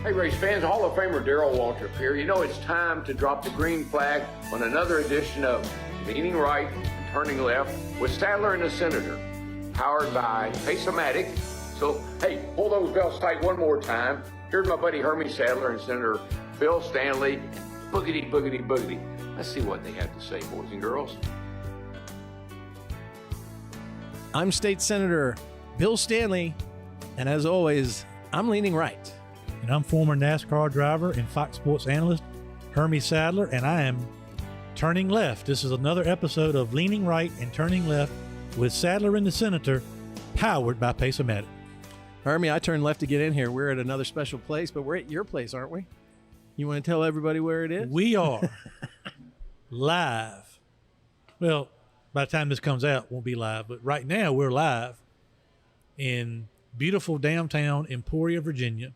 Hey, race fans, Hall of Famer Darrell Waltrip here. You know it's time to drop the green flag on another edition of Leaning Right and Turning Left with Sadler and the Senator, powered by Pace-O-Matic. So, hey, pull those belts tight one more time. Here's my buddy Hermie Sadler and Senator Bill Stanley. Boogity, boogity, boogity. Let's see what they have to say, boys and girls. I'm State Senator Bill Stanley, and as always, I'm leaning right. And I'm former NASCAR driver and Fox Sports analyst Hermie Sadler, and I am turning left. This is another episode of Leaning Right and Turning Left with Sadler and the Senator, powered by Pace-O-Matic. Hermie, I turned left to get in here. We're at another special place, but we're at your place, aren't we? You want to tell everybody where it is? We are live. Well, by the time this comes out, it won't be live, but right now we're live in beautiful downtown Emporia, Virginia,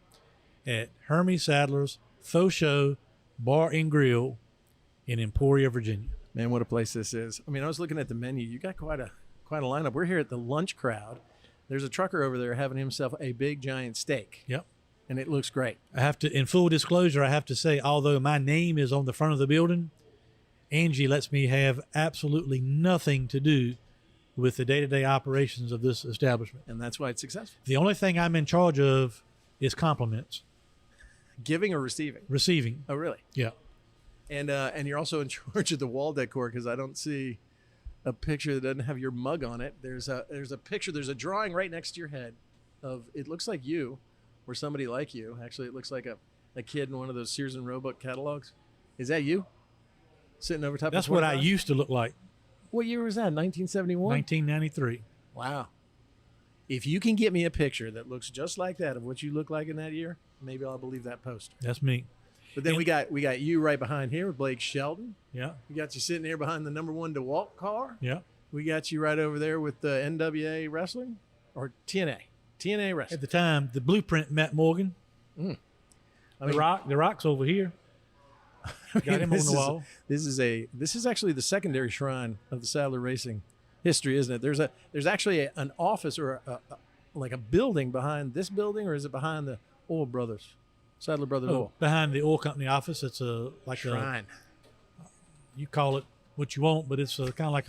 at Hermie Sadler's Faux Show Bar and Grill in Emporia, Virginia. Man, what a place this is. I mean, I was looking at the menu. You got quite a lineup. We're here at the lunch crowd. There's a trucker over there having himself a big, giant steak. Yep. And it looks great. I have to, in full disclosure, I have to say, although my name is on the front of the building, Angie lets me have absolutely nothing to do with the day-to-day operations of this establishment. And that's why it's successful. The only thing I'm in charge of is compliments. Giving or receiving? Receiving. Oh, really? Yeah. And you're also in charge of the wall decor, because I don't see a picture that doesn't have your mug on it. There's a picture. There's a drawing right next to your head of, it looks like you or somebody like you. Actually, it looks like a kid in one of those Sears and Roebuck catalogs. Is that you? Sitting over top That's of what I used to look like. What year was that? 1971? 1993. Wow. If you can get me a picture that looks just like that of what you look like in that year, maybe I'll believe that poster. That's me. But then we got you right behind here with Blake Shelton. Yeah. We got you sitting here behind the number 1 DeWalt car. Yeah. We got you right over there with the NWA Wrestling or TNA Wrestling. At the time, the Blueprint, Matt Morgan. I The mean, Rock's over here. Got him on the wall. This is actually the secondary shrine of the Sadler Racing history, isn't it? There's actually an office or like a building behind this building, or is it behind the Oil Brothers, Sadler Brothers Oil? Behind the oil company office, it's a Shrine. You call it what you want, but it's kind of like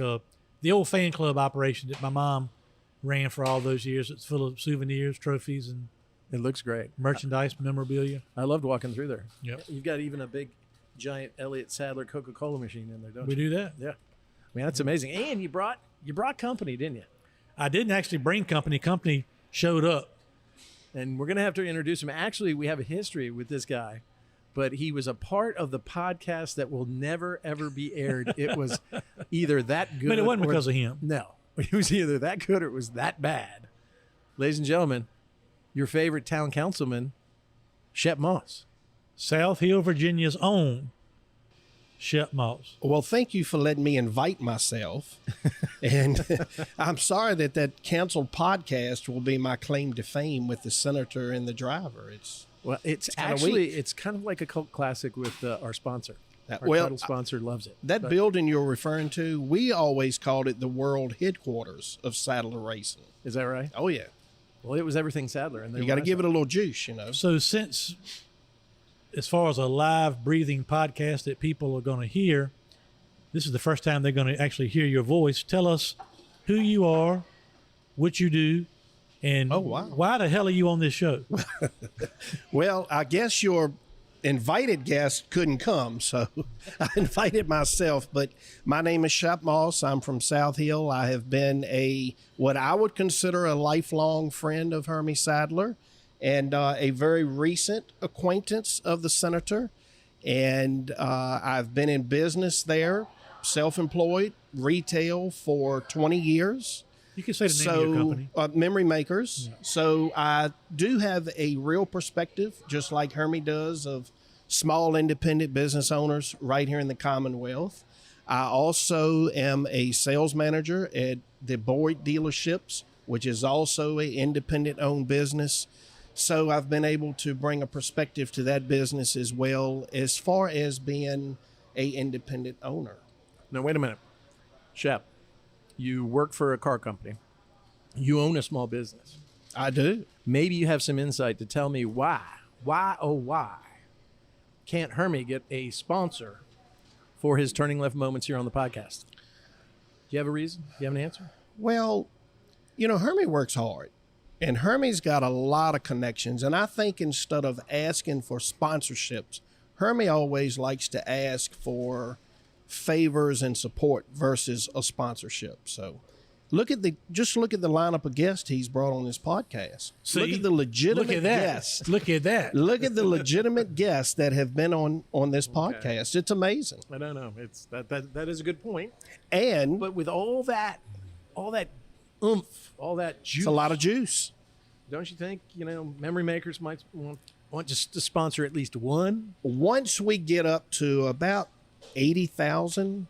the old fan club operation that my mom ran for all those years. It's full of souvenirs, trophies, and It looks great. merchandise, memorabilia. I loved walking through there. Yep. You've got even a big, giant Elliott Sadler Coca-Cola machine in there, don't We you? do that. Yeah. I mean, that's amazing. And you brought company, didn't you? I didn't actually bring company. Company showed up. And we're going to have to introduce him. Actually, we have a history with this guy, but he was a part of the podcast that will never, ever be aired. It was either that good. But it wasn't or- because of him. No. It was either that good or it was that bad. Ladies and gentlemen, your favorite town councilman, Shep Moss. South Hill, Virginia's own Shep Moss. Well, thank you for letting me invite myself. And I'm sorry that canceled podcast will be my claim to fame with the senator and the driver. It's kind of like a cult classic with our sponsor. Our title sponsor loves it. That building you're referring to, we always called it the world headquarters of Sadler Racing. Is that right? Oh, yeah. Well, it was everything Sadler. And You got to give it a little juice, you know. So since, as far as a live breathing podcast that people are going to hear, this is the first time they're going to actually hear your voice. Tell us who you are, what you do, and why the hell are you on this show? Well, I guess your invited guest couldn't come, so I invited myself. But my name is Shep Moss. I'm from South Hill. I have been what I would consider a lifelong friend of Hermie Sadler, and a very recent acquaintance of the senator. And I've been in business there, self-employed, retail for 20 years. You can say the name of your company. Memory Makers. Yeah. So I do have a real perspective, just like Hermie does, of small independent business owners right here in the Commonwealth. I also am a sales manager at the Boyd dealerships, which is also an independent-owned business. So I've been able to bring a perspective to that business as well, as far as being a independent owner. Now, wait a minute. Shep, you work for a car company. You own a small business. I do. Maybe you have some insight to tell me why why, oh, why can't Hermie get a sponsor for his Turning Left moments here on the podcast? Do you have a reason? Do you have an answer? Well, Hermie works hard, and Hermie's got a lot of connections. And I think instead of asking for sponsorships, Hermie always likes to ask for favors and support versus a sponsorship. So look at the lineup of guests he's brought on this podcast. See, look at the legitimate guests. Look at that. Look at the legitimate guests that have been on this podcast. It's amazing. I don't know. It's that is a good point. And But with all that oomph, all that juice, it's a lot of juice. don't you think? Memory makers might want just to sponsor at least one. Once we get up to about 80,000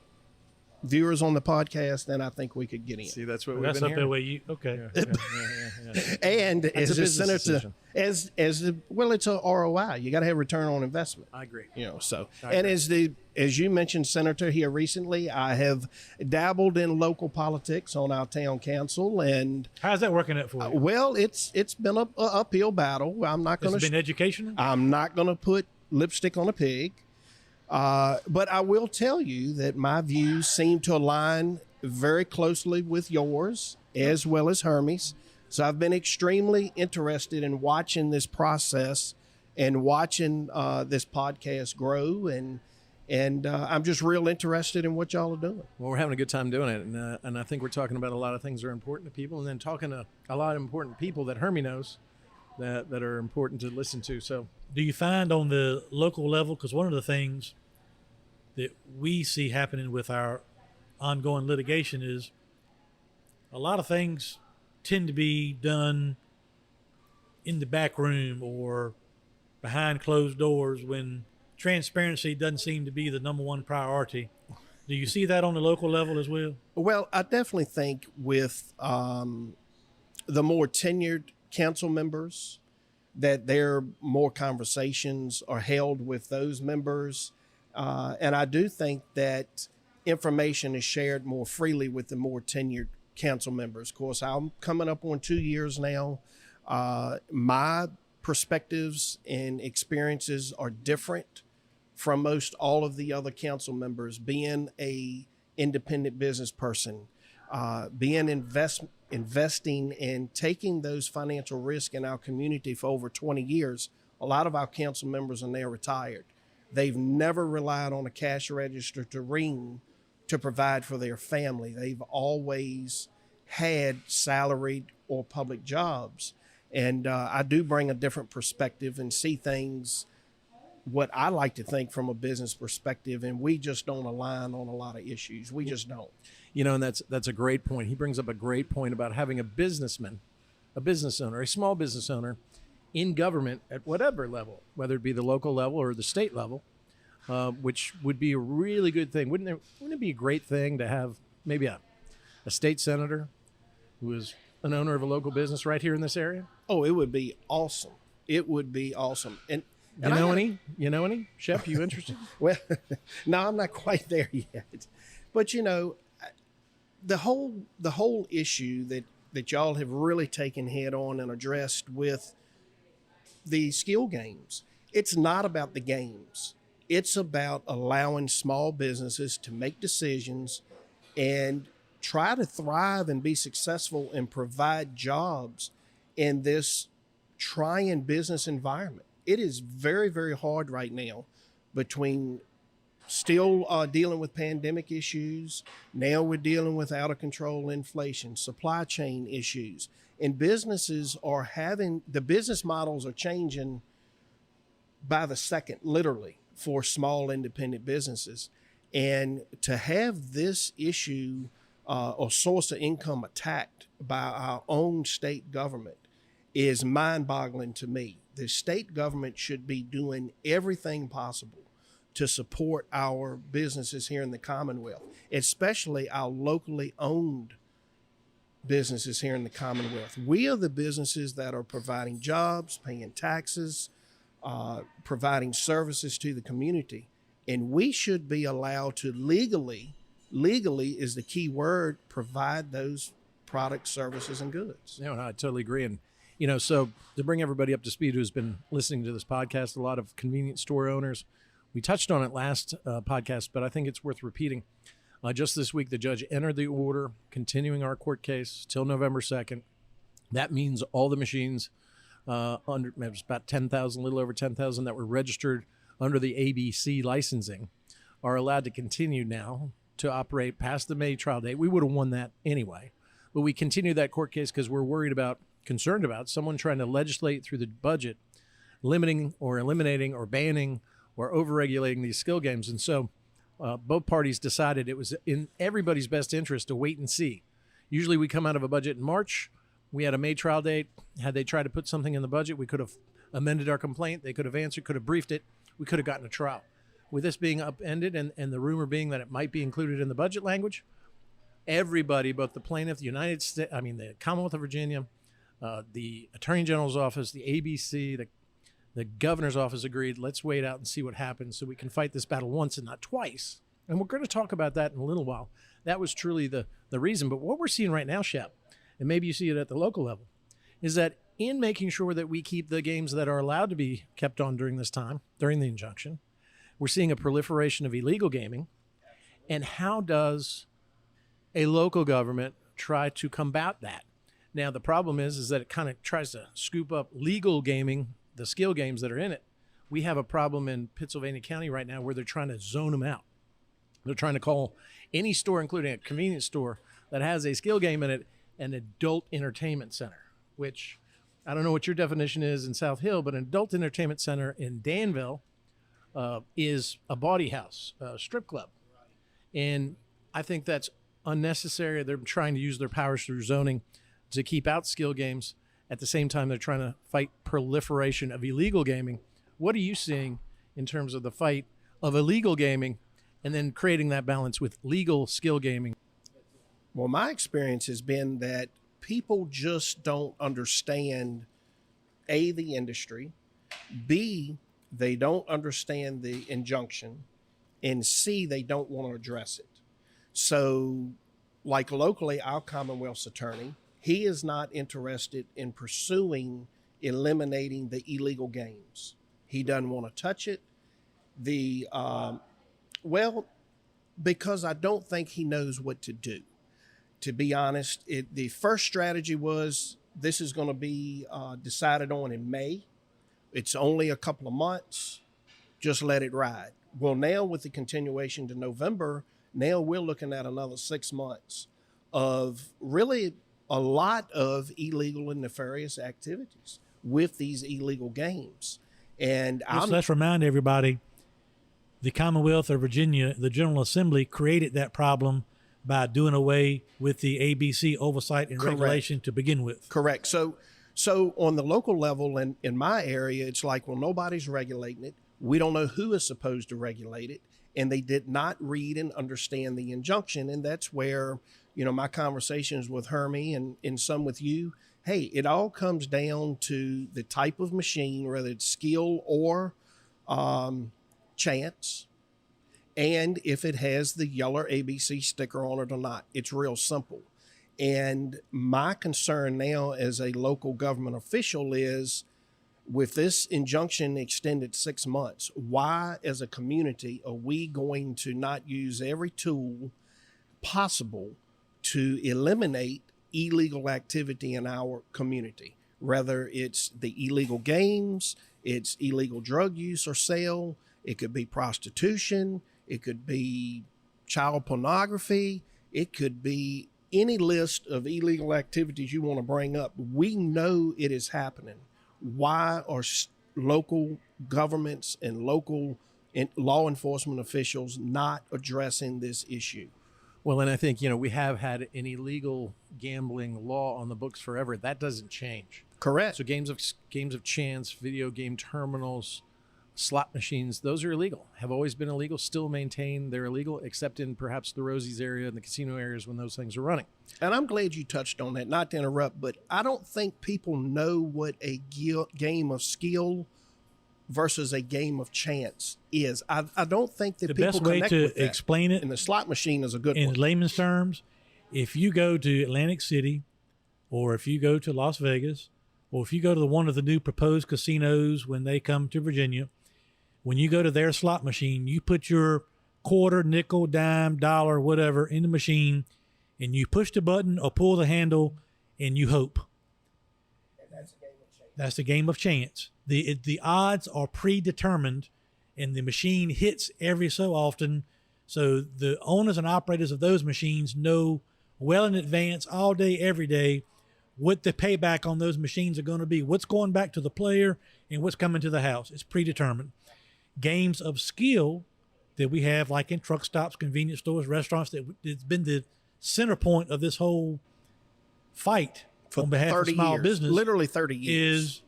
viewers on the podcast, then I think we could get in. See, that's what we've That's been up there hearing. where you okay. Yeah. And That's as a a business senator, decision. as it's a ROI. You got to have return on investment. I agree. So I and agree. as you mentioned, Senator, here recently, I have dabbled in local politics on our town council, and How's that working out for you? well, it's been a uphill battle. I'm not going It's to been educational. I'm not going to put lipstick on a pig. But I will tell you that my views seem to align very closely with yours as well as Hermie's. So I've been extremely interested in watching this process and watching this podcast grow. And I'm just real interested in what y'all are doing. Well, we're having a good time doing it, and I think we're talking about a lot of things that are important to people, and then talking to a lot of important people that Hermie knows that are important to listen to. So Do you find on the local level, because one of the things that we see happening with our ongoing litigation is a lot of things tend to be done in the back room or behind closed doors when transparency doesn't seem to be the number one priority. Do you see that on the local level as well? Well, I definitely think with the more tenured council members, that there more conversations are held with those members. And I do think that information is shared more freely with the more tenured council members. Of course, I'm coming up on 2 years now. My perspectives and experiences are different from most all of the other council members. Being a independent business person, being investing and taking those financial risks in our community for over 20 years. A lot of our council members are now retired. They've never relied on a cash register to ring to provide for their family. They've always had salaried or public jobs. And I do bring a different perspective and see things what I like to think from a business perspective, and we just don't align on a lot of issues. We just don't. and that's a great point. He brings up a great point about having a businessman, a business owner, a small business owner in government at whatever level, whether it be the local level or the state level, which would be a really good thing. Wouldn't it be a great thing to have maybe a state senator who is an owner of a local business right here in this area? Oh, it would be awesome. It would be awesome. And You know any? Shep, you interested? well, no, I'm not quite there yet. But the whole issue that y'all have really taken head on and addressed with the skill games, it's not about the games. It's about allowing small businesses to make decisions and try to thrive and be successful and provide jobs in this trying business environment. It is very, very hard right now between still dealing with pandemic issues. Now we're dealing with out of control inflation, supply chain issues, and businesses are the business models are changing by the second, literally, for small independent businesses. And to have this issue or source of income attacked by our own state government is mind-boggling to me. The state government should be doing everything possible to support our businesses here in the Commonwealth, especially our locally owned businesses here in the Commonwealth. We are the businesses that are providing jobs, paying taxes, providing services to the community. And we should be allowed to legally is the key word, provide those products, services, and goods. No, I totally agree. And So to bring everybody up to speed who's been listening to this podcast, a lot of convenience store owners, we touched on it last podcast, but I think it's worth repeating. Just this week, the judge entered the order continuing our court case till November 2nd. That means all the machines it was about 10,000, a little over 10,000 that were registered under the ABC licensing are allowed to continue now to operate past the May trial date. We would have won that anyway, but we continue that court case because we're concerned about someone trying to legislate through the budget, limiting or eliminating or banning or overregulating these skill games. And so both parties decided it was in everybody's best interest to wait and see. Usually we come out of a budget in March. We had a May trial date. Had they tried to put something in the budget, we could have amended our complaint. They could have answered, could have briefed it. We could have gotten a trial. With this being upended and the rumor being that it might be included in the budget language, everybody, both the plaintiff, the Commonwealth of Virginia, the Attorney General's office, the ABC, the governor's office agreed, let's wait out and see what happens so we can fight this battle once and not twice. And we're going to talk about that in a little while. That was truly the reason. But what we're seeing right now, Shep, and maybe you see it at the local level, is that in making sure that we keep the games that are allowed to be kept on during this time, during the injunction, we're seeing a proliferation of illegal gaming. And how does a local government try to combat that? Now, the problem is that it kind of tries to scoop up legal gaming, the skill games that are in it. We have a problem in Pittsylvania County right now where they're trying to zone them out. They're trying to call any store, including a convenience store, that has a skill game in it, an adult entertainment center, which I don't know what your definition is in South Hill, but an adult entertainment center in Danville is a bawdy house, a strip club. And I think that's unnecessary. They're trying to use their powers through zoning to keep out skill games. At the same time, they're trying to fight proliferation of illegal gaming. What are you seeing in terms of the fight of illegal gaming and then creating that balance with legal skill gaming? Well, my experience has been that people just don't understand, A, the industry, B, they don't understand the injunction, and C, they don't want to address it. So, like locally, our Commonwealth's attorney, he is not interested in pursuing eliminating the illegal games. He doesn't want to touch it. Because I don't think he knows what to do. To be honest, the first strategy was this is going to be decided on in May. It's only a couple of months. Just let it ride. Well, now with the continuation to November, now we're looking at another 6 months of really a lot of illegal and nefarious activities with these illegal games. And let's remind everybody, the Commonwealth of Virginia, the General Assembly created that problem by doing away with the ABC oversight and regulation to begin with. Correct. So on the local level in my area, it's like, well, nobody's regulating it. We don't know who is supposed to regulate it. And they did not read and understand the injunction. And that's where, my conversations with Hermie and some with you, hey, it all comes down to the type of machine, whether it's skill or chance, and if it has the yellow ABC sticker on it or not. It's real simple. And my concern now as a local government official is, with this injunction extended 6 months, why as a community are we going to not use every tool possible to eliminate illegal activity in our community? Whether it's the illegal games, it's illegal drug use or sale, it could be prostitution, it could be child pornography, it could be any list of illegal activities you want to bring up. We know it is happening. Why are local governments and local law enforcement officials not addressing this issue? Well, and I think, we have had an illegal gambling law on the books forever. That doesn't change. Correct. So games of chance, video game terminals, slot machines, those are illegal, have always been illegal, still maintain they're illegal, except in perhaps the Rosie's area and the casino areas when those things are running. And I'm glad you touched on that, not to interrupt, but I don't think people know what a game of skill versus a game of chance is. I don't think that the people best way connect to with that. explain it, and the slot machine is a good in one. layman's terms, if you go to Atlantic City, or if you go to Las Vegas, Or if you go to one of the new proposed casinos when they come to Virginia, when you go to their slot machine, you put your quarter, nickel, dime, dollar, whatever in the machine, and you push the button or pull the handle, and you hope. That's a game of chance. The odds are predetermined, and the machine hits every so often. So the owners and operators of those machines know well in advance, all day, every day, what the payback on those machines are going to be, what's going back to the player, and what's coming to the house. It's predetermined. Games of skill that we have, like in truck stops, convenience stores, restaurants, it's been the center point of this whole fight For on behalf of small years, business. literally 30 years. Is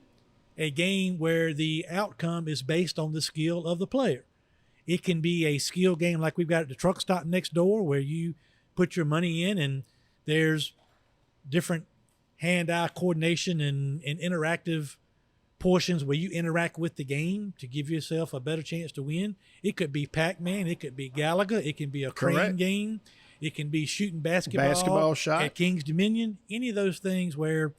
a game where the outcome is based on the skill of the player. It can be a skill game like we've got at the truck stop next door, where you put your money in and there's different hand-eye coordination and interactive portions where you interact with the game to give yourself a better chance to win. It could be Pac-Man. It could be Galaga. It can be a crane Correct. game. It can be shooting basketball Shot at King's Dominion. Any of those things where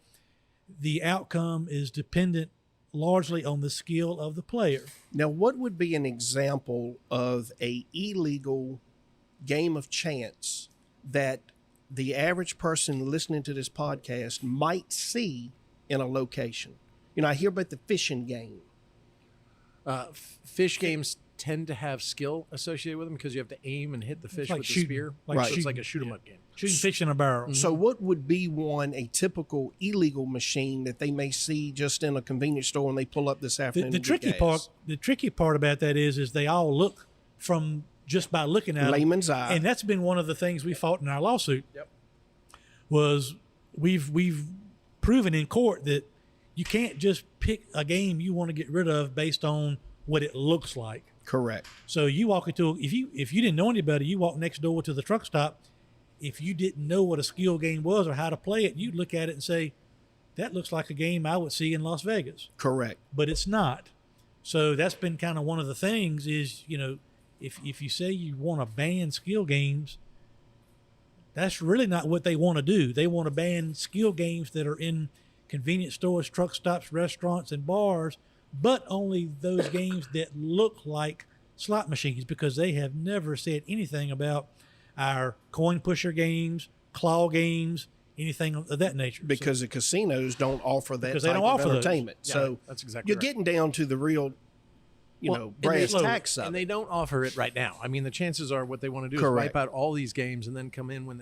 the outcome is dependent largely on the skill of the player. Now, what would be an example of a illegal game of chance that the average person listening to this podcast might see in a location? You know, I hear about the fishing game. Fish games tend to have skill associated with them because you have to aim and hit the fish like with shooting, the spear. like So shooting. it's like a shoot 'em up game. Shooting fish in a barrel. So what would be a typical illegal machine that they may see just in a convenience store when they pull up this afternoon? The tricky part about that is they all look from just by looking at Layman's them. eye. And that's been one of the things we fought in our lawsuit. Yep. Was we've proven in court that you can't just pick a game you want to get rid of based on what it looks like. Correct. So you walk into if you didn't know any better, you walk next door to the truck stop. If you didn't know what a skill game was or how to play it, you'd look at it and say, that looks like a game I would see in Las Vegas. Correct. But it's not. So that's been kind of one of the things is, you know, if you say you want to ban skill games, that's really not what they want to do. They want to ban skill games that are in convenience stores, truck stops, restaurants, and bars, but only those games that look like slot machines, because they have never said anything about our coin pusher games, claw games, anything of that nature. Because the casinos don't offer that Because they type don't of offer those. entertainment. Yeah, So that's exactly you're right. getting down to the real, brass tacks of And it. they don't offer it right now. I mean, the chances are what they want to do Correct. is wipe out all these games and then come in when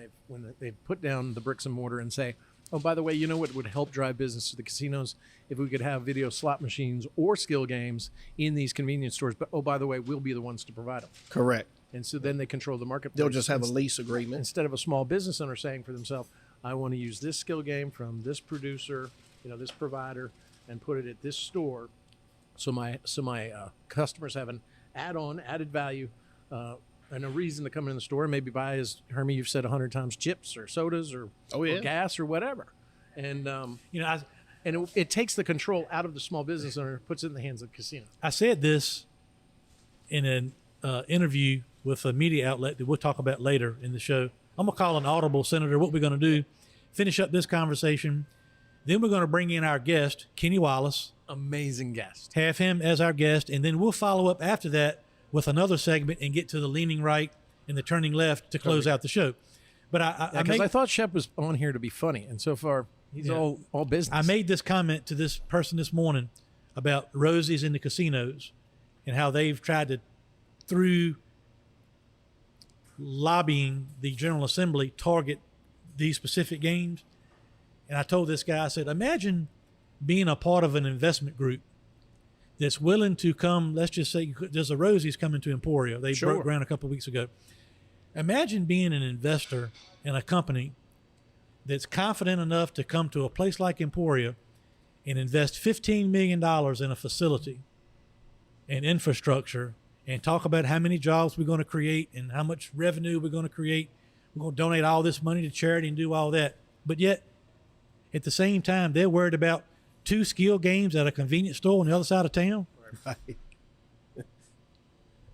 they've put down the bricks and mortar and say, oh, by the way, you know what would help drive business to the casinos if we could have video slot machines or skill games in these convenience stores. But, oh, by the way, we'll be the ones to provide them. Correct. And so then they control the marketplace. They'll just have a lease agreement. Instead of a small business owner saying for themselves, I want to use this skill game from this producer, this provider, and put it at this store. So my customers have an added value and a reason to come in the store and maybe buy, as Hermie, you've said 100 times, chips or sodas or gas or whatever. And, it takes the control out of the small business owner and puts it in the hands of the casino. I said this in an interview with a media outlet that we'll talk about later in the show. I'm going to call an audible, Senator. What we're going to do, finish up this conversation. Then we're going to bring in our guest, Kenny Wallace. Amazing guest. Have him as our guest. And then we'll follow up after that with another segment and get to the leaning right and the turning left to close out the show. But I thought Shep was on here to be funny. And so far, he's all business. I made this comment to this person this morning about Rosie's in the casinos and how they've tried to, through lobbying the General Assembly, target these specific games. And I told this guy, I said, imagine being a part of an investment group that's willing to come. Let's just say there's a Rosie's coming to Emporia. They broke ground a couple of weeks ago. Imagine being an investor in a company that's confident enough to come to a place like Emporia and invest $15 million in a facility and infrastructure and talk about how many jobs we're going to create and how much revenue we're going to create. We're going to donate all this money to charity and do all that. But yet, at the same time, they're worried about 2 skill games at a convenience store on the other side of town. Right.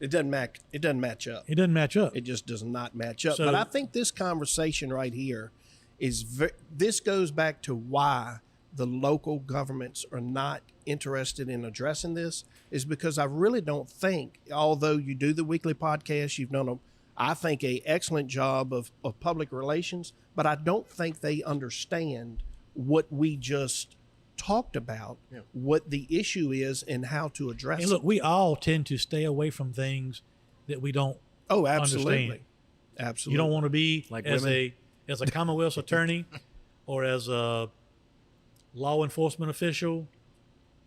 It doesn't match. It doesn't match up. It doesn't match up. It just does not match up. So- But I think this conversation right here this goes back to why the local governments are not interested in addressing this is because I really don't think, although you do the weekly podcast, you've done I think a excellent job of public relations, but I don't think they understand what we just talked about, what the issue is and how to address And look, it. we all tend to stay away from things that we don't Absolutely. understand. Absolutely. You don't want to be Like as women. a Commonwealth attorney or as a law enforcement official,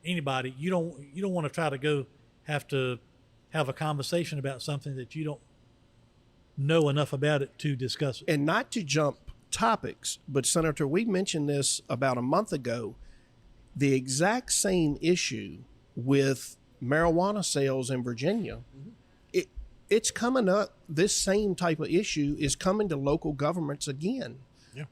anybody. You don't want to try to have a conversation about something that you don't know enough about it to discuss it. And not to jump topics, but Senator, we mentioned this about a month ago, the exact same issue with marijuana sales in Virginia. It's coming up. This same type of issue is coming to local governments again. Yeah.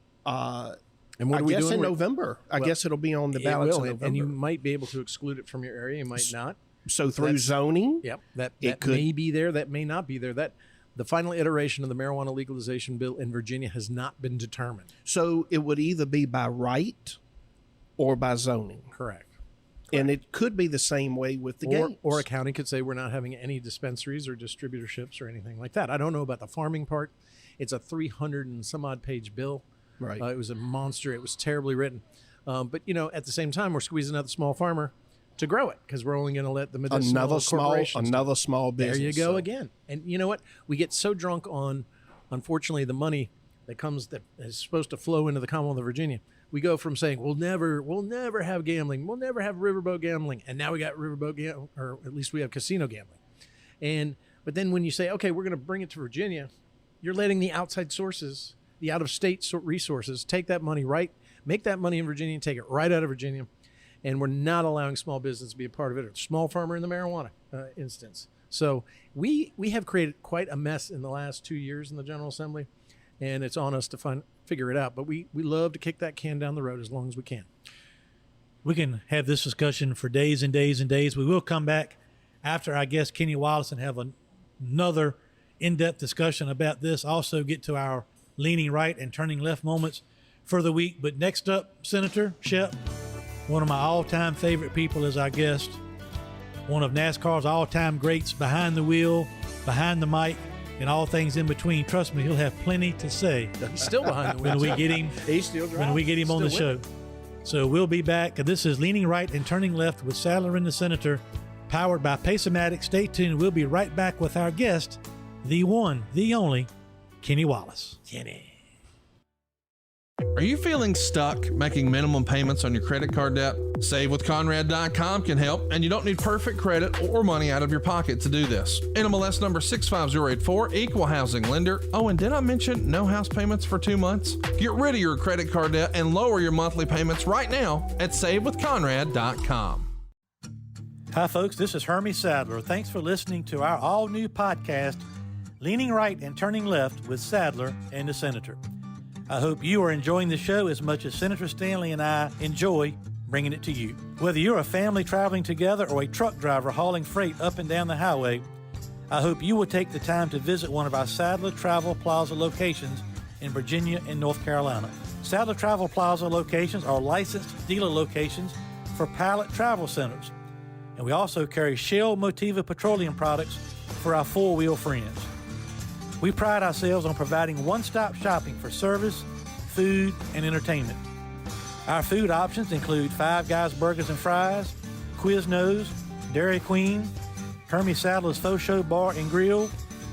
And what I are we guess doing? in November. I guess it'll be on the ballots in November. and you might be able to exclude it from your area. You might not. So through That's- zoning, Yep, that could- may be there. That may not be there. That the final iteration of the marijuana legalization bill in Virginia has not been determined. so it would either be by right or by zoning. Correct. And it could be the same way with the Or, games. or a county could say we're not having any dispensaries or distributorships or anything like that. I don't know about the farming part. It's a 300 and some odd page bill. Right. It was a monster. It was terribly written. But at the same time, we're squeezing out the small farmer to grow it because we're only going to let the medicinal corporations. another small business. There you go So- again. And you know what? We get so drunk on, unfortunately, the money that is supposed to flow into the Commonwealth of Virginia. We go from saying we'll never have gambling, we'll never have riverboat gambling, and now we got riverboat gambling, or at least we have casino gambling. But then when you say, okay, we're going to bring it to Virginia, you're letting the outside sources, the out-of-state resources, take that money make that money in Virginia and take it right out of Virginia, and we're not allowing small business to be a part of it, or small farmer in the marijuana instance. So we have created quite a mess in the last 2 years in the General Assembly, and it's on us to figure it out. But we love to kick that can down the road as long as we can. We can have this discussion for days and days and days. We will come back after our guest Kenny Wallace and have another in-depth discussion about this. Also get to our leaning right and turning left moments for the week. But next up, Senator Shep, one of my all-time favorite people is our guest, one of NASCAR's all-time greats behind the wheel, behind the mic, and all things in between. Trust me, he'll have plenty to say He's still behind the wheel. when we get him He's still driving. on the Still show. So we'll be back. This is Leaning Right and Turning Left with Sadler and the Senator, powered by Pace-O-Matic. Stay tuned. We'll be right back with our guest, the one, the only, Kenny Wallace. Kenny. Are you feeling stuck making minimum payments on your credit card debt? SaveWithConrad.com can help, and you don't need perfect credit or money out of your pocket to do this. NMLS number 65084, equal housing lender. Oh, and did I mention no house payments for 2 months? Get rid of your credit card debt and lower your monthly payments right now at SaveWithConrad.com. Hi, folks. This is Hermie Sadler. Thanks for listening to our all-new podcast, Leaning Right and Turning Left with Sadler and the Senator. I hope you are enjoying the show as much as Senator Stanley and I enjoy bringing it to you. Whether you're a family traveling together or a truck driver hauling freight up and down the highway, I hope you will take the time to visit one of our Sadler Travel Plaza locations in Virginia and North Carolina. Sadler Travel Plaza locations are licensed dealer locations for Pilot Travel Centers, and we also carry Shell Motiva petroleum products for our four-wheel friends. We pride ourselves on providing one-stop shopping for service, food, and entertainment. Our food options include Five Guys Burgers and Fries, Quiznos, Dairy Queen, Hermie Sadler's Faux Show Bar and Grill,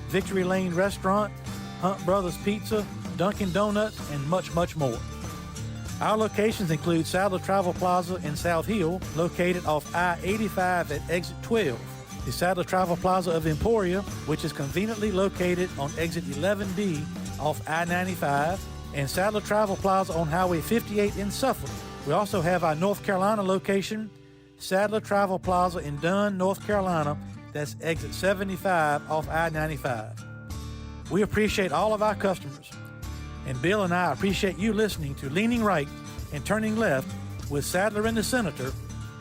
Victory Lane Restaurant, Hunt Brothers Pizza, Dunkin' Donuts, and much, much more. Our locations include Sadler Travel Plaza in South Hill, located off I-85 at exit 12. The Sadler Travel Plaza of Emporia, which is conveniently located on exit 11B off I-95, and Sadler Travel Plaza on Highway 58 in Suffolk. We also have our North Carolina location, Sadler Travel Plaza in Dunn, North Carolina. That's exit 75 off I-95. We appreciate all of our customers, and Bill and I appreciate you listening to Leaning Right and Turning Left with Sadler and the Senator,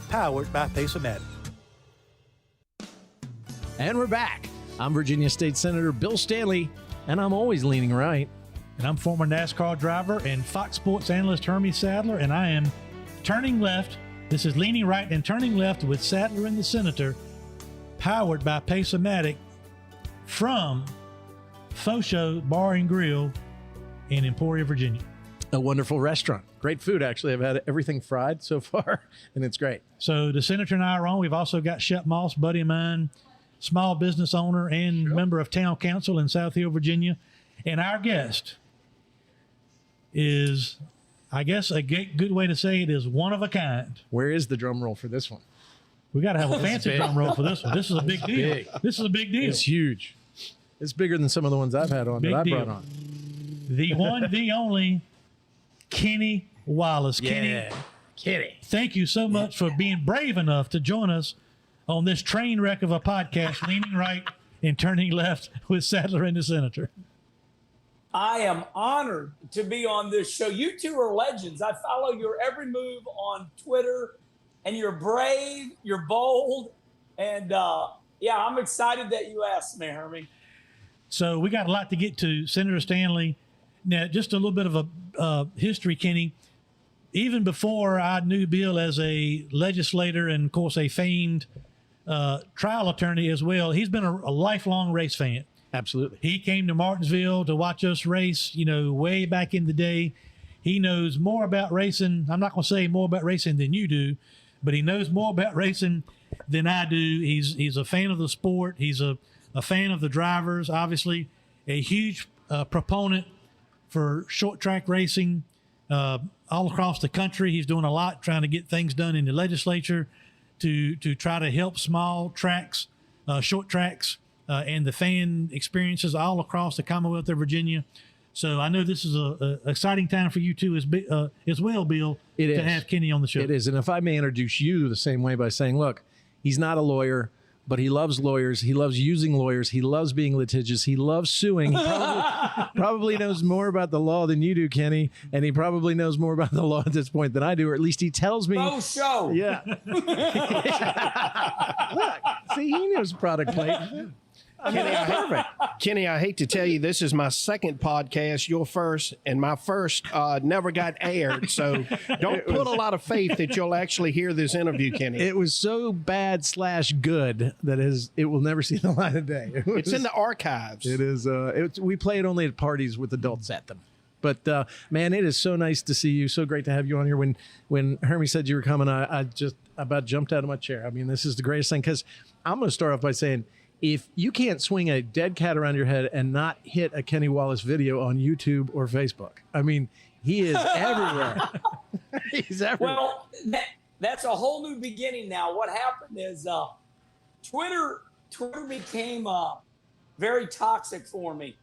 powered by Pace-O-Matic. And we're back. I'm Virginia State Senator Bill Stanley, and I'm always leaning right. And I'm former NASCAR driver and Fox Sports analyst Hermie Sadler, and I am Turning Left. This is Leaning Right and Turning Left with Sadler and the Senator, powered by Pace-O-Matic from Faux Show Bar and Grill in Emporia, Virginia. A wonderful restaurant. Great food, actually. I've had everything fried so far, and it's great. So the Senator and I are on. We've also got Shep Moss, buddy of mine, small business owner and member of town council in South Hill, Virginia. And our guest is, I guess a good way to say it is one of a kind. Where is the drum roll for this one? We got to have a fancy drum roll for this one. This is a big deal. Big. This is a big deal. It's huge. It's bigger than some of the ones I've had on Big that I deal. brought on. The one, the only, Kenny Wallace. Yeah. Kenny, thank you so much for being brave enough to join us on this train wreck of a podcast, Leaning Right and Turning Left with Sadler and the Senator. I am honored to be on this show. You two are legends. I follow your every move on Twitter, and you're brave, you're bold, and yeah, I'm excited that you asked me, Hermie. So we got a lot to get to. Senator Stanley, now just a little bit of a history, Kenny. Even before I knew Bill as a legislator and, of course, a famed trial attorney as well, he's been a lifelong race fan. Absolutely. He came to Martinsville to watch us race, way back in the day. He knows more about racing. I'm not going to say more about racing than you do, but he knows more about racing than I do. He's a fan of the sport. He's a fan of the drivers, obviously, a huge proponent for short track racing all across the country. He's doing a lot trying to get things done in the legislature to try to help small tracks, short tracks, and the fan experiences all across the Commonwealth of Virginia. So I know this is a exciting time for you too as well, Bill, to have Kenny on the show. It is. And if I may introduce you the same way by saying, look, he's not a lawyer, but he loves lawyers. He loves using lawyers. He loves being litigious. He loves suing. He probably knows more about the law than you do, Kenny. And he probably knows more about the law at this point than I do, or at least he tells me. Oh, show. Yeah. Look, see, he knows product plate. Kenny, I hate to tell you, this is my second podcast, your first, and my first never got aired. So don't put a lot of faith that you'll actually hear this interview, Kenny. It was so bad/good that it will never see the light of day. It's in the archives. It is. We play it only at parties with adults at them. But man, it is so nice to see you. So great to have you on here. When Hermie said you were coming, I just about jumped out of my chair. I mean, this is the greatest thing, because I'm going to start off by saying, if you can't swing a dead cat around your head and not hit a Kenny Wallace video on YouTube or Facebook, I mean, he is everywhere. He's everywhere. Well, that's a whole new beginning now. What happened is Twitter became very toxic for me.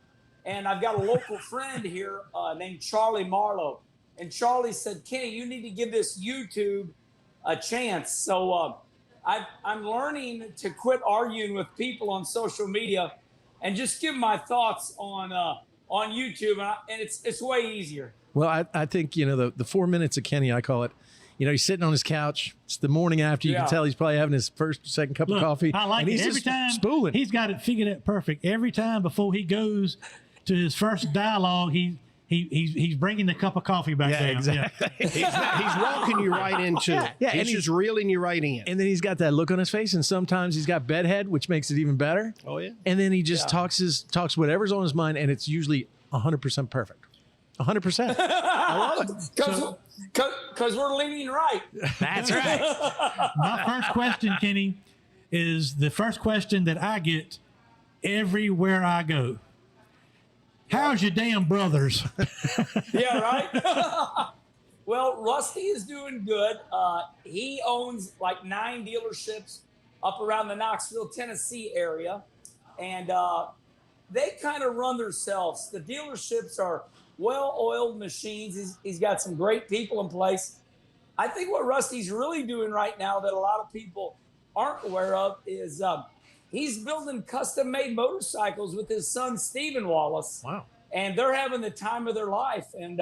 And I've got a local friend here named Charlie Marlowe. And Charlie said, Kenny, you need to give this YouTube a chance. So I'm learning to quit arguing with people on social media and just give my thoughts on YouTube, and it's way easier. Well, I think, the 4 minutes of Kenny, I call it, he's sitting on his couch. It's the morning after. You can tell he's probably having his second cup of coffee. I like and it. He's Every just time spooling. he's got it figured out perfect. Every time before he goes to his first dialogue, he's bringing the cup of coffee back down. Exactly. Yeah. He's walking you right into it. Yeah, He's and just reeling you right in. And then he's got that look on his face, and sometimes he's got bedhead, which makes it even better. Oh, yeah. And then he just talks whatever's on his mind, and it's usually 100% perfect. 100%. I love it. Because we're leaning right. That's right. My first question, Kenny, is the first question that I get everywhere I go. How's your damn brothers? Yeah, right? Well, Rusty is doing good. He owns like 9 dealerships up around the Knoxville, Tennessee area. And they kind of run themselves. The dealerships are well-oiled machines. He's got some great people in place. I think what Rusty's really doing right now that a lot of people aren't aware of is he's building custom-made motorcycles with his son, Stephen Wallace. Wow. And they're having the time of their life. And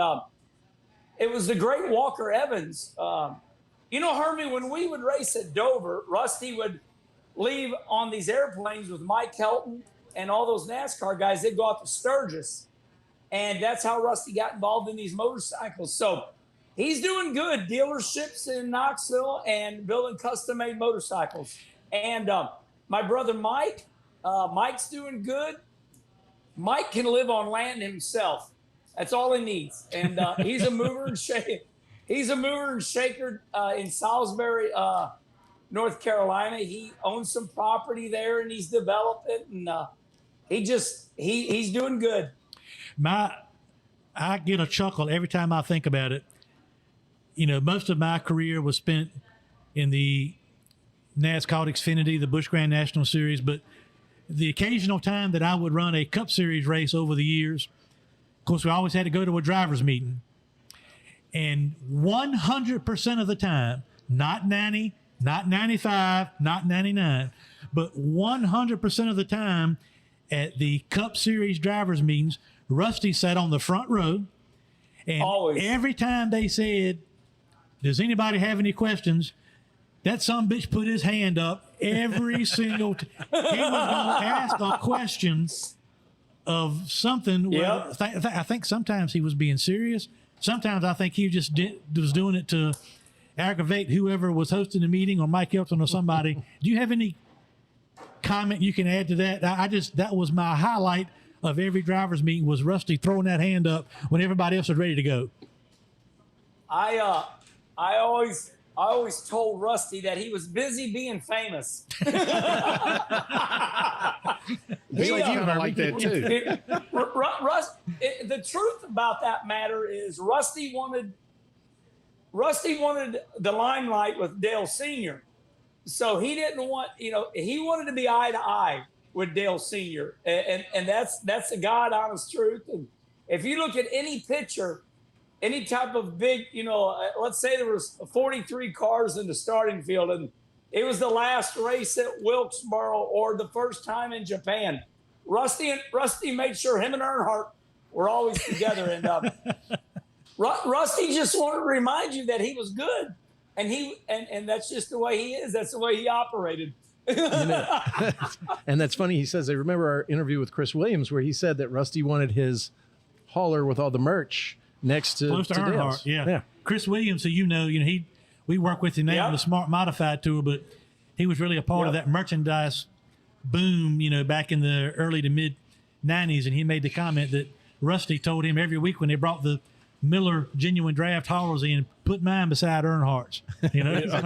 it was the great Walker Evans. Hermie, when we would race at Dover, Rusty would leave on these airplanes with Mike Helton and all those NASCAR guys. They'd go out to Sturgis. And that's how Rusty got involved in these motorcycles. So he's doing good. Dealerships in Knoxville and building custom-made motorcycles. And my brother Mike, Mike's doing good. Mike can live on land himself. That's all he needs. And he's a mover and shaker. He's a mover and shaker in Salisbury, North Carolina. He owns some property there, and he's developed it. And he's doing good. I get a chuckle every time I think about it. You know, most of my career was spent in the NASCAR Xfinity, the Busch Grand National Series, but the occasional time that I would run a Cup Series race over the years, of course, we always had to go to a driver's meeting. And 100% of the time, not 90, not 95, not 99, but 100% of the time at the Cup Series driver's meetings, Rusty sat on the front row. And always. Every time they said, does anybody have any questions? That sumbitch put his hand up every single time. He was going to ask a question of something. Yep. I think sometimes he was being serious. Sometimes I think he just was doing it to aggravate whoever was hosting the meeting or Mike Elton or somebody. Do you have any comment you can add to that? That was my highlight of every driver's meeting, was Rusty throwing that hand up when everybody else was ready to go. I always told Rusty that he was busy being famous. He's like that too. The truth about that matter is Rusty wanted the limelight with Dale Sr. So he didn't want, he wanted to be eye to eye with Dale Sr. And that's the God honest truth. And if you look at any picture, any type of big, let's say there was 43 cars in the starting field and it was the last race at Wilkesboro or the first time in Japan. Rusty made sure him and Earnhardt were always together. And Rusty just wanted to remind you that he was good. And that's just the way he is. That's the way he operated. And that's funny. He says, I remember our interview with Chris Williams where he said that Rusty wanted his hauler with all the merch next to Earnhardt. Yeah. Chris Williams, who we work with him now on the Smart Modified Tour, but he was really a part of that merchandise boom, back in the early to mid 90s. And he made the comment that Rusty told him every week when they brought the Miller genuine draft haulers in, put mine beside Earnhart's. A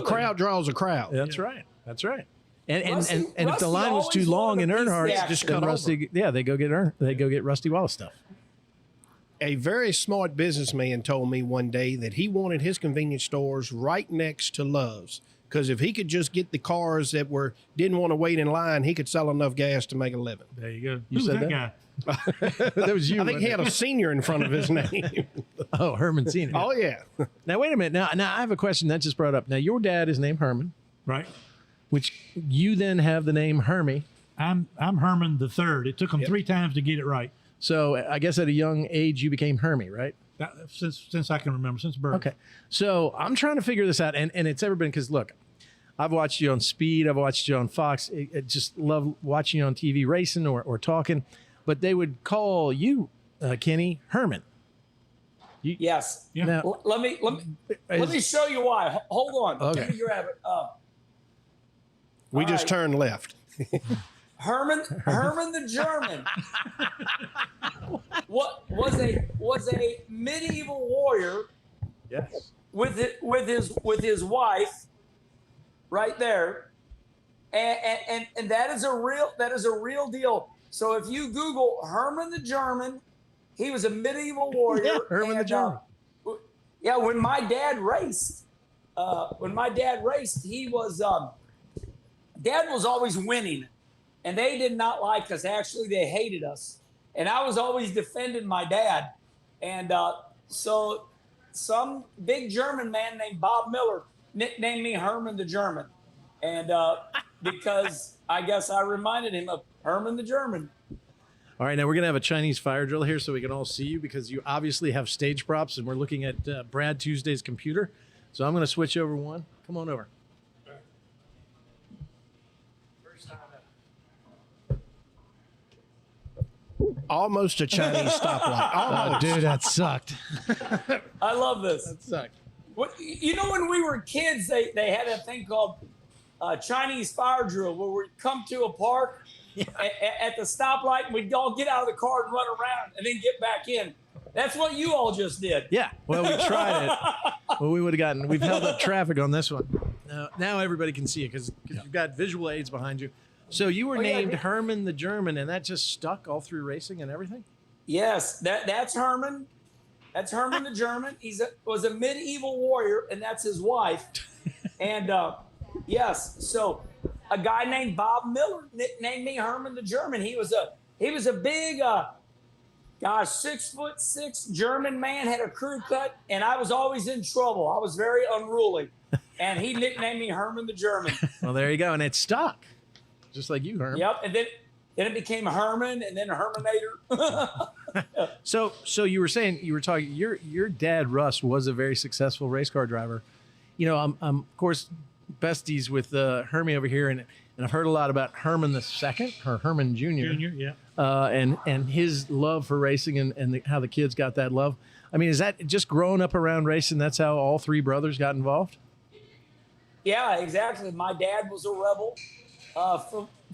crowd draws a crowd. That's right. That's right. And Rusty if the line was too long in Earnhardt's, just cut Rusty, they go get Rusty Wallace stuff. A very smart businessman told me one day that he wanted his convenience stores right next to Love's, because if he could just get the cars that didn't want to wait in line, he could sell enough gas to make a living. There you go. You said that guy? That was you. I think he had a senior in front of his name. Oh, Herman Senior. Oh yeah. Now wait a minute. Now I have a question that just brought up. Now your dad is named Herman, right? Which you then have the name Hermie. I'm Herman the third. It took him 3 times to get it right. So I guess at a young age you became Hermie, right? Since I can remember, since birth. Okay. So I'm trying to figure this out, and it's ever been, because look, I've watched you on Speed, I've watched you on Fox. I just love watching you on TV racing or talking, but they would call you, Kenny, Herman. Yes. Yeah. Now, Let me show you why. Hold on. Okay. Let me grab it. We just turned left. Herman the German was a medieval warrior. Yes. With his wife, right there, and that is a real deal. So if you Google Herman the German, he was a medieval warrior. Yeah, Herman the German. When my dad raced, he was Dad was always winning. And they did not like us. Actually, they hated us. And I was always defending my dad. And so some big German man named Bob Miller nicknamed me Herman the German. And because I guess I reminded him of Herman the German. All right, now we're going to have a Chinese fire drill here so we can all see you, because you obviously have stage props, and we're looking at Brad Tuesday's computer. So I'm going to switch over one. Come on over. Almost a Chinese stoplight. Almost. Dude, that sucked. I love this. That sucked. You know, when we were kids, they had a thing called Chinese fire drill, where we'd come to a park at the stoplight, and we'd all get out of the car and run around and then get back in. That's what you all just did. Yeah. Well, we tried it. Well, we've held up traffic on this one. Now everybody can see it because you've got visual aids behind you. So you were named Herman the German, and that just stuck all through racing and everything? Yes, that's Herman. That's Herman the German. Was a medieval warrior, and that's his wife. And yes, so a guy named Bob Miller nicknamed me Herman the German. He was a big 6'6" German man, had a crew cut, and I was always in trouble. I was very unruly, and he nicknamed me Herman the German. Well, there you go, and it stuck, just like you, Herman. Yep, and then it became Herman, and then Herminator. So you were talking. Your dad Russ was a very successful race car driver. You know, I'm of course besties with Hermie over here, and I've heard a lot about Herman the Second or Herman Jr. Yeah. And his love for racing and how the kids got that love. I mean, is that just growing up around racing? That's how all three brothers got involved? Yeah, exactly. My dad was a rebel.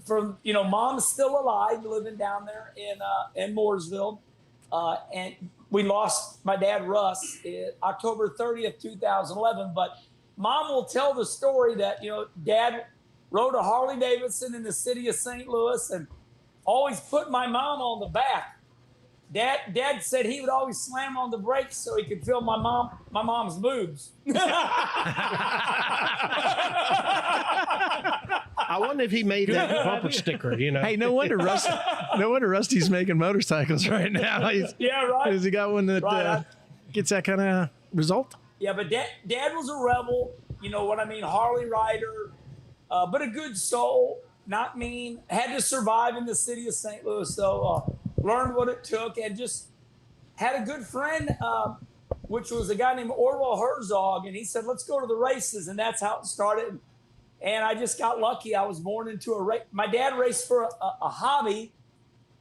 From mom's still alive, living down there in Mooresville. And we lost my dad, Russ, October 30th, 2011. But Mom will tell the story that, Dad rode a Harley Davidson in the city of St. Louis and always put my mom on the back. Dad said he would always slam on the brakes so he could feel my mom's boobs. I wonder if he made that bumper sticker, Hey, no wonder Rusty's making motorcycles right now. Yeah, right. Has he got one that gets that kind of result? Yeah, but Dad was a rebel, you know what I mean, Harley rider, but a good soul, not mean, had to survive in the city of St. Louis, so learned what it took, and just had a good friend, which was a guy named Orwell Herzog, and he said, let's go to the races, and that's how it started. And I just got lucky. I was born into a race. My dad raced for a hobby,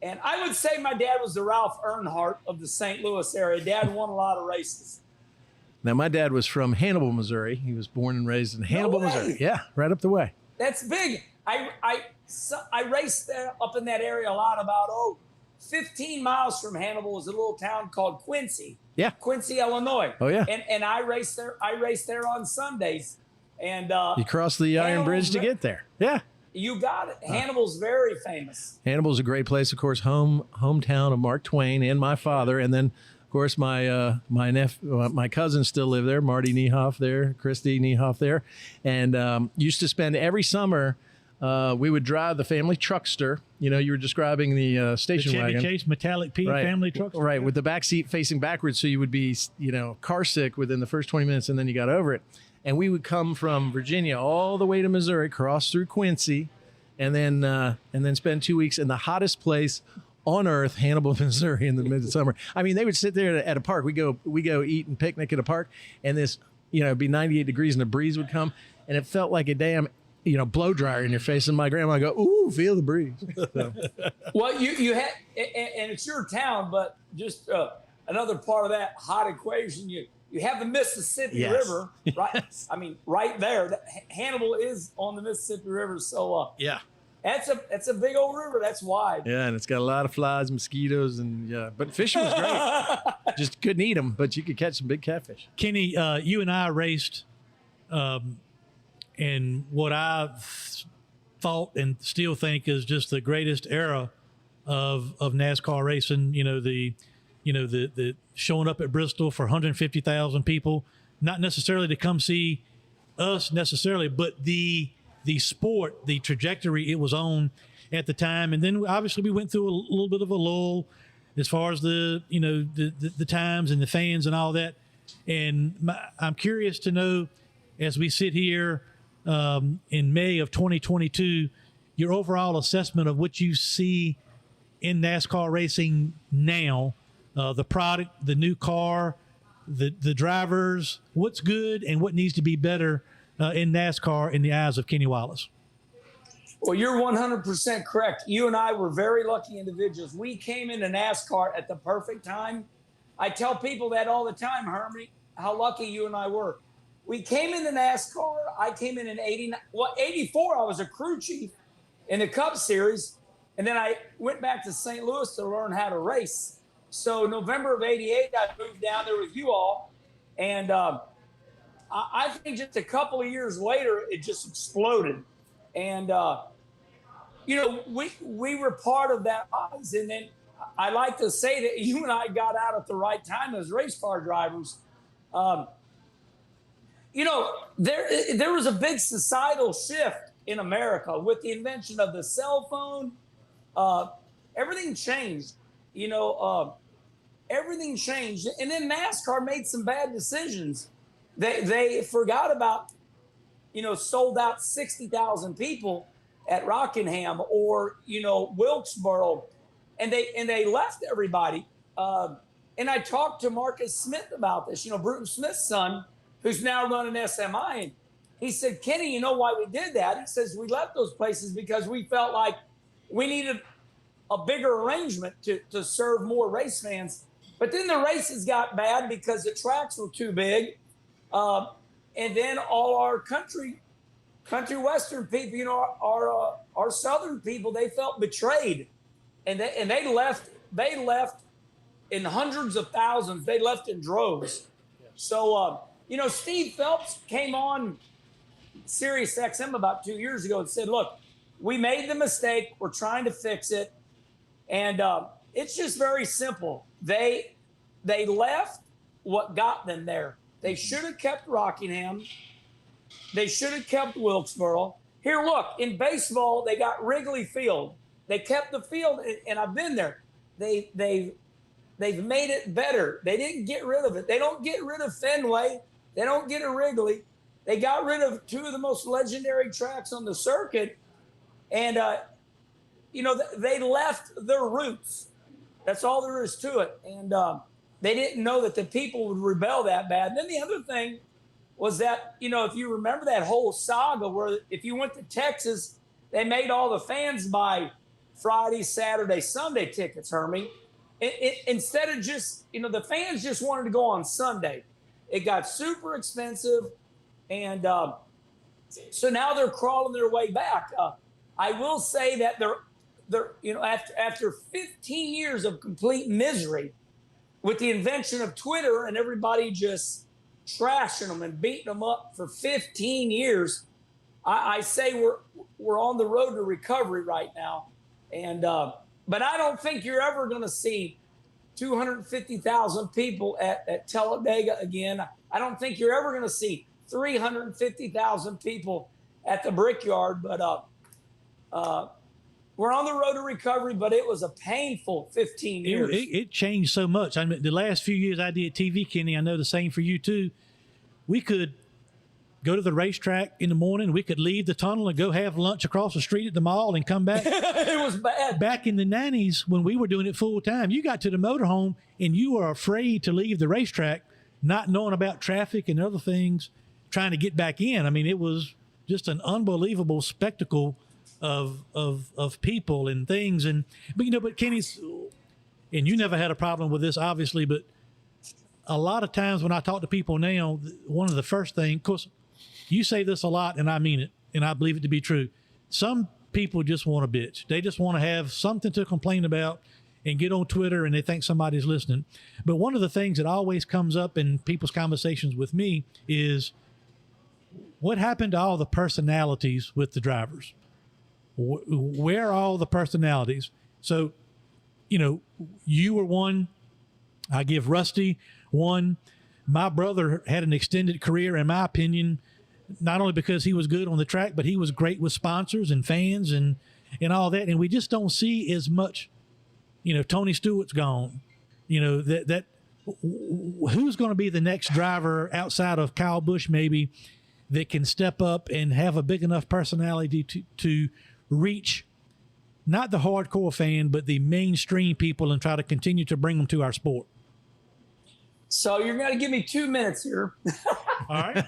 and I would say my dad was the Ralph Earnhardt of the St. Louis area. Dad won a lot of races. Now, my dad was from Hannibal, Missouri. He was born and raised in Hannibal, Missouri. Yeah, right up the way. That's big. I raced there, up in that area a lot. About 15 miles from Hannibal is a little town called Quincy. Yeah. Quincy, Illinois. Oh, yeah. And I raced there. I raced there on Sundays. And you crossed the Iron Bridge to get there. Yeah. You got it. Hannibal's very famous. Hannibal's a great place, of course, hometown of Mark Twain and my father. And then, of course, my cousins still live there, Marty Niehoff there, Christy Niehoff there. And used to spend every summer, we would drive the family truckster. You were describing the station wagon. Chevy Chase Metallic P family truckster. Right, with the back seat facing backwards, so you would be, car sick within the first 20 minutes, and then you got over it. And we would come from Virginia all the way to Missouri, cross through Quincy, and then spend 2 weeks in the hottest place on earth, Hannibal, Missouri, in the midsummer. I mean, they would sit there at a park. We go eat and picnic at a park, and this, it'd be 98 degrees, and a breeze would come, and it felt like a damn, blow dryer in your face. And my grandma would go, "Ooh, feel the breeze." So. Well, you had, and it's your town, but just another part of that hot equation, you have the Mississippi River, right? Yes. I mean, right there. Hannibal is on the Mississippi River, so yeah, that's a big old river. That's wide. Yeah, and it's got a lot of flies, mosquitoes, and but fishing was great. Just couldn't eat them, but you could catch some big catfish. Kenny, you and I raced in what I thought and still think is just the greatest era of NASCAR racing. The showing up at Bristol for 150,000 people, not necessarily to come see us necessarily, but the sport, the trajectory it was on at the time. And then obviously we went through a little bit of a lull as far as the times and the fans and all that. And I'm curious to know, as we sit here in May of 2022, your overall assessment of what you see in NASCAR racing now. The product, the new car, the drivers, what's good and what needs to be better in NASCAR in the eyes of Kenny Wallace? Well, you're 100% correct. You and I were very lucky individuals. We came into NASCAR at the perfect time. I tell people that all the time, Hermie, how lucky you and I were. We came into NASCAR. I came in 89. Well, 84, I was a crew chief in the Cup Series. And then I went back to St. Louis to learn how to race. So November of 88, I moved down there with you all. And I think just a couple of years later, it just exploded. And, you know, we were part of that rise. And then I like to say that you and I got out at the right time as race car drivers. You know, there was a big societal shift in America with the invention of the cell phone. Everything changed, you know, everything changed. And then NASCAR made some bad decisions. They forgot about, you know, sold out 60,000 people at Rockingham or, you know, Wilkesboro, and they left everybody. And I talked to Marcus Smith about this, you know, Bruton Smith's son, who's now running SMI. And he said, Kenny, you know why we did that? He says, we left those places because we felt like we needed a bigger arrangement to serve more race fans. But then the races got bad because the tracks were too big. And then all our country Western people, you know, our Southern people, they felt betrayed. And they left in hundreds of thousands. They left in droves. So, you know, Steve Phelps came on Sirius XM about 2 years ago and said, look, we made the mistake. We're trying to fix it. And it's just very simple. They left what got them there. They should have kept Rockingham. They should have kept Wilkesboro. Here, look, in baseball, they got Wrigley Field. They kept the field, and I've been there. They've made it better. They didn't get rid of it. They don't get rid of Fenway. They don't get a Wrigley. They got rid of two of the most legendary tracks on the circuit. And, you know, they left their roots. That's all there is to it. And they didn't know that the people would rebel that bad. And then the other thing was that, you know, if you remember that whole saga where if you went to Texas, they made all the fans buy Friday, Saturday, Sunday tickets, Hermie. Instead of just, you know, the fans just wanted to go on Sunday. It got super expensive. And so now they're crawling their way back. I will say that they're you know, after 15 years of complete misery with the invention of Twitter and everybody just trashing them and beating them up for 15 years, I say we're on the road to recovery right now. And but I don't think you're ever going to see 250,000 people at Talladega again. I don't think you're ever going to see 350,000 people at the Brickyard. But we're on the road to recovery, but it was a painful 15 years. It changed so much. I mean, the last few years I did TV, Kenny, I know the same for you too. We could go to the racetrack in the morning. We could leave the tunnel and go have lunch across the street at the mall and come back. It was bad. Back in the 90s when we were doing it full time, you got to the motorhome and you were afraid to leave the racetrack, not knowing about traffic and other things, trying to get back in. I mean, it was just an unbelievable spectacle of people and things. But you know, but Kenny's, and you never had a problem with this, obviously, but a lot of times when I talk to people now, one of the first things, of course, you say this a lot, and I mean it, and I believe it to be true. Some people just want to bitch. They just want to have something to complain about and get on Twitter, and they think somebody's listening. But one of the things that always comes up in people's conversations with me is, what happened to all the personalities with the drivers? Where are all the personalities? So, you know, you were one. I give Rusty one. My brother had an extended career, in my opinion, not only because he was good on the track, but he was great with sponsors and fans and all that. And we just don't see as much. You know, Tony Stewart's gone. You know, that who's going to be the next driver outside of Kyle Busch maybe that can step up and have a big enough personality to reach not the hardcore fan, but the mainstream people and try to continue to bring them to our sport? So you're going to give me 2 minutes here. All right.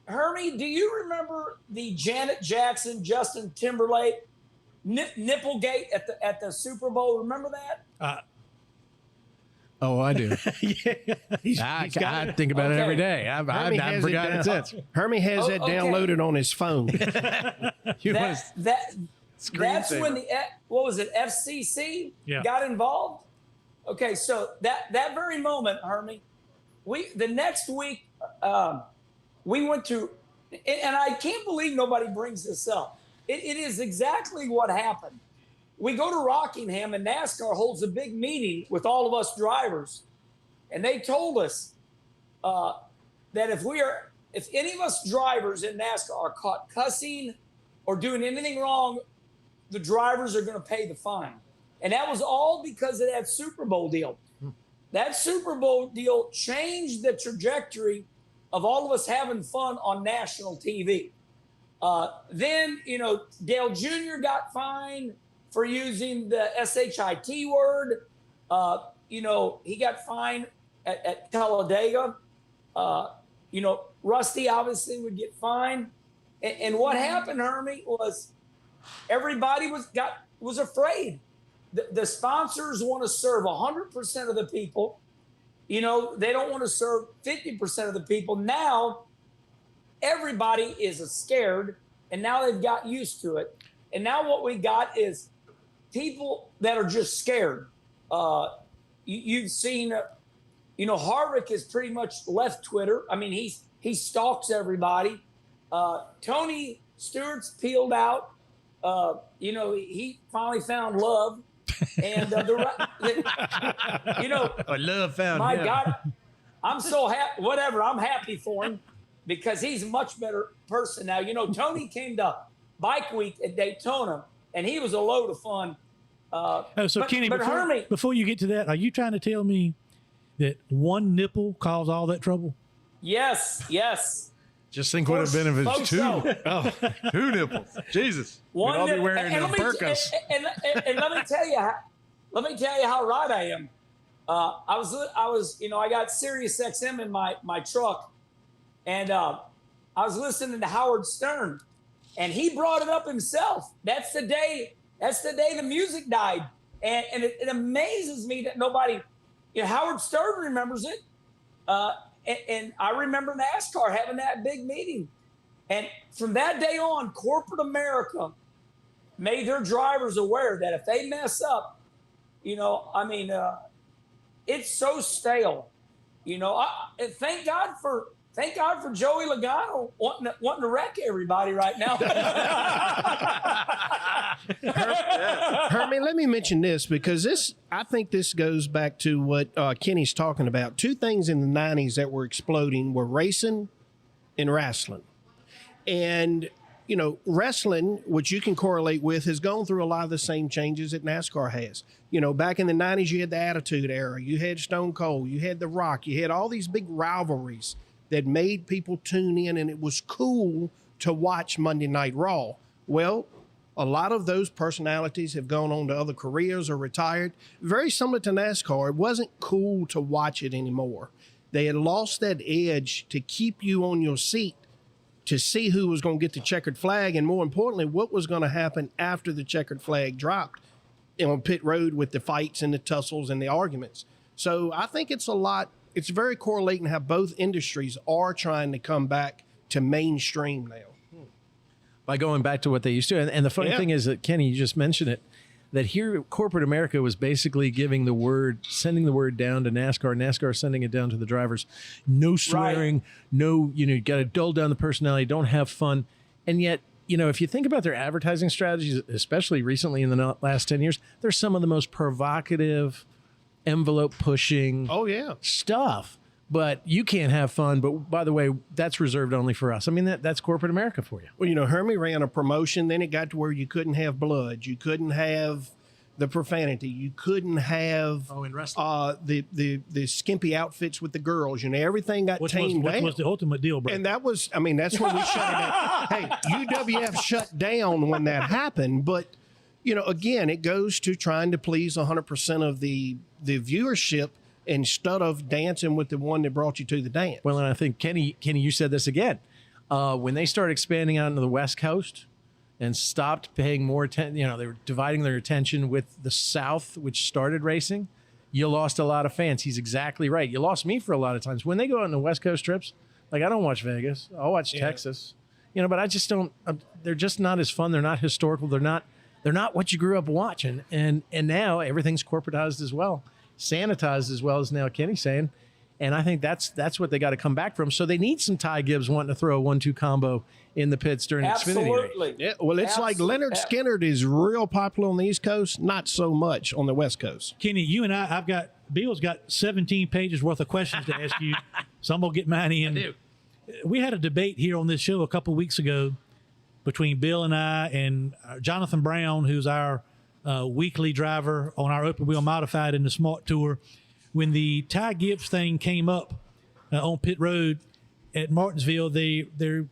Hermie, do you remember the Janet Jackson, Justin Timberlake Nipplegate at the Super Bowl? Remember that? Oh, I do. He's I got think about it every Okay. day. I've Hermie has forgotten it it down. since. Hermie has that okay. downloaded on his phone. That's when the what was it, FCC got involved. Okay, so that very moment, Hermie, the next week we went to, and I can't believe nobody brings this up. It is exactly what happened. We go to Rockingham, and NASCAR holds a big meeting with all of us drivers, and they told us that if any of us drivers in NASCAR are caught cussing or doing anything wrong, the drivers are going to pay the fine. And that was all because of that Super Bowl deal. That Super Bowl deal changed the trajectory of all of us having fun on national TV. Then, Dale Jr. got fined for using the SHIT word. He got fined at Talladega. Rusty obviously would get fined. And what happened, Hermie, was everybody was afraid. The sponsors want to serve 100% of the people. They don't want to serve 50% of the people. Now, everybody is scared, and now they've got used to it. And now what we got is people that are just scared. You've seen, Harvick has pretty much left Twitter. I mean, he stalks everybody. Tony Stewart's peeled out. He finally found love. And love found my him. God, I'm so happy. Whatever, I'm happy for him because he's a much better person now. Tony came to Bike Week at Daytona, and he was a load of fun. Kenny, Hermie, before you get to that, are you trying to tell me that one nipple caused all that trouble? yes. Just think what it would have been if it's two. So. Oh, two nipples. Jesus. One We'd all be nipple. wearing And them burkas. and let me tell you how right I am. I got Sirius XM in my truck, and I was listening to Howard Stern, and he brought it up himself. That's the day the music died, and it amazes me that nobody, Howard Stern remembers it. And I remember NASCAR having that big meeting. And from that day on, corporate America made their drivers aware that if they mess up, it's so stale. Thank God for Joey Logano wanting to wreck everybody right now. Hermie, let me mention this because I think this goes back to what Kenny's talking about. Two things in the 90s that were exploding were racing and wrestling. And, wrestling, which you can correlate with, has gone through a lot of the same changes that NASCAR has. Back in the 90s, you had the Attitude Era. You had Stone Cold. You had The Rock. You had all these big rivalries that made people tune in, and it was cool to watch Monday Night Raw. Well, a lot of those personalities have gone on to other careers or retired. Very similar to NASCAR. It wasn't cool to watch it anymore. They had lost that edge to keep you on your seat to see who was going to get the checkered flag, and more importantly, what was going to happen after the checkered flag dropped on pit road with the fights and the tussles and the arguments. So I think it's very correlating how both industries are trying to come back to mainstream now. By going back to what they used to. And the funny thing is that, Kenny, you just mentioned it, that here corporate America was basically sending the word down to NASCAR sending it down to the drivers. No swearing, no, you got to dull down the personality, don't have fun. And yet, if you think about their advertising strategies, especially recently in the last 10 years, they're some of the most provocative, envelope pushing stuff. But you can't have fun. But by the way, that's reserved only for us. I mean, that's corporate America for you. Well, Hermie ran a promotion. Then it got to where you couldn't have blood. You couldn't have the profanity. You couldn't have in wrestling. the skimpy outfits with the girls. Everything got tamed down. Which was the ultimate deal breaker. And that's when we shut it down. Hey, UWF shut down when that happened. But, again, it goes to trying to please 100% of the viewership instead of dancing with the one that brought you to the dance. Well, and I think, Kenny, you said this again. When they started expanding out into the West Coast and stopped paying more attention, they were dividing their attention with the South, which started racing, you lost a lot of fans. He's exactly right. You lost me for a lot of times. When they go out on the West Coast trips, like I don't watch Vegas. I'll watch Texas. But I just don't. They're just not as fun. They're not historical. They're not what you grew up watching. And now everything's corporatized as well, sanitized as well, as now Kenny's saying. And I think that's what they got to come back from. So they need some Ty Gibbs wanting to throw a 1-2 combo in the pits during Xfinity race. Absolutely. Yeah, well, it's like Leonard Skinner is real popular on the East Coast, not so much on the West Coast. Kenny, you and Bill's got 17 pages worth of questions to ask you, so I'm going to get mine in. I do. We had a debate here on this show a couple weeks ago between Bill and I and Jonathan Brown, who's our weekly driver on our open wheel modified in the Smart Tour. When the Ty Gibbs thing came up on pit road at Martinsville, there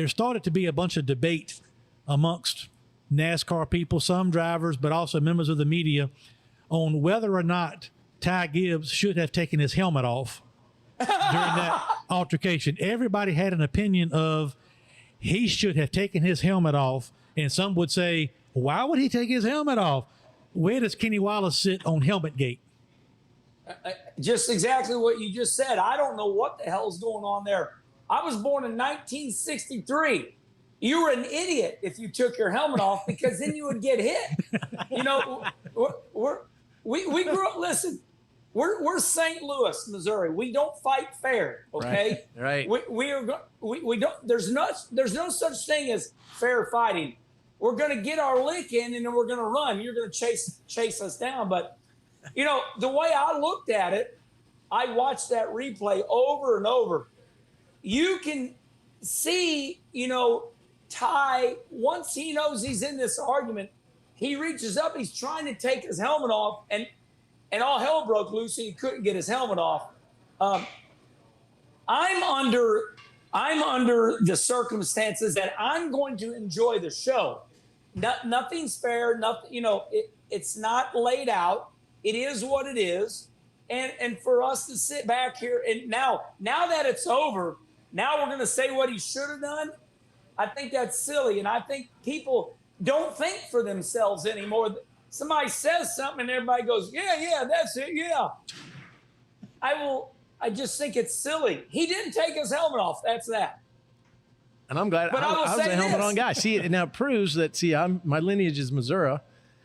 started to be a bunch of debate amongst NASCAR people, some drivers, but also members of the media, on whether or not Ty Gibbs should have taken his helmet off during that altercation. Everybody had an opinion of he should have taken his helmet off, and some would say, why would he take his helmet off? Where does Kenny Wallace sit on Helmet Gate? Just exactly what you just said. I don't know what the hell's going on there. I was born in 1963. You were an idiot if you took your helmet off, because then you would get hit. We grew up. Listen, we're St. Louis, Missouri. We don't fight fair. Okay, right. We don't. There's no such thing as fair fighting. We're gonna get our lick in, and then we're gonna run. You're gonna chase us down, but. The way I looked at it, I watched that replay over and over. You can see, Ty, once he knows he's in this argument, he reaches up, he's trying to take his helmet off, and all hell broke loose, and he couldn't get his helmet off. I'm under the circumstances that I'm going to enjoy the show. Nothing's fair. Nothing, it's not laid out. It is what it is. And for us to sit back here and now that it's over, now we're going to say what he should have done. I think that's silly. And I think people don't think for themselves anymore. Somebody says something and everybody goes, yeah, that's it. Yeah. I just think it's silly. He didn't take his helmet off. That's that. And I'm glad I was a helmet on guy. See, it now proves that, my lineage is Missouri.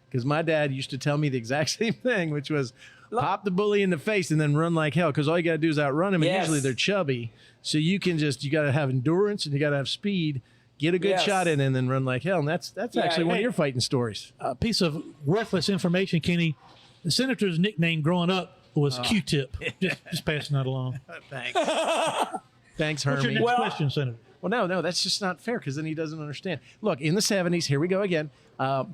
Because my dad used to tell me the exact same thing, which was pop the bully in the face and then run like hell. Because all you got to do is outrun them. And usually they're chubby. So you got to have endurance and you got to have speed, get a good shot in and then run like hell. And that's actually one of your fighting stories. A piece of worthless information, Kenny. The Senator's nickname growing up was Q-Tip. Just passing that along. Thanks. Thanks, Hermie. What's your next question, Senator? Well, no, that's just not fair because then he doesn't understand. Look, in the 70s, here we go again.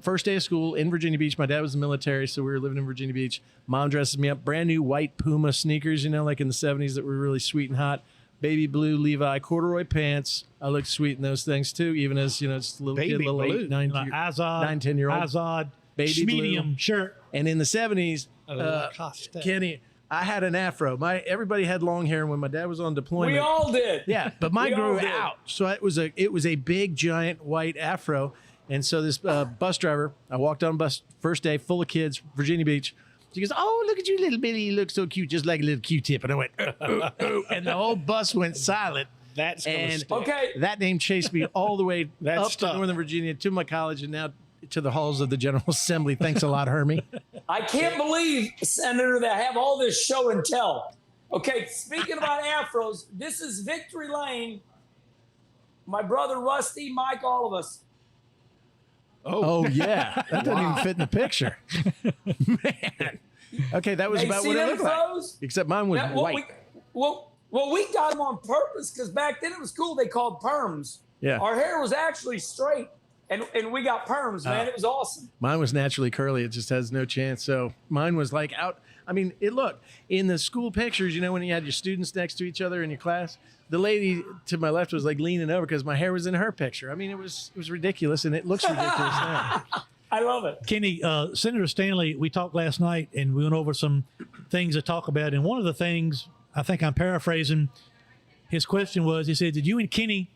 First day of school in Virginia Beach. My dad was in the military, so we were living in Virginia Beach. Mom dresses me up. Brand new white Puma sneakers, like in the 70s that were really sweet and hot. Baby blue Levi corduroy pants. I looked sweet in those things too, even as, just a little kid, little 8, 9, 10-year-old. Azad, baby medium blue shirt. And in the 70s, Kenny, I had an afro. Everybody had long hair when my dad was on deployment. We all did. Yeah, but mine grew out. So it was a big giant white afro. And so this bus driver, I walked on bus first day, full of kids, Virginia Beach. She goes, "Oh, look at you, little Billy. You look so cute, just like a little Q-tip." And I went, and the whole bus went silent. That's okay. That name chased me all the way up to Northern Virginia, to my college, and now to the halls of the General Assembly. Thanks a lot, Hermie. I can't believe, Senator, that I have all this show and tell. Okay, speaking about afros, this is Victory Lane. My brother Rusty, Mike, all of us. Oh yeah, that doesn't even fit in the picture. Man. Okay, that was about what it looked like. Except mine was white. We got them on purpose because back then it was cool. They called perms. Yeah. Our hair was actually straight, and we got perms, man. It was awesome. Mine was naturally curly. It just has no chance. So mine was like out. I mean, look, in the school pictures, when you had your students next to each other in your class, the lady to my left was like leaning over because my hair was in her picture. I mean, it was ridiculous, and it looks ridiculous now. I love it. Kenny, Senator Stanley, we talked last night, and we went over some things to talk about. And one of the things, I think I'm paraphrasing, his question was, he said, did you and Kenny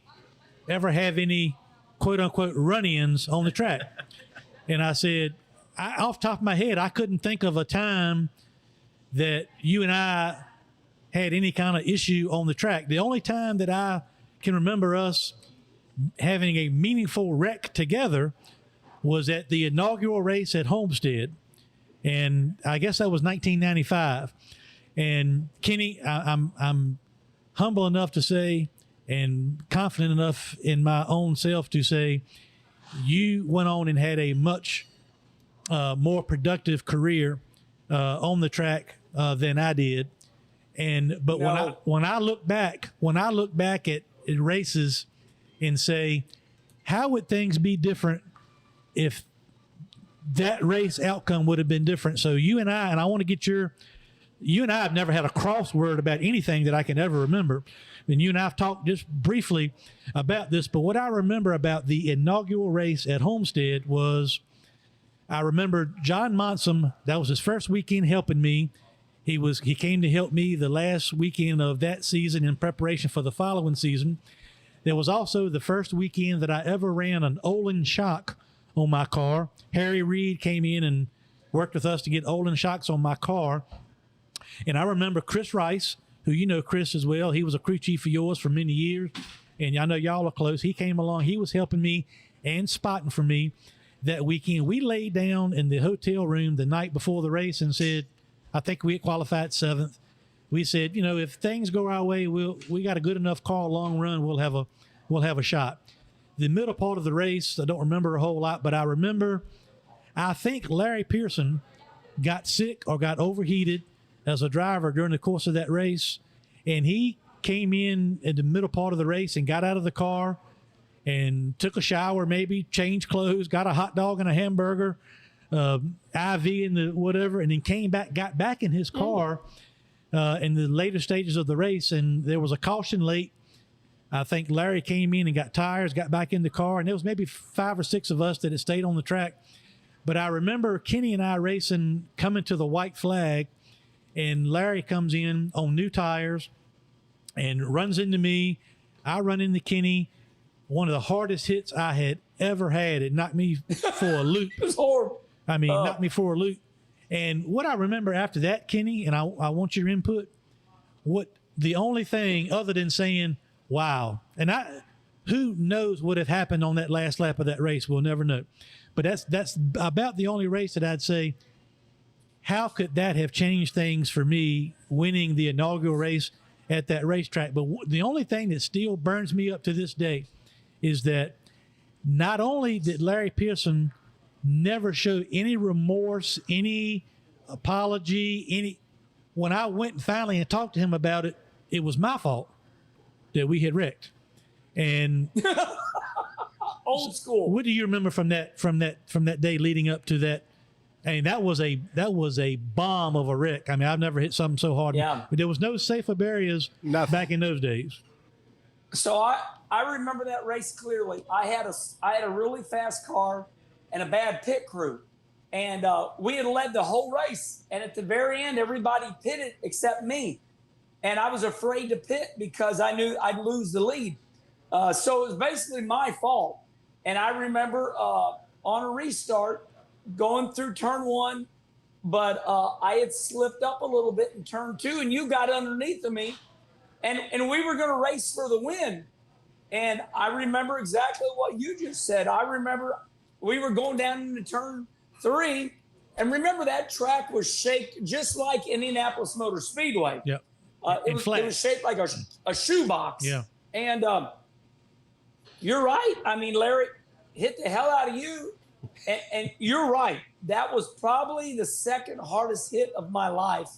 ever have any quote unquote run-ins on the track. And I said, off the top of my head, I couldn't think of a time that you and I had any kind of issue on the track. The only time that I can remember us having a meaningful wreck together was at the inaugural race at Homestead. And I guess that was 1995. And Kenny, I'm humble enough to say, and confident enough in my own self to say, you went on and had a much more productive career on the track than I did. But No. when I look back at races and say, how would things be different if that race outcome would have been different? So you and I want to get you and I have never had a crossword about anything that I can ever remember. And you and I have talked just briefly about this, but what I remember about the inaugural race at Homestead was, I remember John Monson, that was his first weekend helping me. He came to help me the last weekend of that season in preparation for the following season. There was also the first weekend that I ever ran an Olin shock on my car. Harry Reid came in and worked with us to get Olin shocks on my car. And I remember Chris Rice, who you know Chris as well. He was a crew chief of yours for many years. And I know y'all are close. He came along. He was helping me and spotting for me that weekend. We laid down in the hotel room the night before the race and said, I think we had qualified 7th. We said, if things go our way, we got a good enough car long run. We'll have a shot. The middle part of the race, I don't remember a whole lot, but I remember, I think Larry Pearson got sick or got overheated as a driver during the course of that race. And he came in the middle part of the race and got out of the car and took a shower, maybe changed clothes, got a hot dog and a hamburger, IV in the whatever, and then came back, got back in his car in the later stages of the race. And there was a caution late. I think Larry came in and got tires, got back in the car, and there was maybe 5 or 6 of us that had stayed on the track. But I remember Kenny and I racing, coming to the white flag, and Larry comes in on new tires and runs into me. I run into Kenny. One of the hardest hits I had ever had. It knocked me for a loop. It was horrible. I mean, knocked me for a loop. And what I remember after that, Kenny, and I want your input, the only thing other than saying, wow, and who knows what had happened on that last lap of that race, we'll never know. But that's about the only race that I'd say, how could that have changed things for me winning the inaugural race at that racetrack? But the only thing that still burns me up to this day is that not only did Larry Pearson never show any remorse, any apology, when I went and finally and talked to him about it, it was my fault that we had wrecked. And Old school. what do you remember from that day leading up to that? I mean, that was a bomb of a wreck. I mean, I've never hit something so hard. Yeah. But there was no safer barriers back in those days. So I remember that race clearly. I had a really fast car and a bad pit crew. And we had led the whole race. And at the very end, everybody pitted except me. And I was afraid to pit because I knew I'd lose the lead. So it was basically my fault. And I remember on a restart going through turn 1, but I had slipped up a little bit in turn 2, and you got underneath of me. And we were going to race for the win. And I remember exactly what you just said. I remember we were going down into turn 3. And remember, that track was shaped just like Indianapolis Motor Speedway. Yep. It was shaped like a shoebox. Yeah. And you're right. I mean, Larry hit the hell out of you. And you're right. That was probably the second hardest hit of my life.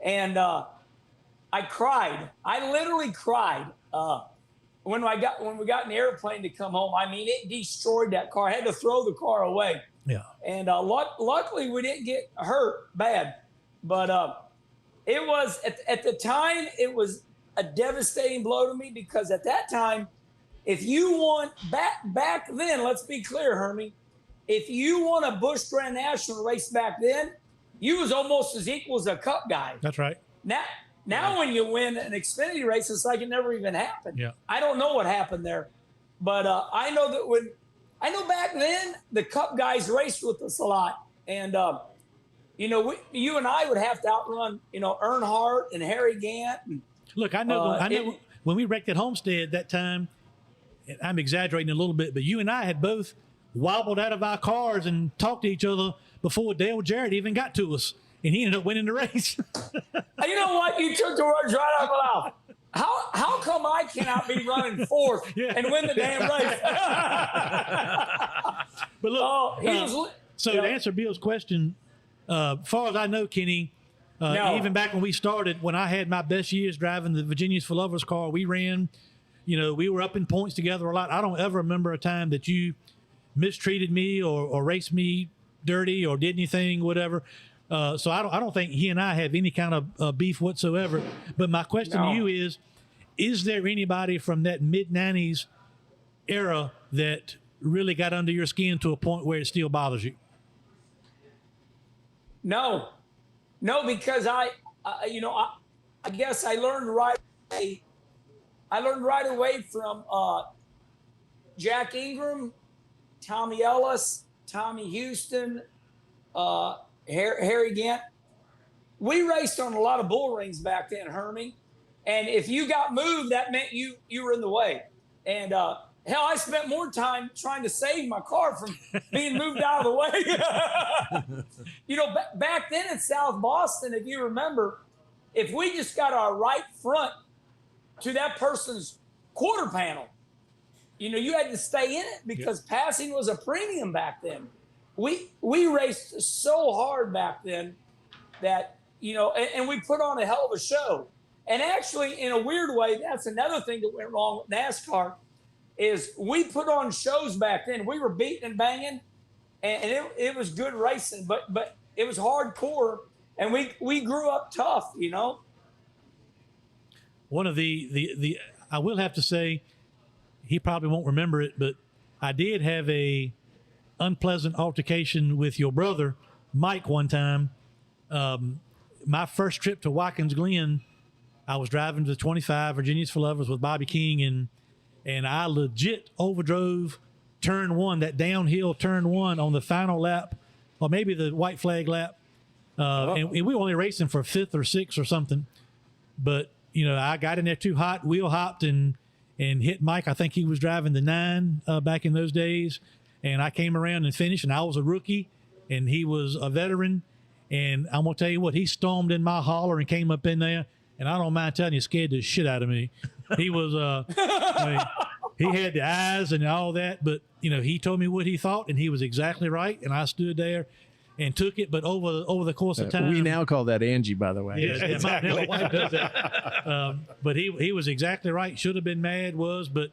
And I cried. I literally cried when we got in the airplane to come home. I mean, it destroyed that car. I had to throw the car away. Yeah. And luckily we didn't get hurt bad. But it was at the time, it was a devastating blow to me, because at that time, if you won back then, let's be clear, Hermie, if you won a Busch Grand National race back then, you was almost as equal as a Cup guy. That's right. Now when you win an Xfinity race, it's like it never even happened. Yeah. I don't know what happened there. But I know back then the Cup guys raced with us a lot, and you and I would have to outrun Earnhardt and Harry Gant. And, Look, I know when we wrecked at Homestead that time, and I'm exaggerating a little bit, but you and I had both wobbled out of our cars and talked to each other before Dale Jarrett even got to us, and he ended up winning the race. You know what? You took the words right out of my mouth. How come I cannot be running fourth and win the damn race? But look, to to answer Bill's question, far as I know, Kenny, even back when we started, when I had my best years driving the Virginia's for Lovers car, we ran, we were up in points together a lot. I don't ever remember a time that you mistreated me or raced me dirty or did anything, whatever. So I don't think he and I have any kind of beef whatsoever. But my question to you is there anybody from that mid-'90s era that really got under your skin to a point where it still bothers you? No, because I guess I learned right away from Jack Ingram, Tommy Ellis, Tommy Houston, Harry Gant. We raced on a lot of bull rings back then, Hermie. And if you got moved, that meant you were in the way. And hell, I spent more time trying to save my car from being moved out of the way. Back then in South Boston, if you remember, if we just got our right front to that person's quarter panel, you had to stay in it because passing was a premium back then. We raced so hard back then that, and we put on a hell of a show. And actually, in a weird way, that's another thing that went wrong with NASCAR is we put on shows back then. We were beating and banging, and it was good racing, but it was hardcore, and we grew up tough, One of the I will have to say, he probably won't remember it, but I did have a unpleasant altercation with your brother, Mike, one time. My first trip to Watkins Glen, I was driving to the 25 Virginia's for Lovers with Bobby King, and I legit overdrove turn one, that downhill turn one on the final lap, or maybe the white flag lap. And we were only racing for fifth or sixth or something. But, I got in there too hot, wheel hopped and hit Mike. I think he was driving the 9 back in those days. And I came around and finished, and I was a rookie, and he was a veteran. And I'm going to tell you what, he stormed in my holler and came up in there. And I don't mind telling you, scared the shit out of me. He was, he had the eyes and all that, but, he told me what he thought, and he was exactly right. And I stood there and took it. But over the course of time. We now call that Angie, by the way. Yeah, exactly. My wife does that. But he was exactly right. Should have been mad, but,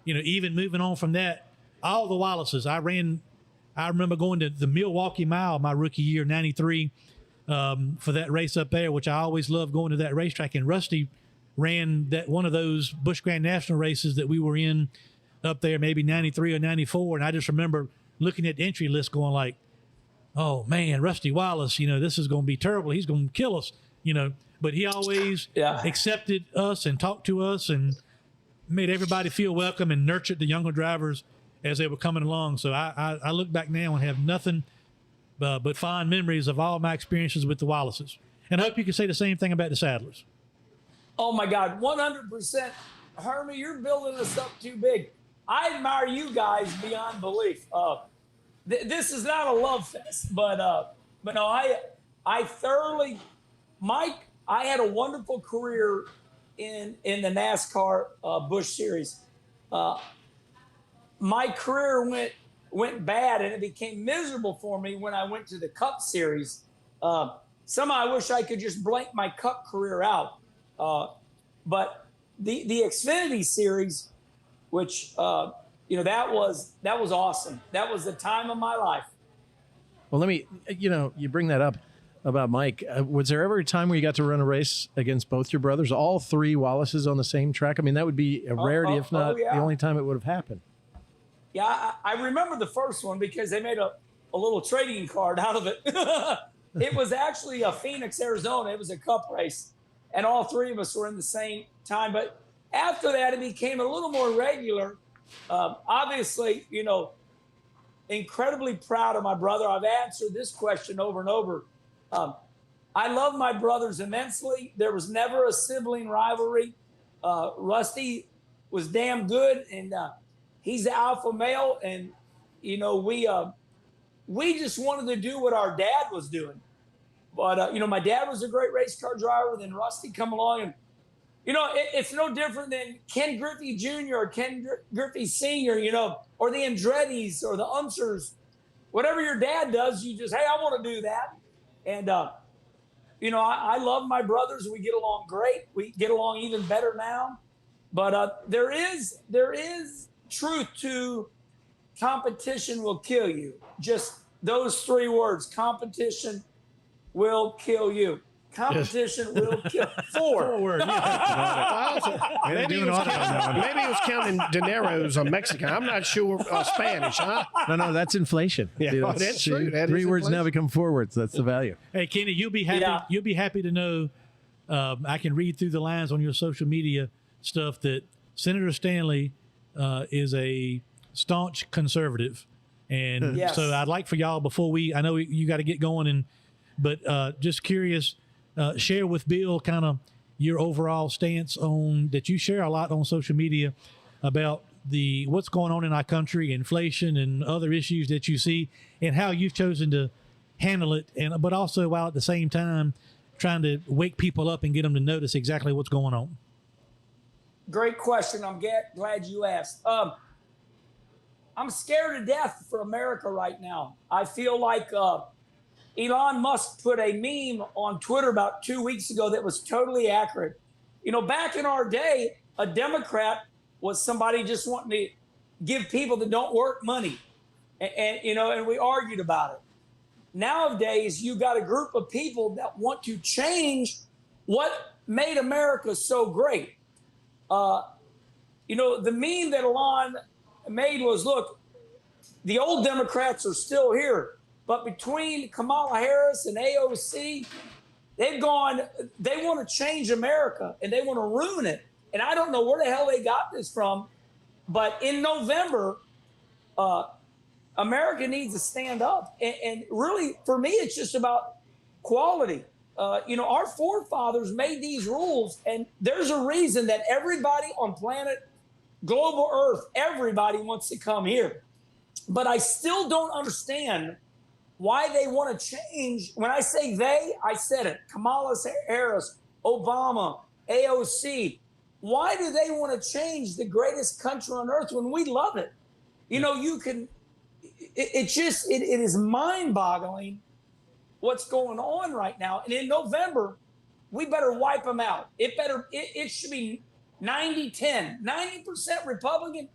even moving on from that, all the Wallaces, I remember going to the Milwaukee Mile my rookie year, 93, for that race up there, which I always loved going to that racetrack. And Rusty ran that one of those Busch Grand National races that we were in up there, maybe 93 or 94. And I just remember looking at the entry list going like, oh man, Rusty Wallace, this is going to be terrible. He's going to kill us, but he always accepted us and talked to us and made everybody feel welcome and nurtured the younger drivers as they were coming along. So I look back now and have nothing but fond memories of all my experiences with the Wallaces. And I hope you can say the same thing about the Sadlers. Oh, my God, 100%. Hermie, you're building us up too big. I admire you guys beyond belief. This is not a love fest, but no, I thoroughly, Mike, I had a wonderful career in the NASCAR Busch Series. My career went bad, and it became miserable for me when I went to the Cup Series. Somehow I wish I could just blank my Cup career out. But the Xfinity Series, which that was awesome. That was the time of my life. Well, let me, you bring that up about Mike. Was there ever a time where you got to run a race against both your brothers, all three Wallaces on the same track? I mean, that would be a rarity, if not the only time it would have happened. Yeah, I remember the first one because they made a little trading card out of it. It was actually Phoenix, Arizona. It was a Cup race, and all three of us were in the same time. But after that, it became a little more regular. Obviously, incredibly proud of my brother. I've answered this question over and over. I love my brothers immensely. There was never a sibling rivalry. Rusty was damn good, and he's the alpha male. And we just wanted to do what our dad was doing. But my dad was a great race car driver. Then Rusty come along, and it's no different than Ken Griffey Jr. or Ken Griffey Sr. Or the Andretti's or the Unsers. Whatever your dad does, you just, hey, I want to do that. And I love my brothers. We get along great. We get along even better now. But there is truth to competition will kill you. Just those 3 words: competition will kill you. Competition will kill. 4 words. Maybe he was counting dineros on Mexican. I'm not sure Spanish, huh? No, that's inflation. Yeah, that's true. That 3 is words now inflation. become 4 words. That's the value. Hey, Kenny, you'll be happy. Yeah. You'll be happy to know. I can read through the lines on your social media stuff that Senator Stanley is a staunch conservative, and Yes. so I'd like for y'all before I know you got to get going, but just curious, share with Bill kind of your overall stance on that you share a lot on social media about what's going on in our country, inflation and other issues that you see, and how you've chosen to handle it, but also while at the same time trying to wake people up and get them to notice exactly what's going on. Great question. I'm glad you asked. I'm scared to death for America right now. I feel like Elon Musk put a meme on Twitter about 2 weeks ago that was totally accurate. Back in our day, a Democrat was somebody just wanting to give people that don't work money. And we argued about it. Nowadays, you got a group of people that want to change what made America so great. The meme that Elon made was, look, the old Democrats are still here, but between Kamala Harris and AOC, they want to change America and they want to ruin it. And I don't know where the hell they got this from, but in November, America needs to stand up. And really, for me, it's just about quality. Our forefathers made these rules, and there's a reason that everybody on planet global Earth, everybody wants to come here. But I still don't understand why they want to change. When I say they, I said it. Kamala Harris, Obama, AOC. Why do they want to change the greatest country on earth when we love it? It is mind-boggling what's going on right now. And in November, we better wipe them out. It should be 90-10, 90% Republican,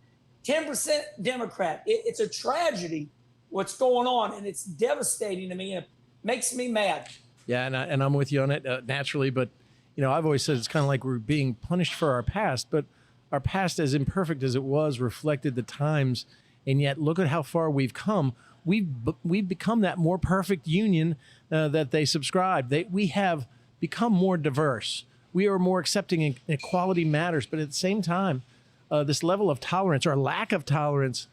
10% Democrat. It's a tragedy what's going on, and it's devastating to me, and it makes me mad. Yeah, and I'm with you on it naturally, but I've always said it's kind of like we're being punished for our past, but our past, as imperfect as it was, reflected the times, and yet look at how far we've come. We've become that more perfect union that they subscribe. We have become more diverse. We are more accepting, and equality matters. But at the same time, this level of tolerance or lack of tolerance,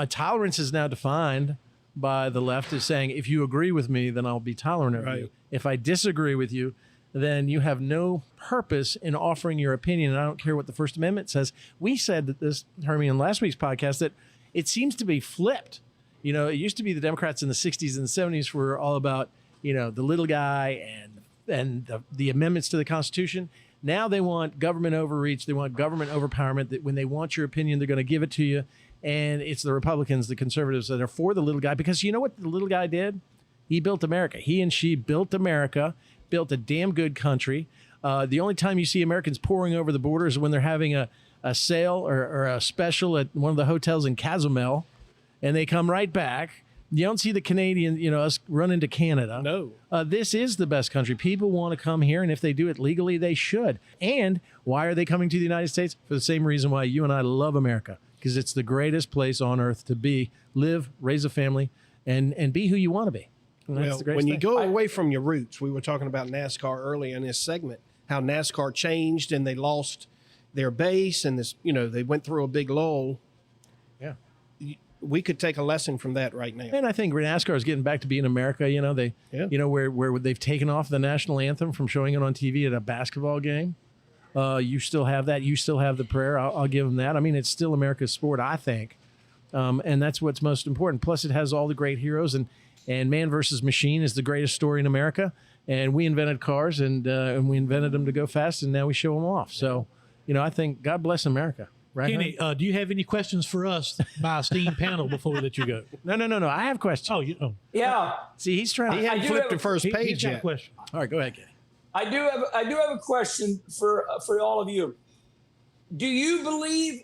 tolerance is now defined by the left as saying, if you agree with me, then I'll be tolerant of you. If I disagree with you, then you have no purpose in offering your opinion. And I don't care what the First Amendment says. We said that this, Hermie, in last week's podcast, that it seems to be flipped. It used to be the Democrats in the 60s and the 70s were all about, the little guy and the amendments to the Constitution. Now they want government overreach. They want government overpowerment, that when they want your opinion, they're going to give it to you. And it's the Republicans, the conservatives, that are for the little guy. Because you know what the little guy did? He built America. He and she built America, built a damn good country. The only time you see Americans pouring over the border is when they're having a sale or a special at one of the hotels in Cozumel, and they come right back. You don't see the Canadian, us run into Canada. No. This is the best country. People want to come here, and if they do it legally, they should. And why are they coming to the United States? For the same reason why you and I love America, because it's the greatest place on earth to be, live, raise a family, and be who you want to be. And that's Well, the greatest when you thing. go away from your roots, we were talking about NASCAR earlier in this segment, how NASCAR changed and they lost their base, and this, they went through a big lull. we could take a lesson from that right now. And I think NASCAR is getting back to being America. You know, where they've taken off the national anthem from showing it on TV at a basketball game. You still have that. You still have the prayer. I'll give them that. I mean, it's still America's sport, I think. And that's what's most important. Plus, it has all the great heroes. And Man versus Machine is the greatest story in America. And we invented cars, and we invented them to go fast, and now we show them off. So, I think God bless America. Right, Kenny, do you have any questions for us, my esteemed panel, before we let you go? No. I have questions. Oh, Yeah. See, he's trying. He hadn't flipped the first he's page got a yet. question. All right, go ahead, Kenny. I do have a question for all of you. Do you believe,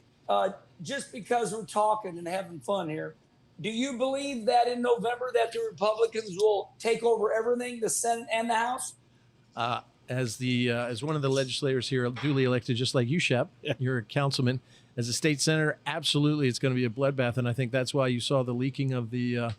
just because we're talking and having fun here, do you believe that in November that the Republicans will take over everything, the Senate and the House? As one of the legislators here, duly elected, just like you, Shep, you're a councilman. As a state senator, absolutely, it's going to be a bloodbath, and I think that's why you saw the leaking of the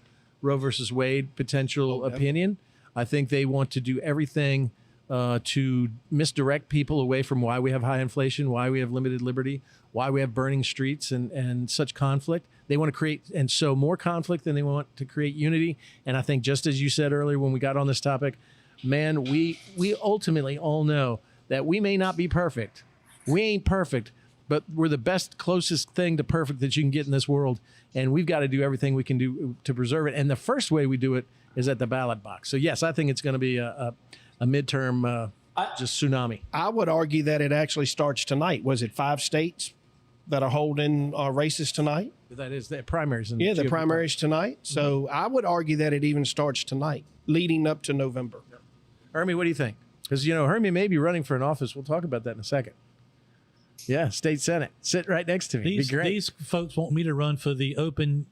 Roe versus Wade potential opinion. I think they want to do everything to misdirect people away from why we have high inflation, why we have limited liberty, why we have burning streets and such conflict. They want to create and sow more conflict than they want to create unity. And I think, just as you said earlier when we got on this topic, man, we ultimately all know that we may not be perfect. We ain't perfect, but we're the best, closest thing to perfect that you can get in this world. And we've got to do everything we can do to preserve it. And the first way we do it is at the ballot box. So, yes, I think it's going to be a midterm just tsunami. I would argue that it actually starts tonight. Was it 5 states that are holding races tonight? That is the primaries. Yeah, the primaries tonight. So I would argue that it even starts tonight, leading up to November. Hermie, what do you think? Because, Hermie may be running for an office. We'll talk about that in a second. Yeah, state senate. Sit right next to me. Be great. These folks want me to run for the open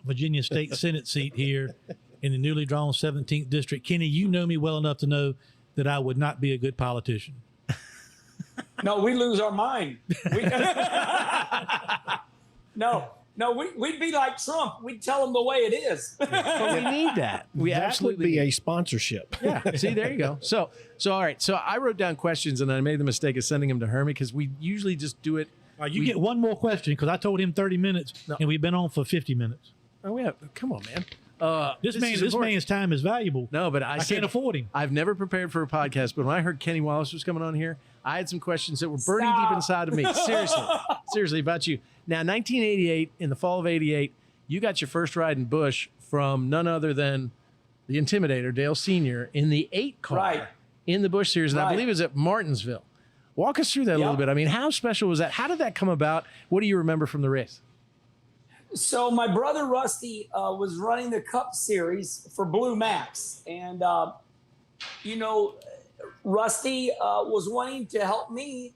Virginia State Senate seat here in the newly drawn 17th district. Kenny, you know me well enough to know that I would not be a good politician. No, we lose our mind. We'd be like Trump. We'd tell him the way it is. But we need that. We That absolutely would be need a sponsorship. Yeah. See, there you go. So all right. So I wrote down questions, and I made the mistake of sending them to Hermie because we usually just do it. You get one more question because I told him 30 minutes, and we've been on for 50 minutes. Oh, yeah. Come on, man. This man's time is valuable. No, but I can't afford him. I've never prepared for a podcast, but when I heard Kenny Wallace was coming on here, I had some questions that were burning deep inside of me. Seriously about you. Now, 1988, in the fall of 88, you got your first ride in Busch from none other than the Intimidator, Dale Sr., in the 8 car in the Busch Series, and I believe it was at Martinsville. Walk us through that a little bit. I mean, how special was that? How did that come about? What do you remember from the race? So my brother Rusty was running the Cup Series for Blue Max, and Rusty was wanting to help me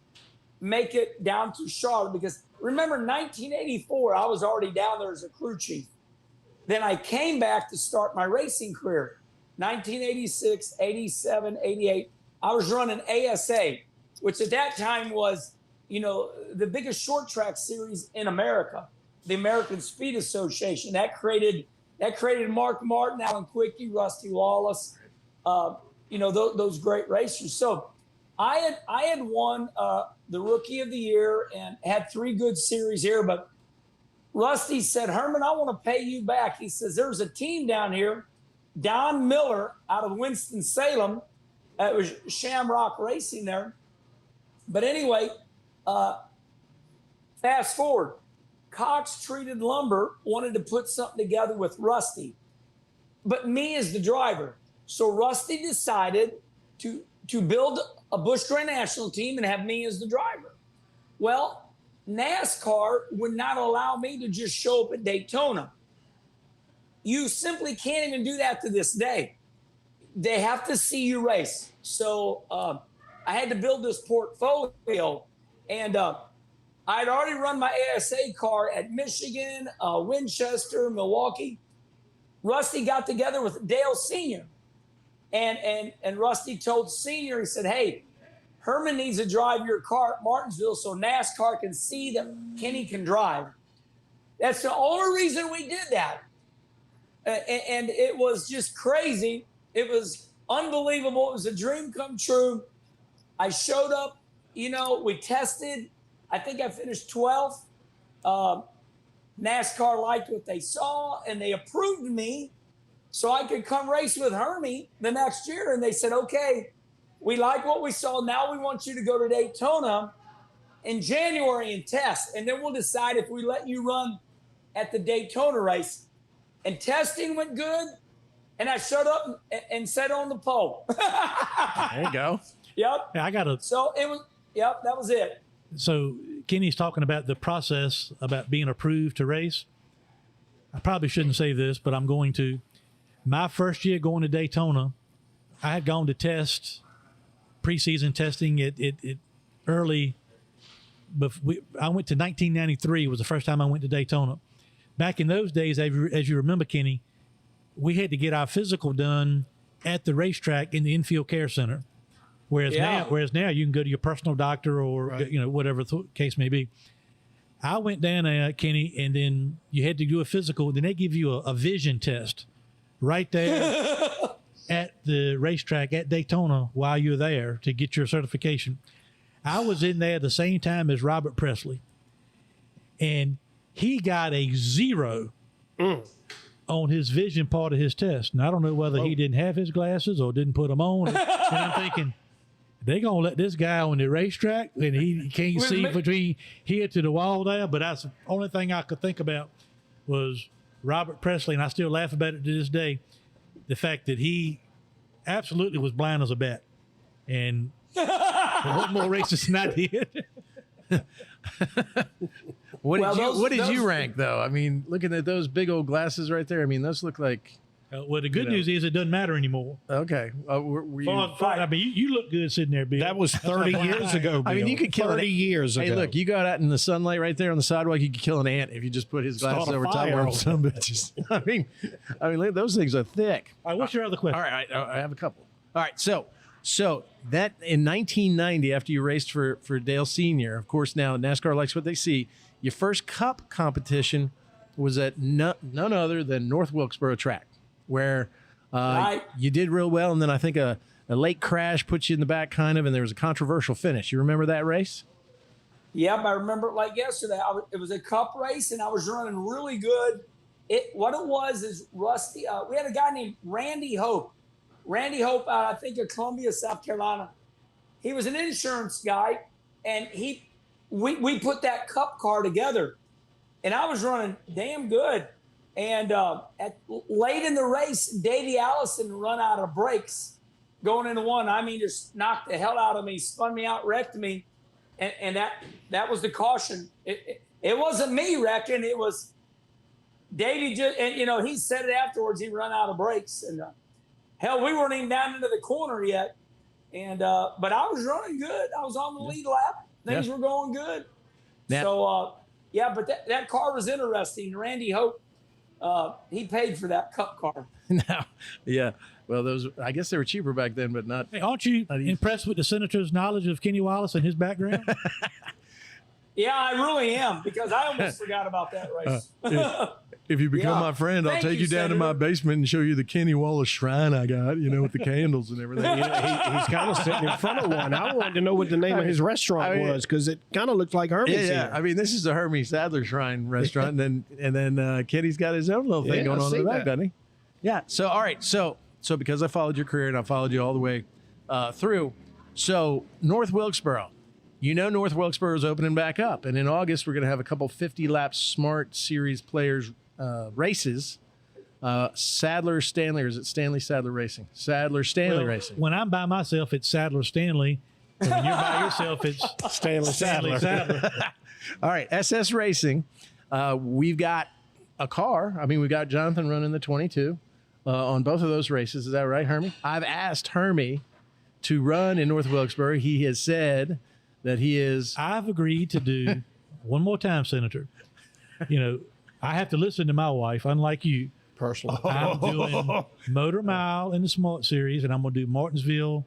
make it down to Charlotte because remember 1984, I was already down there as a crew chief. Then I came back to start my racing career. 1986, 87, 88, I was running ASA, which at that time was, the biggest short track series in America. The American Speed Association that created Mark Martin, Alan Quickie, Rusty Wallace, those great racers. So I had won the Rookie of the Year and had 3 good series here. But Rusty said, Herman, I want to pay you back. He says, there's a team down here, Don Miller out of Winston-Salem. It was Shamrock Racing there. But anyway, fast forward. Cox Treated Lumber wanted to put something together with Rusty, but me as the driver. So Rusty decided to build a Busch Grand National team and have me as the driver. Well, NASCAR would not allow me to just show up at Daytona. You simply can't even do that to this day. They have to see you race. So I had to build this portfolio, and I'd already run my ASA car at Michigan, Winchester, Milwaukee. Rusty got together with Dale Sr. And Rusty told Sr., he said, hey, Herman needs to drive your car at Martinsville so NASCAR can see that Kenny can drive. That's the only reason we did that. And it was just crazy. It was unbelievable. It was a dream come true. I showed up, we tested. I think I finished 12th. NASCAR liked what they saw, and they approved me so I could come race with Hermie the next year. And they said, okay, we like what we saw. Now we want you to go to Daytona in January and test. And then we'll decide if we let you run at the Daytona race. And testing went good. And I showed up and sat on the pole. There you go. Yep. Yeah, I got to. So it was, yep, that was it. So Kenny's talking about the process about being approved to race. I probably shouldn't say this, but I'm going to. My first year going to Daytona, I had gone to test preseason testing at early. But I went to 1993 was the first time I went to Daytona. Back in those days, as you remember, Kenny, we had to get our physical done at the racetrack in the infield care center. Whereas now you can go to your personal doctor or whatever the case may be. I went down there, Kenny, and then you had to do a physical. Then they give you a vision test right there at the racetrack at Daytona while you're there to get your certification. I was in there the same time as Robert Presley, and he got a 0 on his vision part of his test. And I don't know whether he didn't have his glasses or didn't put them on. And I'm thinking, they're going to let this guy on the racetrack and he can't see between here to the wall there. But that's the only thing I could think about was Robert Presley, and I still laugh about it to this day, the fact that he absolutely was blind as a bat. And what more races than I did. What did you rank, though? I mean, looking at those big old glasses right there, I mean, those look like... well, the good news is it doesn't matter anymore. Okay. Were you... I mean, you look good sitting there, Bill. That was 30 years ago, Bill. I mean, you could kill 30 years ago. Hey, look, you got out in the sunlight right there on the sidewalk, you could kill an ant if you just put his glasses Start a over top fire. of them. Some bitches. I mean, look, those things are thick. All right, what's your other question? All right, I have a couple. All right, so that in 1990, after you raced for Dale Sr., of course, now NASCAR likes what they see. Your first Cup competition was at none other than North Wilkesboro track, where you did real well, and then I think a late crash put you in the back, kind of, and there was a controversial finish. You remember that race? Yep, I remember it like yesterday. It was a Cup race, and I was running really good. What it was is Rusty. We had a guy named Randy Hope. Randy Hope, I think of Columbia, South Carolina. He was an insurance guy, and we put that Cup car together, and I was running damn good. And late in the race, Davey Allison run out of brakes going into one. I mean, just knocked the hell out of me, spun me out, wrecked me, and that was the caution. It wasn't me wrecking; it was Davey. And he said it afterwards. He run out of brakes, and hell, we weren't even down into the corner yet. And but I was running good. I was on the lead lap. Things were going good. So but that car was interesting. Randy Hope. He paid for that Cup car. Now, yeah. Well, I guess they were cheaper back then, but not. Hey, aren't you impressed with the senator's knowledge of Kenny Wallace and his background? Yeah, I really am, because I almost forgot about that race. If you become my friend, I'll Thank take you down to Senator. my basement and show you the Kenny Wallace shrine I got, with the candles and everything. He's kind of sitting in front of one. I wanted to know what the name of his restaurant was, because it kind of looked like Hermie's Yeah. here. I mean, this is the Hermie Sadler Shrine restaurant, and then Kenny's got his own little thing Yeah, going I on see in the back, that. doesn't he? Yeah. So, all right. So because I followed your career and I followed you all the way through, so North Wilkesboro. North Wilkesboro is opening back up, and in August we're going to have a couple 50-lap Smart Series Players races. Sadler Stanley, or is it Stanley Sadler Racing? Sadler Stanley Racing. When I'm by myself, it's Sadler Stanley. And when you're by yourself, it's Stanley Sadler. All right, SS Racing. We've got a car. I mean, we got Jonathan running the 22 on both of those races. Is that right, Hermie? I've asked Hermie to run in North Wilkesboro. He has said that he is. I've agreed to do one more time, Senator. I have to listen to my wife, unlike you. Personally. I'm doing Motor Mile in the Smart Series, and I'm going to do Martinsville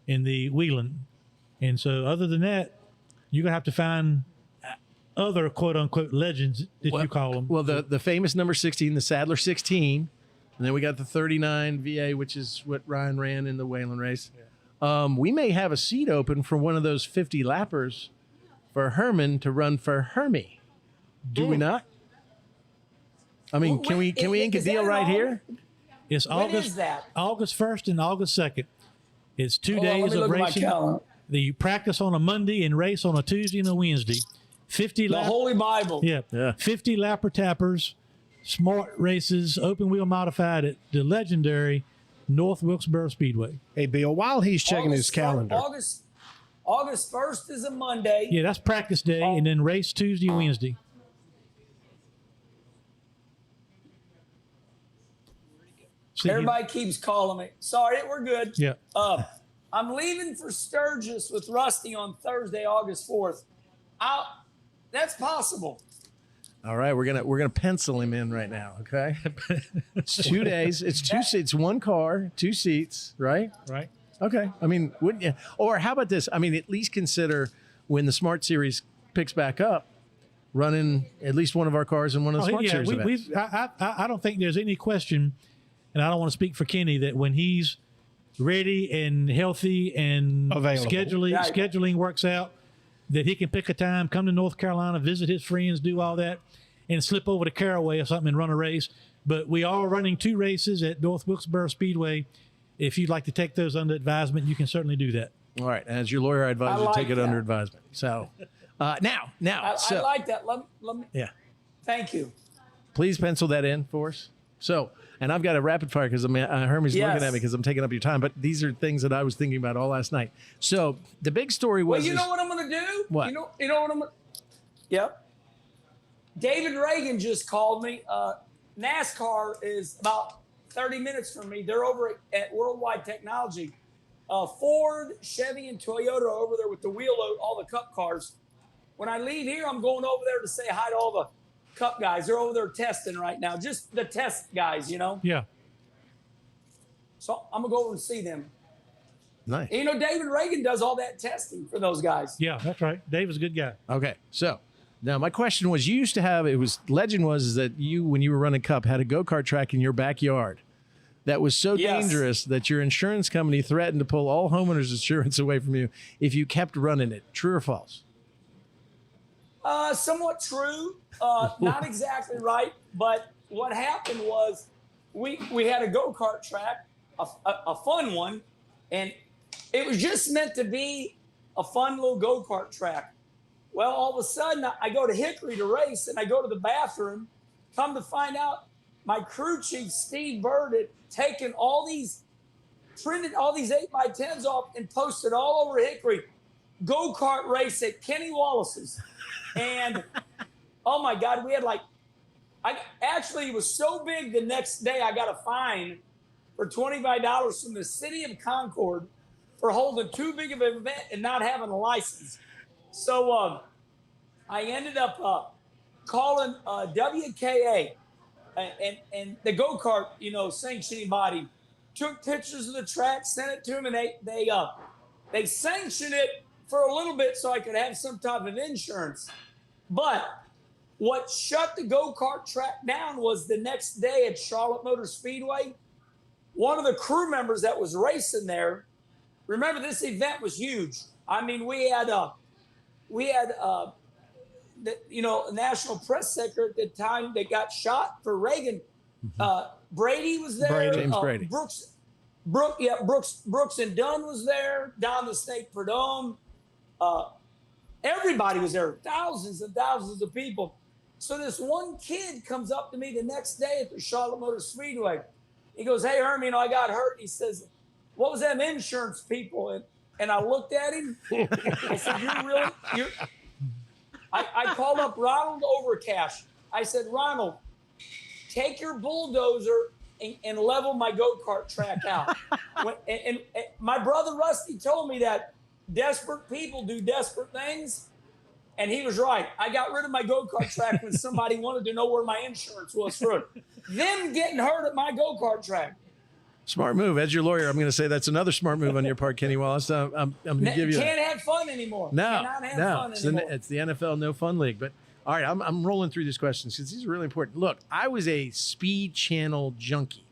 in the Wheeling. And so other than that, you're going to have to find other quote-unquote legends that you call them. Well, the famous number 16, the Sadler 16, and then we got the 39 VA, which is what Ryan ran in the Whalen race. Yeah. We may have a seat open for one of those 50 lappers for Herman to run for Hermie. Do we not? I mean, When- can we ink a is that deal in right August? here? It's When August is that? August 1st and August 2nd. It's 2 Hold on, let days me of look at my racing. calendar. The practice on a Monday and race on a Tuesday and a Wednesday. 50 The lap. Holy Bible. Yeah. 50 lapper tappers, smart races, open wheel modified at the legendary North Wilkesboro Speedway. Hey, Bill, while he's checking his calendar, August 1st is a Monday. Yeah, that's practice day, and then race Tuesday and Wednesday. See, Everybody keeps calling me. Sorry, we're good. Yeah. I'm leaving for Sturgis with Rusty on Thursday, August 4th. That's possible. All right, we're gonna pencil him in right now. Okay, it's 2 days. It's two seats, one car, 2 seats, right? Right. Okay. I mean, wouldn't you? Or how about this? I mean, at least consider when the Smart Series picks back up, running at least one of our cars in one of the Smart Series events. I don't think there's any question, and I don't want to speak for Kenny, that when he's ready and healthy and Available. scheduling works out, that he can pick a time, come to North Carolina, visit his friends, do all that, and slip over to Caraway or something and run a race. But we are running 2 races at North Wilkesboro Speedway. If you'd like to take those under advisement, you can certainly do that. All right. As your lawyer, I advise you like take it that. under advisement. So now, I like that. Let me. yeah, Thank you. please pencil that in for us. So, and I've got a rapid fire because Hermie's Yes. looking at me because I'm taking up your time. But these are things that I was thinking about all last night. So the big story was. Well, you know what I'm going to do? What? You know what I'm going to. Yep. David Reagan just called me. NASCAR is about 30 minutes from me. They're over at Worldwide Technology. Ford, Chevy, and Toyota are over there with the wheel load, all the Cup cars. When I leave here, I'm going over there to say hi to all the Cup guys. They're over there testing right now, just the test guys, you know. Yeah. So I'm gonna go over and see them. Nice. You know, David Reagan does all that testing for those guys. Yeah, that's right. Dave is a good guy. Okay. So now my question was, you used to have, legend was is that you, when you were running Cup, had a go-kart track in your backyard that was so Yes. dangerous that your insurance company threatened to pull all homeowners insurance away from you if you kept running it. True or false? Somewhat true. Not exactly right. But what happened was we had a go-kart track, a fun one, and it was just meant to be a fun little go-kart track. Well, all of a sudden, I go to Hickory to race, and I go to the bathroom. Come to find out, my crew chief, Steve Bird, had taken printed all these 8x10s off and posted all over Hickory. Go-kart race at Kenny Wallace's. And, oh, my God, we had it was so big the next day I got a fine for $25 from the city of Concord for holding too big of an event and not having a license. So I ended up calling WKA and the go-kart, sanctioning body. Took pictures of the track, sent it to them, and they sanctioned it for a little bit so I could have some type of insurance. But what shut the go-kart track down was the next day at Charlotte Motor Speedway, one of the crew members that was racing there. Remember, this event was huge. I mean, we had a national press secretary at the time that got shot for Reagan. Brady was there. James Brady. Brooks and Dunn was there. Down the State Prudhomme. Everybody was there. Thousands and thousands of people. So this one kid comes up to me the next day at the Charlotte Motor Speedway. He goes, "Hey, Hermie, I got hurt." He says, "What was them insurance people?" And I looked at him. I said, I called up Ronald Overcash. I said, "Ronald, take your bulldozer and level my go-kart track out." and my brother Rusty told me that desperate people do desperate things. And he was right. I got rid of my go-kart track when somebody wanted to know where my insurance was for it. Them getting hurt at my go-kart track. Smart move. As your lawyer, I'm going to say that's another smart move on your part, Kenny Wallace. I'm going to give you Can't have fun anymore. Cannot have fun anymore. It's the NFL No Fun League. But all right, I'm rolling through these questions because these are really important. Look, I was a Speed Channel junkie.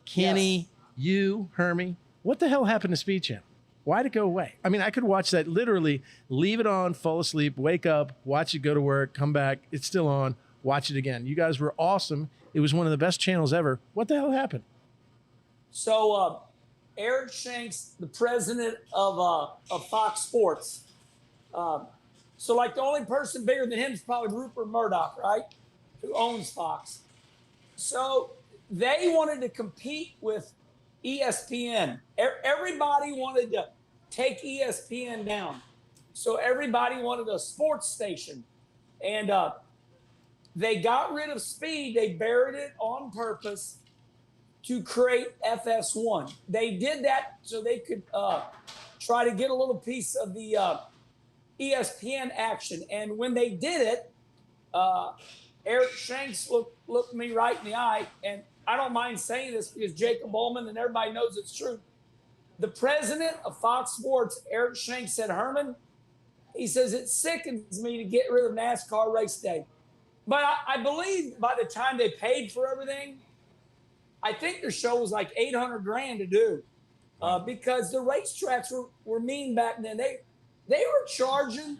Kenny, you, Hermie, what the hell happened to Speed Channel? Why'd it go away? I mean, I could watch that literally, leave it on, fall asleep, wake up, watch it go to work, come back. It's still on. watch it again. You guys were awesome. It was one of the best channels ever. What the hell happened? So Eric Shanks, the president of Fox Sports. So like the only person bigger than him is probably Rupert Murdoch, right? Who owns Fox. So they wanted to compete with ESPN. Everybody wanted to take ESPN down. So everybody wanted a sports station. And they got rid of Speed. They buried it on purpose to create FS1. They did that so they could try to get a little piece of the ESPN action. And when they did it, Eric Shanks looked me right in the eye. And I don't mind saying this because Jacob Ullman and everybody knows it's true. The president of Fox Sports, Eric Shanks, said, Herman, he says, it sickens me to get rid of NASCAR race day. But I believe by the time they paid for everything, I think their show was like $800,000 to do because the racetracks were mean back then. They were charging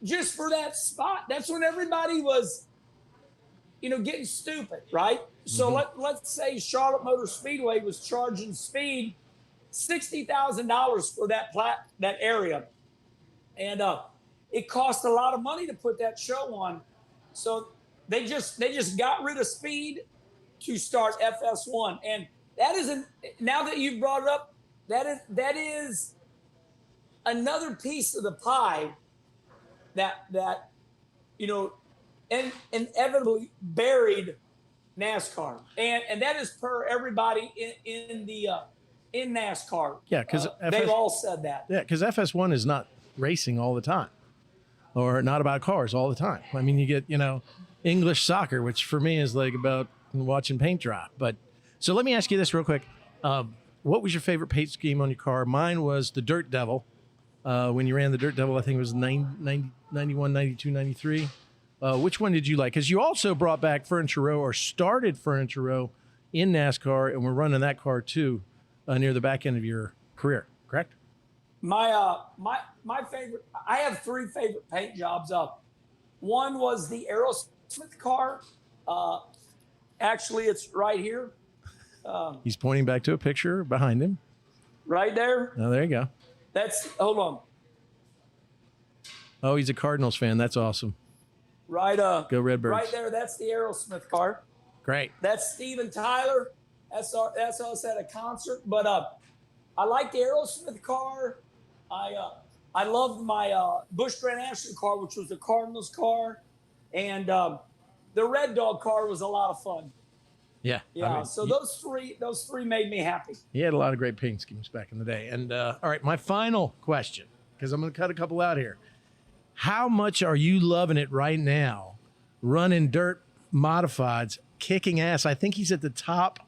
just for that spot. That's when everybody was, getting stupid, right? So let's say Charlotte Motor Speedway was charging Speed $60,000 for that area. And it cost a lot of money to put that show on. So they just got rid of Speed to start FS1. And that isn't, now that you've brought it up, that is another piece of the pie that inevitably buried NASCAR. And that is per everybody in NASCAR. Yeah, because they've all said that. Yeah, because FS1 is not racing all the time, or not about cars all the time. I mean, you get English soccer, which for me is like about watching paint dry. But so let me ask you this real quick: what was your favorite paint scheme on your car? Mine was the Dirt Devil. When you ran the Dirt Devil, I think it was 91, 92, 93. Which one did you like? Because you also brought back Furniture Row, or started Furniture Row in NASCAR, and we're running that car too near the back end of your career, correct? My favorite, I have three favorite paint jobs up. One was the Aerosmith car. Actually, it's right here. He's pointing back to a picture behind him. Right there. Oh, there you go. Hold on. Oh, he's a Cardinals fan. That's awesome. Right. Go Redbirds. Right there. That's the Aerosmith car. Great. That's Steven Tyler. That's us at a concert. But I like the Aerosmith car. I loved my Busch Grand National car, which was the Cardinals car, and the Red Dog car was a lot of fun. Yeah. Yeah. I mean, So those three made me happy. He had a lot of great paint schemes back in the day. And all right, my final question, because I'm going to cut a couple out here. How much are you loving it right now, running dirt modifieds, kicking ass? I think he's at the top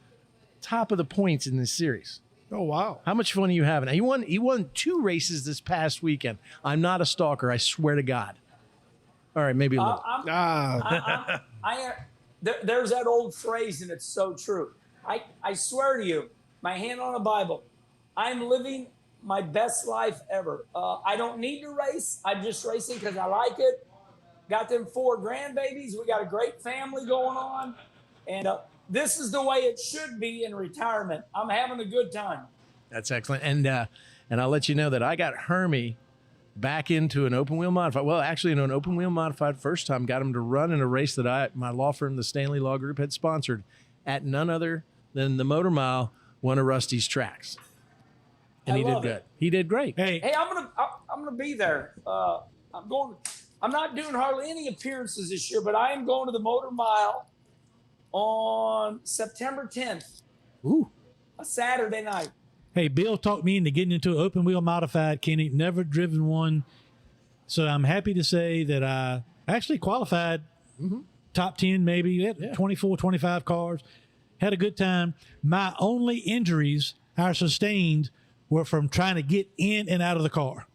of the points in this series. Oh, wow. How much fun are you having? He won 2 races this past weekend. I'm not a stalker, I swear to God. All right, maybe a little. There's that old phrase, and it's so true. I swear to you, my hand on a Bible, I'm living my best life ever. I don't need to race. I'm just racing because I like it. Got them 4 grandbabies. We got a great family going on. And this is the way it should be in retirement. I'm having a good time. That's excellent. And I'll let you know that I got Hermie back into an open wheel modified. Well, actually, in an open wheel modified first time, got him to run in a race that my law firm, the Stanley Law Group, had sponsored at none other than the Motor Mile, one of Rusty's tracks. And he did good. He did great. Hey, I'm gonna be there. I'm not doing hardly any appearances this year, but I am going to the Motor Mile on September 10th. Ooh. A Saturday night. Hey, Bill talked me into getting into an open wheel modified, Kenny. Never driven one. So I'm happy to say that I actually qualified top 10 maybe, 24, 25 cars. Had a good time. My only injuries I sustained were from trying to get in and out of the car.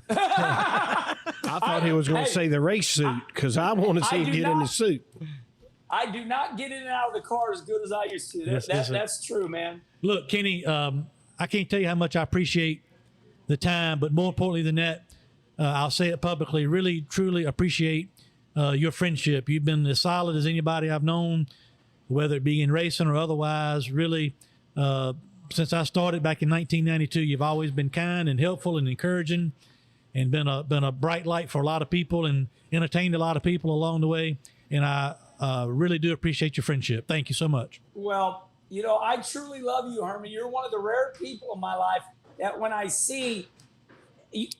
I thought he was going to say the race suit, because I want to see him get in the suit. I do not get in and out of the car as good as I used to. That's true, man. Look, Kenny, I can't tell you how much I appreciate the time, but more importantly than that, I'll say it publicly, really, truly appreciate your friendship. You've been as solid as anybody I've known, whether it be in racing or otherwise. Really, since I started back in 1992, you've always been kind and helpful and encouraging, and been a bright light for a lot of people and entertained a lot of people along the way. And I really do appreciate your friendship. Thank you so much. Well, I truly love you, Hermie. You're one of the rare people in my life that when I see,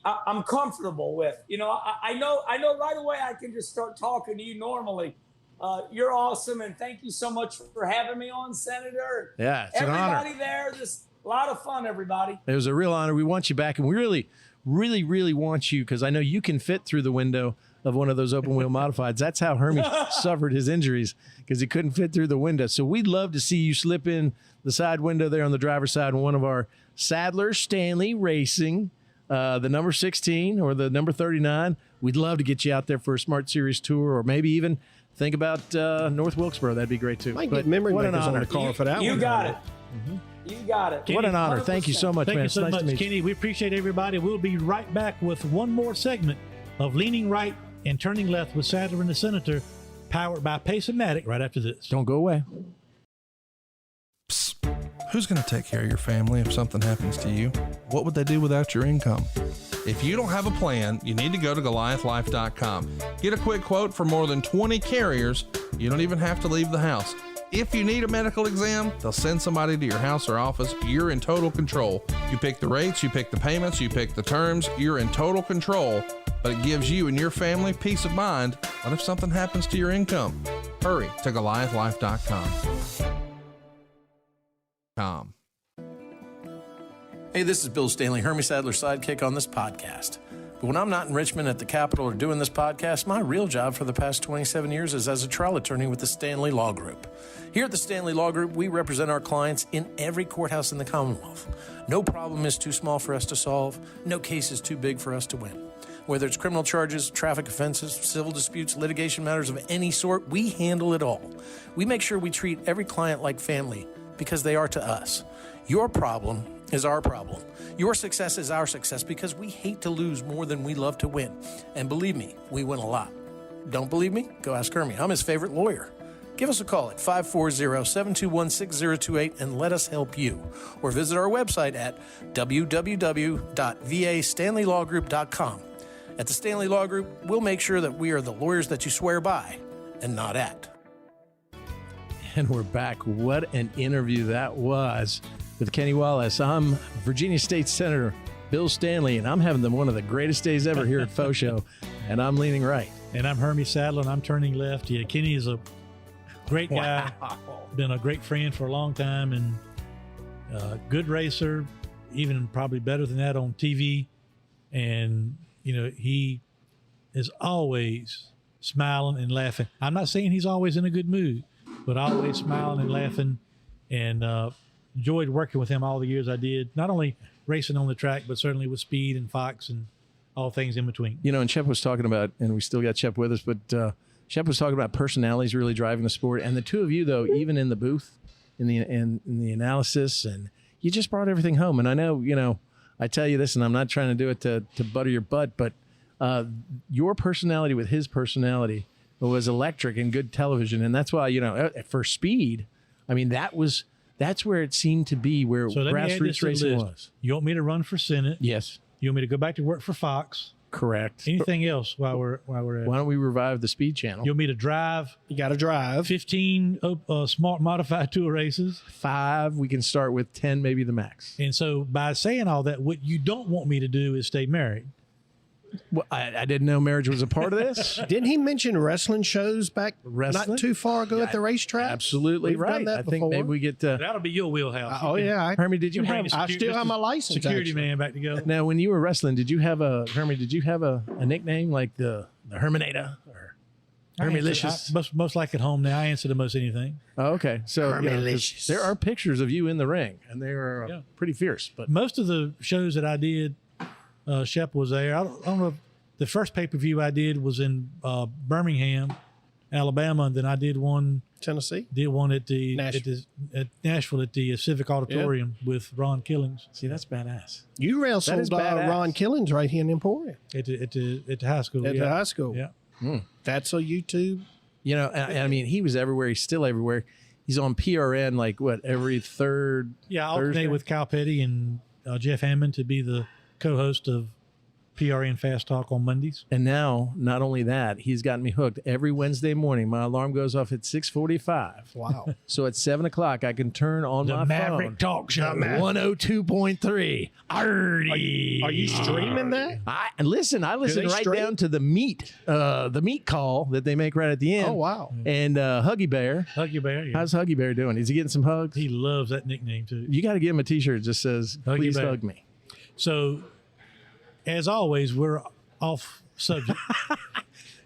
I'm comfortable with. I know right away I can just start talking to you normally. You're awesome, and thank you so much for having me on, Senator. Yeah, it's an honor. Everybody there, just a lot of fun, everybody. It was a real honor. We want you back, and we really, really, really want you, because I know you can fit through the window of one of those open wheel modifieds. That's how Hermie suffered his injuries, because he couldn't fit through the window. So we'd love to see you slip in the side window there on the driver's side in one of our Sadler Stanley Racing, the number 16 or the number 39. We'd love to get you out there for a Smart Series tour, or maybe even think about North Wilkesboro. That'd be great too. Might get memory what an makers on honor. the car for that one. You got it. You got it. What an honor. 100%. Thank you so much, Thank man. you It's so nice much, to meet you. Kenny. We appreciate everybody. We'll be right back with one more segment of Leaning Right and Turning Left with Sadler and the Senator, powered by Pace-O-Matic, right after this. Don't go away. Psst. Who's going to take care of your family if something happens to you? What would they do without your income? If you don't have a plan, you need to go to GoliathLife.com. Get a quick quote for more than 20 carriers. You don't even have to leave the house. If you need a medical exam, they'll send somebody to your house or office. You're in total control. You pick the rates, you pick the payments, you pick the terms. You're in total control, but it gives you and your family peace of mind. What if something happens to your income? Hurry to GoliathLife.com. Hey, this is Bill Stanley, Hermie Sadler's sidekick on this podcast. But when I'm not in Richmond at the Capitol or doing this podcast, my real job for the past 27 years is as a trial attorney with the Stanley Law Group. Here at the Stanley Law Group, we represent our clients in every courthouse in the Commonwealth. No problem is too small for us to solve. No case is too big for us to win. Whether it's criminal charges, traffic offenses, civil disputes, litigation matters of any sort, we handle it all. We make sure we treat every client like family because they are to us. Your problem is our problem. Your success is our success because we hate to lose more than we love to win. And believe me, we win a lot. Don't believe me? Go ask Hermie. I'm his favorite lawyer. Give us a call at 540-721-6028 and let us help you. Or visit our website at www.vastanleylawgroup.com. At the Stanley Law Group, we'll make sure that we are the lawyers that you swear by and not at. And we're back. What an interview that was with Kenny Wallace. I'm Virginia State Senator Bill Stanley, and I'm having one of the greatest days ever here at Faux Show, and I'm leaning right. And I'm Hermie Sadler, and I'm turning left. Yeah, Kenny is a great guy, been a great friend for a long time, and good racer, even probably better than that on TV. And, he is always smiling and laughing. I'm not saying he's always in a good mood, but always smiling and laughing, and enjoyed working with him all the years I did, not only racing on the track, but certainly with Speed and Fox and all things in between. And Shep was talking about, and we still got Shep with us, but Shep was talking about personalities really driving the sport. And the two of you, though, even in the booth, in the analysis, and you just brought everything home. And I know, I tell you this, and I'm not trying to do it to butter your butt, but your personality with his personality was electric and good television. And that's why, for Speed, I mean, that's where it seemed to be, where So let me add this grassroots to the racing list. was. You want me to run for Senate? Yes, You want me to go back to work for Fox? correct. Anything else while we're at Why don't we revive the Speed channel? You want me to drive You got to drive. 15 smart modified tour races? 5, we can start with 10, maybe the max. And so by saying all that, what you don't want me to do is stay married. Well, I didn't know marriage was a part of this. Didn't he mention wrestling shows back Wrestling? not too far ago at the racetrack? Absolutely We've right. done that I think before. maybe we get to. That'll be your wheelhouse. Oh, yeah. Hermie, did you You have? bring I still have my license, Security actually. man back to go. Now, when you were wrestling, did you have a nickname like the Herminator or Hermilicious? Most like at home now. I answer to most anything. Oh, okay, so 'cause Hermilicious. there are pictures of you in the ring, and they are Yeah. pretty fierce. But Most of the shows that I did, Shep was there. I don't know if the first pay-per-view I did was in Birmingham, Alabama, and then I did one Tennessee. at the Nashville. at Nashville at the Civic Auditorium with Ron Killings see, that's badass. You That is wrestled badass. Ron Killings right here in Emporia at the high school. at yeah. the high school. Yeah. That's a YouTube. You know, I mean, he was everywhere. He's still everywhere. He's on PRN like what, every third. Yeah, I'll Thursday? alternate with Kyle Petty and Jeff Hammond to be the co-host of PRN Fast Talk on Mondays. And now, not only that, he's gotten me hooked. Every Wednesday morning, my alarm goes off at 6:45. Wow. So at 7 o'clock, I can turn on The my Maverick phone. Talk Show. 102.3. Artie. Are you streaming that? I listen they right stream? down to the meat call that they make right at the end. Oh, wow. And Huggy Bear. Huggy Bear. Yeah. How's Huggy Bear doing? Is he getting some hugs? He loves that nickname too. You got to give him a T-shirt that just says, Huggy please Bear. hug me. So, as always, we're off subject.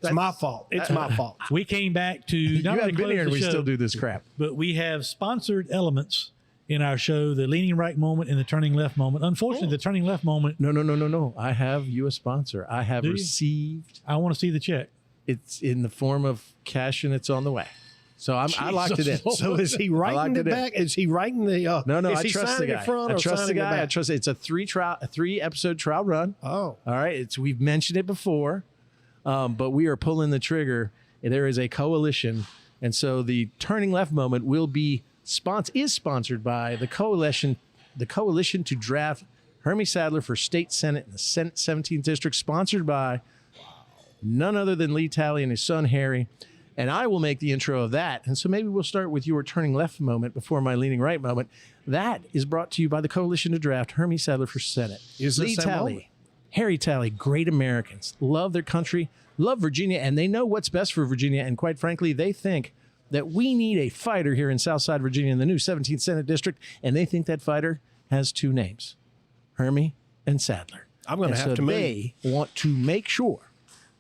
It's my fault. It's my fault. We came back to You not only haven't been close here and the we show, still do this crap. but we have sponsored elements in our show: the leaning right moment and the turning left moment. Unfortunately, the turning left moment. No. I have you a sponsor. I have Do you? received. I want to see the check. It's in the form of cash and it's on the way. So I locked it in. Jesus. So is he writing locked it it in. back? Is he writing the? No, is I he trust the signing guy. it front I or trust the signing it guy. I back? trust it's a three episode trial run. Oh, All right. We've mentioned it before, but we are pulling the trigger. There is a coalition, and so the turning left moment will be sponsored by the coalition to draft Hermie Sadler for state senate in the Senate 17th district, sponsored by none other than Lee Talley and his son Harry. And I will make the intro of that. And so maybe we'll start with your turning left moment before my leaning right moment. That is brought to you by the coalition to draft Hermie Sadler for Senate. Is this Lee that Talley, moment? Harry Talley, great Americans, love their country, love Virginia, and they know what's best for Virginia. And quite frankly, they think that we need a fighter here in Southside Virginia in the new 17th Senate District. And they think that fighter has two names, Hermie and Sadler. I'm going to have to move. They want to make sure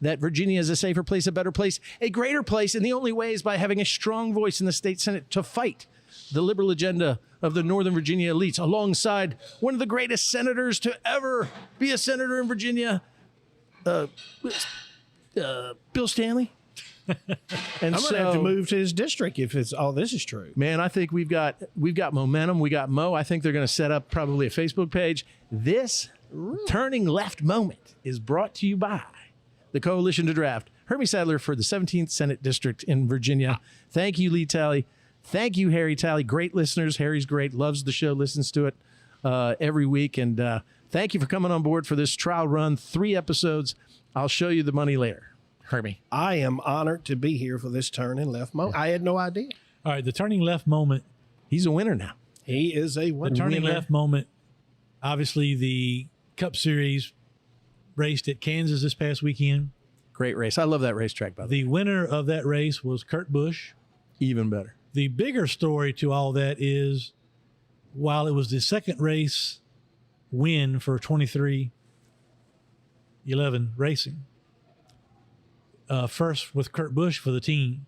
that Virginia is a safer place, a better place, a greater place. And the only way is by having a strong voice in the state Senate to fight the liberal agenda of the Northern Virginia elites alongside one of the greatest senators to ever be a senator in Virginia, Bill Stanley. And I'm going to have to move to his district if it's all this is true. Man, I think we've got momentum. We got Mo. I think they're going to set up probably a Facebook page. This turning left moment is brought to you by the coalition to draft Hermie Sadler for the 17th Senate District in Virginia. Thank you, Lee Talley. Thank you, Harry Talley. Great listeners. Harry's great. Loves the show. Listens to it every week. And thank you for coming on board for this trial run. 3 episodes. I'll show you the money later. Hermie. I am honored to be here for this turning left moment. I had no idea. All right, the turning left moment. He's a winner now. He is a The winner. turning left moment. Obviously, the Cup Series raced at Kansas this past weekend. Great race. I love that racetrack, by the way. The winner of that race was Kurt Busch. Even better. The bigger story to all that is, while it was the second race win for 23-11 Racing, first with Kurt Busch for the team,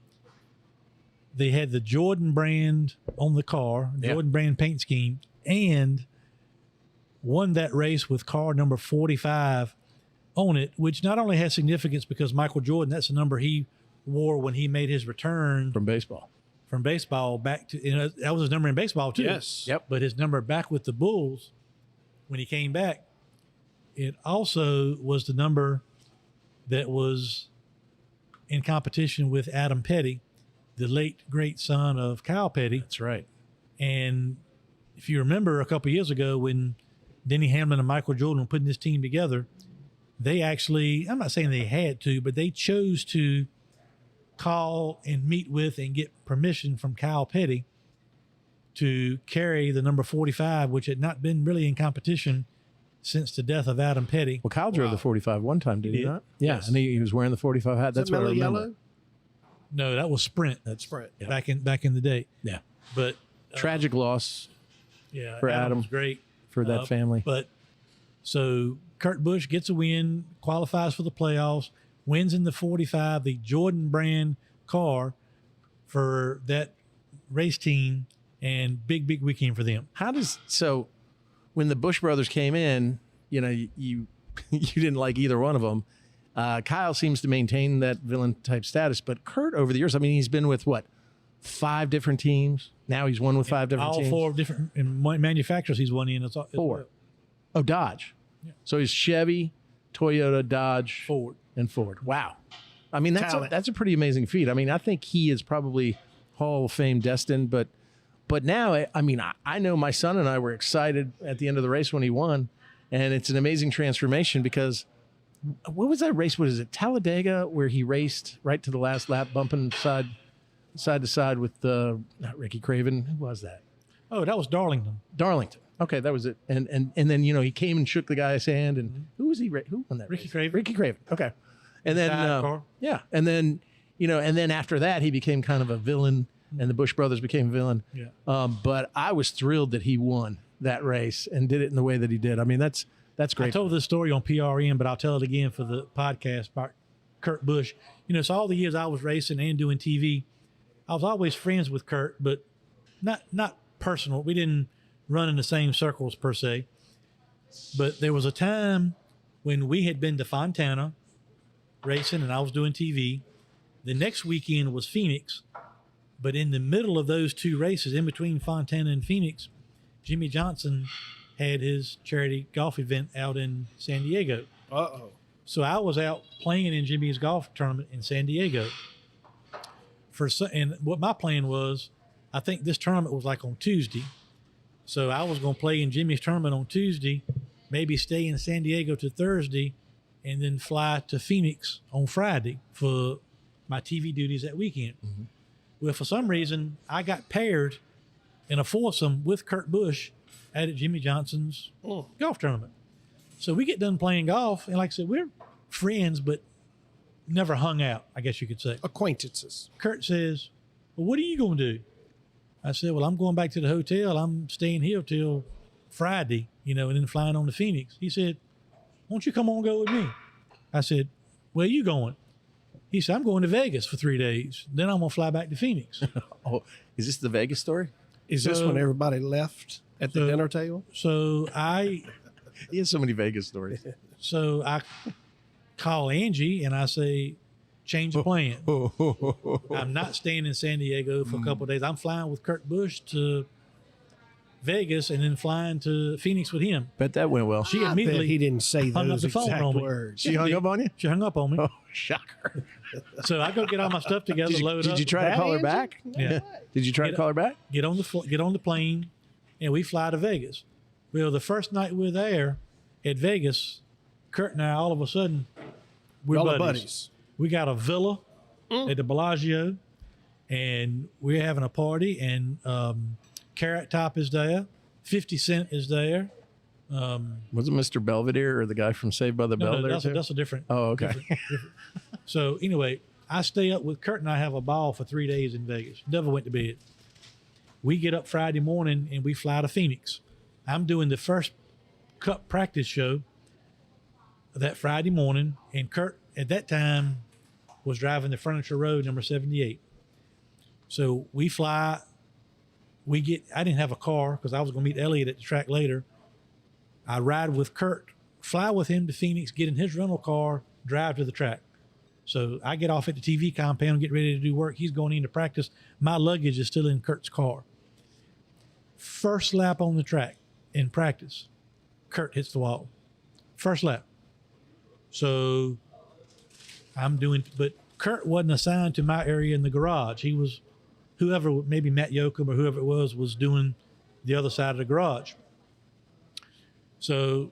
they had the Jordan brand on the car, Jordan brand paint scheme, and won that race with car number 45 on it, which not only has significance because Michael Jordan, that's the number he wore when he made his return From baseball. back to, that was his number in baseball too. Yes. Yep. But his number back with the Bulls when he came back, it also was the number that was in competition with Adam Petty, the late great son of Kyle Petty. That's right. And if you remember a couple of years ago when Denny Hamlin and Michael Jordan were putting this team together, they actually, I'm not saying they had to, but they chose to call and meet with and get permission from Kyle Petty to carry the number 45, which had not been really in competition since the death of Adam Petty. Well, Kyle drove the 45 one time, did he did. not? Yeah, Yes. and he was wearing the 45 hat. That's Is it what I mellow remember. yellow? No, that was Sprint. That's Sprint. Yeah. back in the day. Yeah. But Tragic loss yeah, for Adam. was great for that family. But so Kurt Busch gets a win, qualifies for the playoffs, wins in the 45, the Jordan brand car for that race team, and big weekend for them. How does so when the Busch brothers came in, you know, you didn't like either one of them. Kyle seems to maintain that villain type status, but Kurt over the years, I mean, he's been with what, 5 different teams. Now he's won with 5 different All teams. 4 different manufacturers he's won in. As 4. well. Oh, Dodge. Yeah. So he's Chevy, Toyota, Dodge, Ford. and Ford. Wow. I mean, talent. that's a pretty amazing feat. I mean, I think he is probably Hall of Fame destined, but now, I mean, I know my son and I were excited at the end of the race when he won, and it's an amazing transformation because what was that race? What is it, Talladega, where he raced right to the last lap, bumping side to side with not Ricky Craven. Who was that? Oh, that was Darlington. Darlington. Okay, that was it. And then he came and shook the guy's hand. And who was he? Who won that? Ricky race? Craven. Ricky Craven. Okay. And then yeah, and then and then after that he became kind of a villain, and the Busch brothers became a villain. Yeah. But I was thrilled that he won that race and did it in the way that he did. I mean, that's great. I told this story on PRN, but I'll tell it again for the podcast about Kurt Busch. So all the years I was racing and doing TV, I was always friends with Kurt, but not personal. We didn't run in the same circles per se. But there was a time when we had been to Fontana racing and I was doing TV. The next weekend was Phoenix. But in the middle of those two races, in between Fontana and Phoenix, Jimmy Johnson had his charity golf event out in San Diego. Uh-oh. So I was out playing in Jimmy's golf tournament in San Diego. And what my plan was, I think this tournament was like on Tuesday. So I was going to play in Jimmy's tournament on Tuesday, maybe stay in San Diego to Thursday, and then fly to Phoenix on Friday for my TV duties that weekend. Mm-hmm. Well, for some reason, I got paired in a foursome with Kurt Busch at Jimmy Johnson's golf tournament. So we get done playing golf, and like I said, we're friends, but never hung out, I guess you could say. Acquaintances. Kurt says, well, what are you going to do? I said, well, I'm going back to the hotel. I'm staying here till Friday, and then flying on to Phoenix. He said, won't you come on and go with me? I said, where are you going? He said, I'm going to Vegas for 3 days. Then I'm going to fly back to Phoenix. Oh, is this the Vegas story? Is this when everybody left at the dinner table? So He has so many Vegas stories. So I call Angie and I say, change the plan. I'm not staying in San Diego for a couple of days. I'm flying with Kurt Busch to Vegas and then flying to Phoenix with him. Bet that went well. She immediately he didn't say hung up those the phone exact on me. words. She hung up on you? She hung up on me. Oh, shocker. So I go get all my stuff together, load up. Did you try to call her back? Yeah. Did you try to call her back? Get on the plane, and we fly to Vegas. Well, the first night we were there at Vegas, Kurt and I, all of a sudden, we're buddies. We got a villa at the Bellagio, and we're having a party, and Carrot Top is there. 50 Cent is there. Was it Mr. Belvedere or the guy from Saved by the Bell? No, that's a different. Oh, okay. Different. So anyway, I stay up with Kurt and I have a ball for 3 days in Vegas. Never went to bed. We get up Friday morning and we fly to Phoenix. I'm doing the first Cup practice show that Friday morning, and Kurt at that time was driving the Furniture Road number 78. So we fly. I didn't have a car because I was going to meet Elliot at the track later. I ride with Kurt, fly with him to Phoenix, get in his rental car, drive to the track. So I get off at the TV compound, get ready to do work. He's going into practice. My luggage is still in Kurt's car. First lap on the track in practice, Kurt hits the wall. First lap. So but Kurt wasn't assigned to my area in the garage. He was whoever, maybe Matt Yoakum or whoever it was doing the other side of the garage. So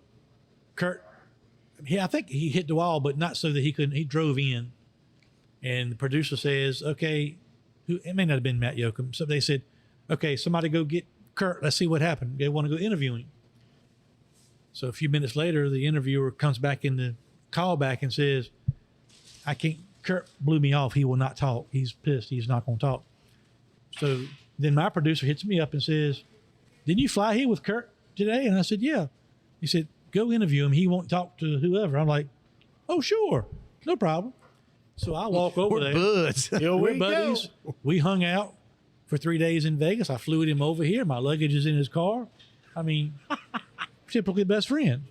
Kurt, I think he hit the wall, but not so that he drove in. And the producer says, okay, it may not have been Matt Yoakum. So they said, okay, somebody go get Kurt. Let's see what happened. They want to go interview him. So a few minutes later, the interviewer comes back in the callback and says, Kurt blew me off. He will not talk. He's pissed. He's not going to talk. So then my producer hits me up and says, didn't you fly here with Kurt today? And I said, yeah. He said, go interview him. He won't talk to whoever. I'm like, oh, sure. No problem. So I walk over there. Buds. We're buddies. We hung out for 3 days in Vegas. I flew with him over here. My luggage is in his car. I mean, typically best friend.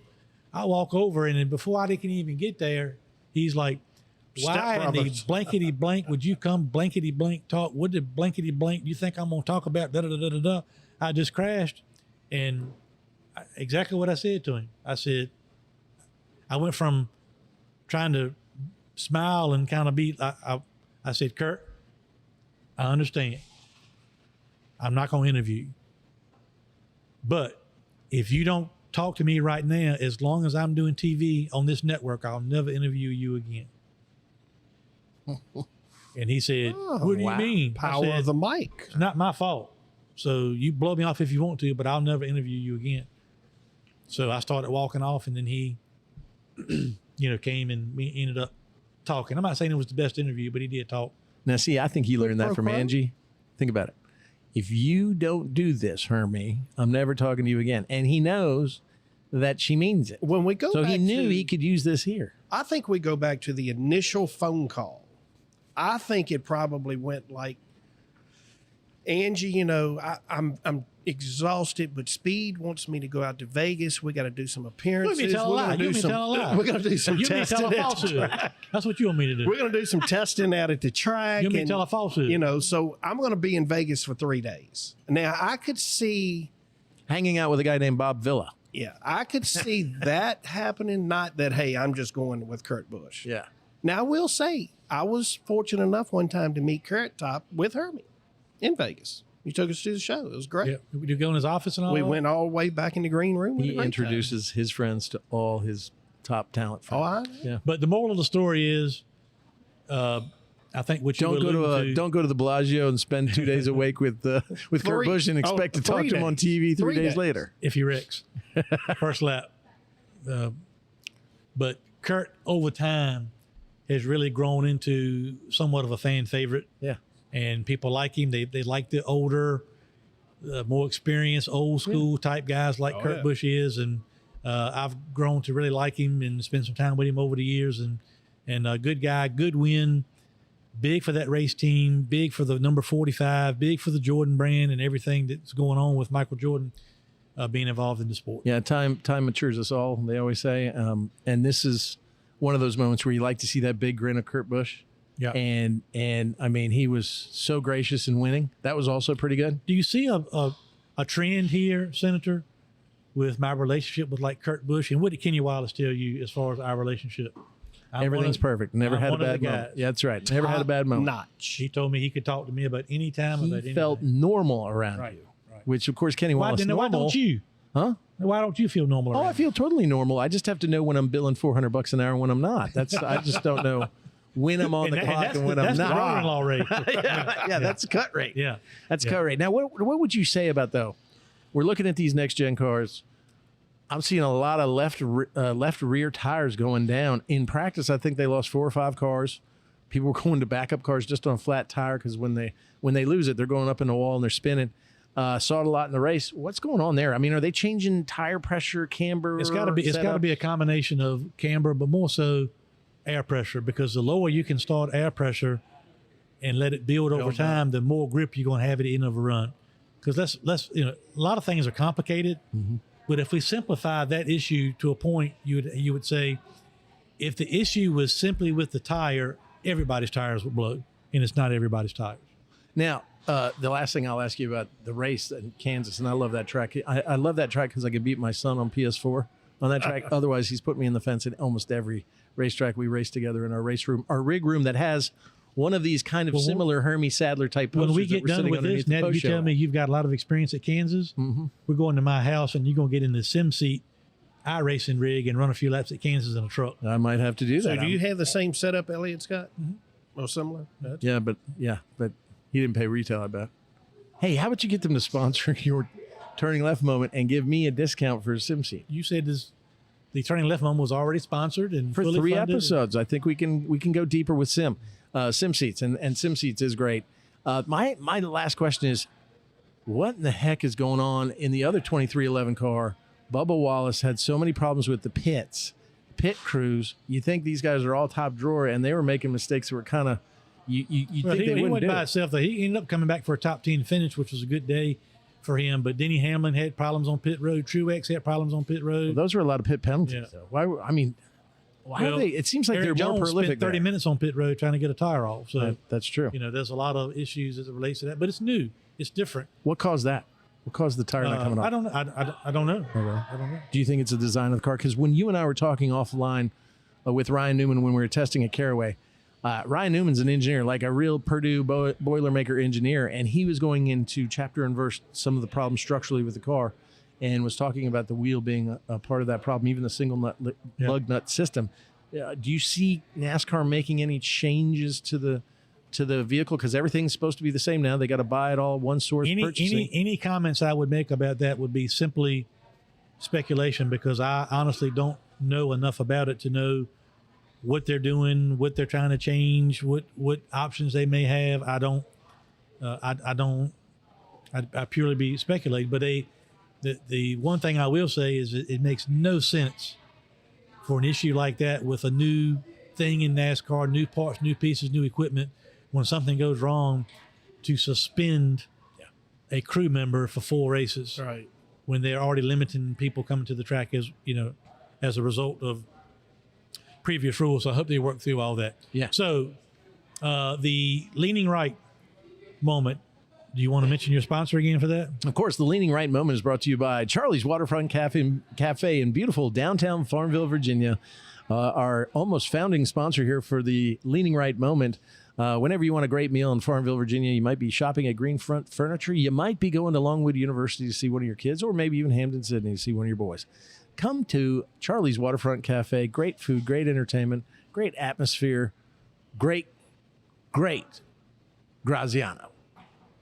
I walk over, and then before I can even get there, he's like, why in the blankety blank would you come blankety blank talk? What did blankety blank you think I'm going to talk about? Da, da, da, da, da. I just crashed. And exactly what I said to him. I said, I went from trying to smile and kind of be. I said, Kurt, I understand. I'm not going to interview you. But if you don't talk to me right now, as long as I'm doing TV on this network, I'll never interview you again. And he said, what do you mean? Power of the mic. It's not my fault. So you blow me off if you want to, but I'll never interview you again. So I started walking off, and then he, came and we ended up talking. I'm not saying it was the best interview, but he did talk. Now, see, I think he learned that from Angie. Think about it. If you don't do this, Hermie, I'm never talking to you again. And he knows that she means it. When we go so back he knew to, he could use this here. I think we go back to the initial phone call. I think it probably went like, Angie, I'm exhausted, but Speed wants me to go out to Vegas. We got to do some appearances. You tell a lie. You tell a lie. We're going to do some You mean testing. tell a falsehood. That's what you want me to do. We're going to do some testing out at the track. You mean tell a falsehood. So I'm going to be in Vegas for 3 days. Now, I could see... Hanging out with a guy named Bob Villa. Yeah, I could see that happening. Not that, hey, I'm just going with Kurt Busch. Yeah. Now, I will say, I was fortunate enough one time to meet Kurt Top with Hermie in Vegas. He took us to the show. It was great. Yeah. Did you go in his office and all We that? went all the way back in the green room. He introduces his friends to all his top talent friends. Oh, I know. Yeah. But the moral of the story is, I think what you Don't go to the Bellagio and spend 2 days awake with Kurt Busch and expect to talk to him on TV 3 days later. if he wrecks first lap. But Kurt over time has really grown into somewhat of a fan favorite. Yeah. And people like him. They like the older, more experienced, old school type guys like Kurt Busch is. And I've grown to really like him and spend some time with him over the years. And a good guy, good win, big for that race team, big for the number 45, big for the Jordan brand and everything that's going on with Michael Jordan being involved in the sport. Yeah, time matures us all, they always say. And this is one of those moments where you like to see that big grin of Kurt Busch. Yeah. And I mean, he was so gracious in winning. That was also pretty good. Do you see a trend here, Senator, with my relationship with like Kurt Busch? And what did Kenny Wallace tell you as far as our relationship? Everything's perfect. Never had a bad moment. Yeah, that's right. Never had a bad moment. Notch. He told me he could talk to me about any time. He about anything. felt normal around you, which of course Kenny Wallace. Why don't you? Huh? Why don't you feel normal? I feel totally normal. I just have to know when I'm billing $400 an hour and when I'm not. I just don't know when I'm on the clock and when I'm not. That's the not. daughter-in-law rate. yeah, that's cut rate. Yeah, that's cut rate. Now, what would you say about though? We're looking at these next gen cars. I'm seeing a lot of left rear tires going down. In practice, I think they lost 4 or 5 cars. People were going to backup cars just on a flat tire because when they lose it, they're going up in the wall and they're spinning. Saw it a lot in the race. What's going on there? I mean, are they changing tire pressure, camber? It's got to be a combination of camber, but more so air pressure, because the lower you can start air pressure and let it build over time, the more grip you're going to have at the end of a run. Because let's a lot of things are complicated. Mm-hmm. But if we simplify that issue to a point, you would say, if the issue was simply with the tire, everybody's tires would blow, and it's not everybody's tires. Now, the last thing I'll ask you about the race in Kansas, and I love that track. I love that track because I could beat my son on PS4 on that track. Otherwise, he's put me in the fence at almost every racetrack we race together in our race room, our rig room that has one of these kind of similar Hermie Sadler type posters. When we get done with this, Ned, you tell me you've got a lot of experience at Kansas. Mm-hmm. We're going to my house, and you're going to get in the sim seat iRacing rig and run a few laps at Kansas in a truck. I might have to do that. So do you have the same setup Elliot's got? Mm-hmm. Or similar? Yeah, but he didn't pay retail, I bet. Hey, how about you get them to sponsor your turning left moment and give me a discount for a sim seat? You said the turning left moment was already sponsored and for fully 3 funded. episodes. I think we can go deeper with sim seats, and sim seats is great. My last question is, what in the heck is going on in the other 2311 car? Bubba Wallace had so many problems with the pit crews. You think these guys are all top drawer, and they were making mistakes that were kind of you think they he wouldn't went do by it. itself. Though. He ended up coming back for a top 10 finish, which was a good day for him. But Denny Hamlin had problems on pit road. Truex had problems on pit road. Well, those were a lot of pit penalties. Yeah. Though. Why are they? It seems like Aaron they're more Jones prolific. spent 30 minutes on pit road trying to get a tire off. So that's true. There's a lot of issues as it relates to that, but it's new. It's different. What caused that? What caused the tire not coming off? I don't know. I don't know. Okay. I don't know. Do you think it's a design of the car? Because when you and I were talking offline with Ryan Newman when we were testing at Caraway. Ryan Newman's an engineer, like a real Purdue Boilermaker engineer, and he was going into chapter and verse some of the problems structurally with the car, and was talking about the wheel being a part of that problem, even the single nut lug nut system. Do you see NASCAR making any changes to the vehicle, because everything's supposed to be the same now? They got to buy it all one source purchasing. Any comments I would make about that would be simply speculation, because I honestly don't know enough about it to know what they're doing, what they're trying to change, what options they may have. I purely be speculating. But the one thing I will say is it makes no sense for an issue like that with a new thing in NASCAR, new parts, new pieces, new equipment, when something goes wrong, to suspend a crew member for 4 races. Right. When they're already limiting people coming to the track as a result of previous rules. So I hope they work through all that. Yeah. So the leaning right moment, do you want to mention your sponsor again for that? Of course, the Leaning Right moment is brought to you by Charlie's Waterfront Cafe in beautiful downtown Farmville, Virginia. Our almost founding sponsor here for the Leaning Right moment. Whenever you want a great meal in Farmville, Virginia, you might be shopping at Greenfront Furniture. You might be going to Longwood University to see one of your kids, or maybe even Hampton, Sydney to see one of your boys. Come to Charlie's Waterfront Cafe. Great food, great entertainment, great atmosphere, great Graziano.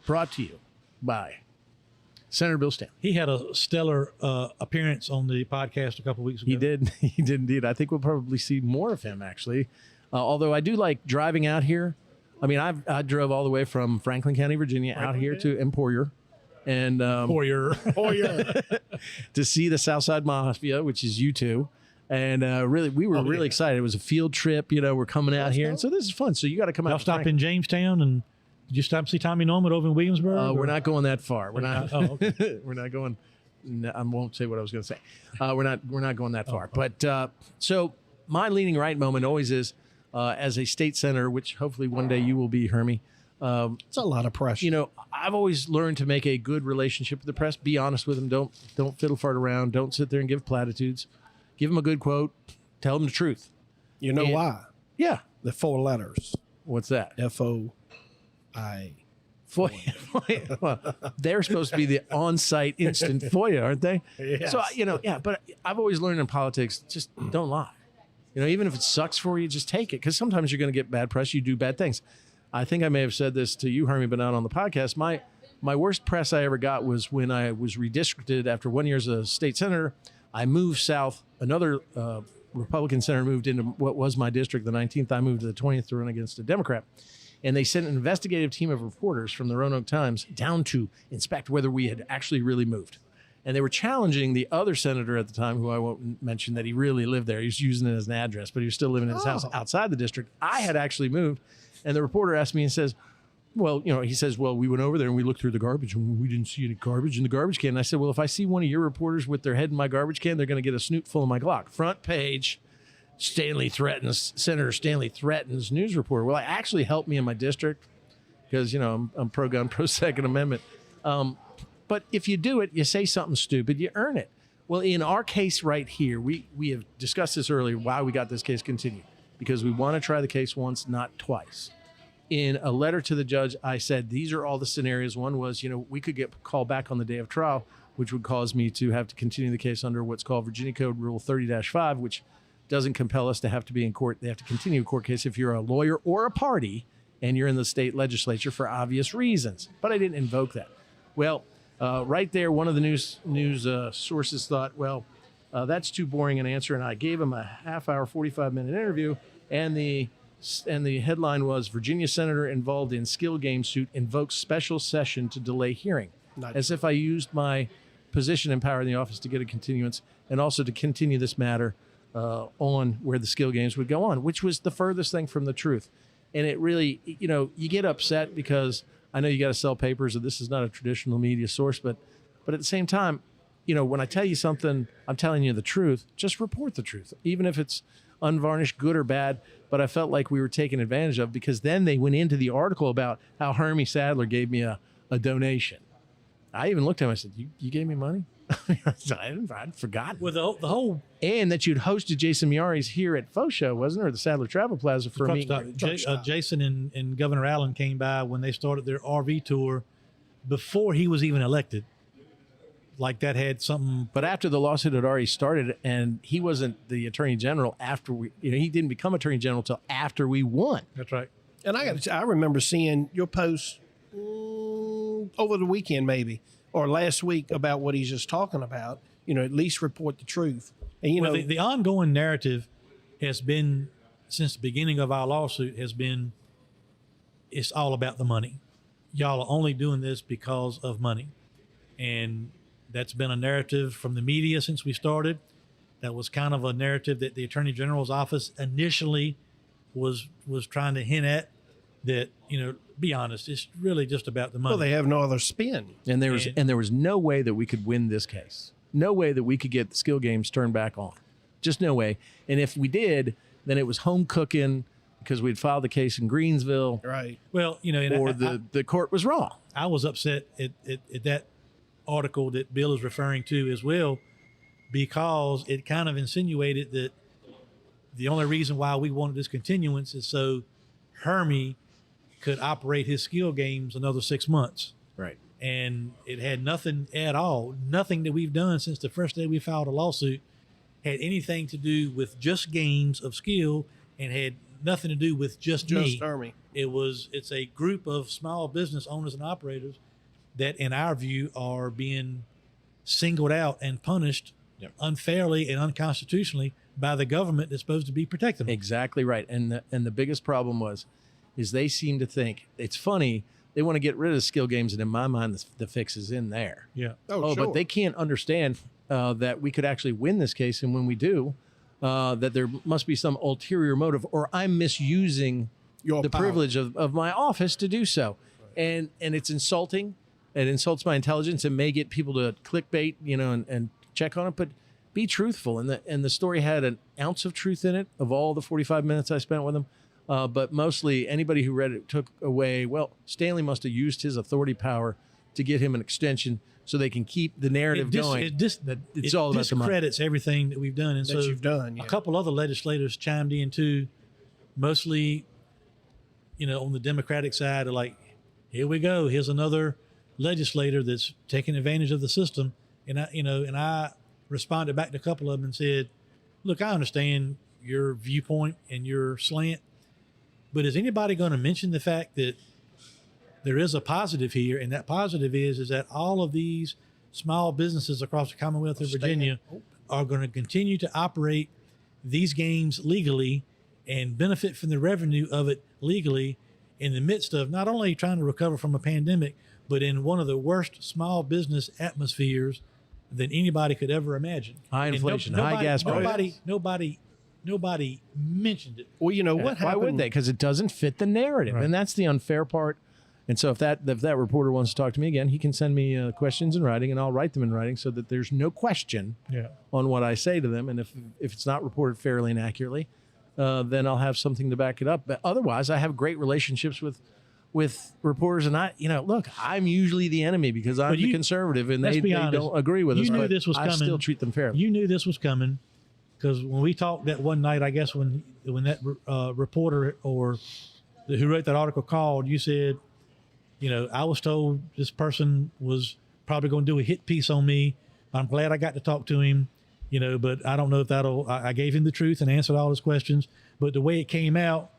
Brought to you by Senator Bill Stanley. He had a stellar appearance on the podcast a couple weeks ago. He did indeed. I think we'll probably see more of him, actually. Although I do like driving out here. I mean, I drove all the way from Franklin County, Virginia, out here to Emporia, and to see the Southside Mafia, which is you two. And we were really excited. It was a field trip. We're coming out here, and so this is fun. So you got to come out. Y'all stop in Jamestown, and did you stop and see Tommy Norman over in Williamsburg? We're not going that far. We're not. Okay. We're not going. No, I won't say what I was going to say. We're not going that far. But so my leaning right moment always is as a state senator, which hopefully one day you will be, Hermie. It's a lot of pressure. I've always learned to make a good relationship with the press. Be honest with them. Don't fiddle fart around. Don't sit there and give platitudes. Give them a good quote. Tell them the truth. You know why? Yeah. The 4 letters. What's that? FOI. FOIA. Well, they're supposed to be the on-site instant FOIA, aren't they? Yes. So, but I've always learned in politics, just don't lie. Even if it sucks for you, just take it. Because sometimes you're going to get bad press. You do bad things. I think I may have said this to you, Hermie, but not on the podcast. My worst press I ever got was when I was redistricted after 1 year as a state senator. I moved south. Another Republican senator moved into what was my district, the 19th. I moved to the 20th to run against a Democrat. And they sent an investigative team of reporters from the Roanoke Times down to inspect whether we had actually really moved. And they were challenging the other senator at the time, who I won't mention, that he really lived there. He was using it as an address, but he was still living in his house outside the district. I had actually moved. And the reporter asked me and says, well, we went over there and we looked through the garbage and we didn't see any garbage in the garbage can. And I said, well, if I see one of your reporters with their head in my garbage can, they're going to get a snoot full of my Glock. Front page, Senator Stanley threatens news reporter. Well, it actually helped me in my district because, I'm pro-gun, pro-Second Amendment. But if you do it, you say something stupid, you earn it. Well, in our case right here, we have discussed this earlier, why we got this case continued. Because we want to try the case once, not twice. In a letter to the judge, I said, these are all the scenarios. One was, we could get called back on the day of trial, which would cause me to have to continue the case under what's called Virginia Code Rule 30-5, which doesn't compel us to have to be in court. They have to continue a court case if you're a lawyer or a party and you're in the state legislature for obvious reasons. But I didn't invoke that. Well, right there, one of the news sources thought, well, that's too boring an answer. And I gave him a half-hour, 45-minute interview, and the headline was, Virginia Senator involved in skill game suit invokes special session to delay hearing. Nice. As if I used my position and power in the office to get a continuance and also to continue this matter on where the skill games would go on, which was the furthest thing from the truth. And it really, you get upset because I know you got to sell papers, and this is not a traditional media source, but at the same time, when I tell you something, I'm telling you the truth. Just report the truth, even if it's unvarnished, good or bad. But I felt like we were taken advantage of, because then they went into the article about how Hermie Sadler gave me a donation. I even looked at him. I said, "You gave me money?" I'd forgotten. Well, the whole And that you'd hosted Jason Miari's here at Faux Show, wasn't it? Or the Sadler Travel Plaza for truck me. stop, Jason and Governor Allen came by when they started their RV tour before he was even elected. Like that had something. But after the lawsuit had already started, and he wasn't the Attorney General after he didn't become Attorney General until after we won. That's right. And I remember seeing your post over the weekend, maybe, or last week about what he's just talking about. At least report the truth. And the ongoing narrative has been since the beginning of our lawsuit has been it's all about the money. Y'all are only doing this because of money, and that's been a narrative from the media since we started. That was kind of a narrative that the Attorney General's office initially was trying to hint at. That be honest, it's really just about the money. Well, they have no other spin, and there was no way that we could win this case. No way that we could get the skill games turned back on. Just no way. And if we did, then it was home cooking because we'd filed the case in Greensville. right? Well, Or the court was wrong. I was upset at that article that Bill is referring to as well, because it kind of insinuated that the only reason why we wanted this continuance is so Hermie could operate his skill games another 6 months. Right. And it had nothing at all, nothing that we've done since the first day we filed a lawsuit had anything to do with just games of skill and had nothing to do with just me. Hermie. It's a group of small business owners and operators that, in our view, are being singled out and punished unfairly and unconstitutionally by the government that's supposed to be protecting them. Exactly right. And the biggest problem is they seem to think it's funny. They want to get rid of skill games, and in my mind, the fix is in there. Yeah. Oh, sure. But they can't understand that we could actually win this case, and when we do, that there must be some ulterior motive, or I'm misusing Your the power. privilege of my office to do so. And it's insulting. It insults my intelligence. It may get people to clickbait, and check on it, but be truthful. And the story had an ounce of truth in it of all the 45 minutes I spent with them. But mostly anybody who read it took away, well, Stanley must have used his authority power to get him an extension so they can keep the narrative going. It's all about the money. It discredits everything that we've done. And That so you've done, yeah. a couple other legislators chimed in too, mostly, on the Democratic side, are like, here we go. Here's another legislator that's taking advantage of the system. And I responded back to a couple of them and said, look, I understand your viewpoint and your slant, but is anybody going to mention the fact that there is a positive here? And that positive is that all of these small businesses across the Commonwealth of Virginia are going to continue to operate these games legally and benefit from the revenue of it legally in the midst of not only trying to recover from a pandemic, but in one of the worst small business atmospheres than anybody could ever imagine. High inflation, high gas prices. Nobody mentioned it. Well, what happened? Why would they? Because it doesn't fit the narrative, Right. and that's the unfair part. And so if that reporter wants to talk to me again, he can send me questions in writing, and I'll write them in writing so that there's no question on what I say to them. And if it's not reported fairly and accurately, then I'll have something to back it up. But otherwise, I have great relationships with reporters, and look, I'm usually the enemy because I'm the conservative, and they don't agree with us. You knew but this was I coming. still treat them fairly. You knew this was coming because when we talked that one night, I guess when that reporter or who wrote that article called, you said, I was told this person was probably going to do a hit piece on me. I'm glad I got to talk to him, but I don't know if I gave him the truth and answered all his questions. But the way it came out,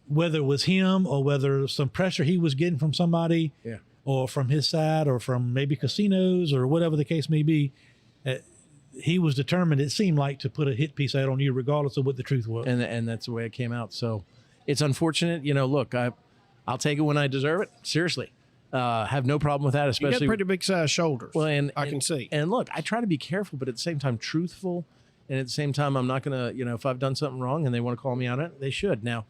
whether it was him or whether some pressure he was getting from somebody or from his side or from maybe casinos or whatever the case may be, he was determined, it seemed like, to put a hit piece out on you regardless of what the truth was. And that's the way it came out. So it's unfortunate. Look, I'll take it when I deserve it. Seriously. Have no problem with that, You especially. got pretty big size shoulders. Well, I can see. And look, I try to be careful, but at the same time, truthful. And at the same time, I'm not going to, if I've done something wrong and they want to call me on it, they should. Now,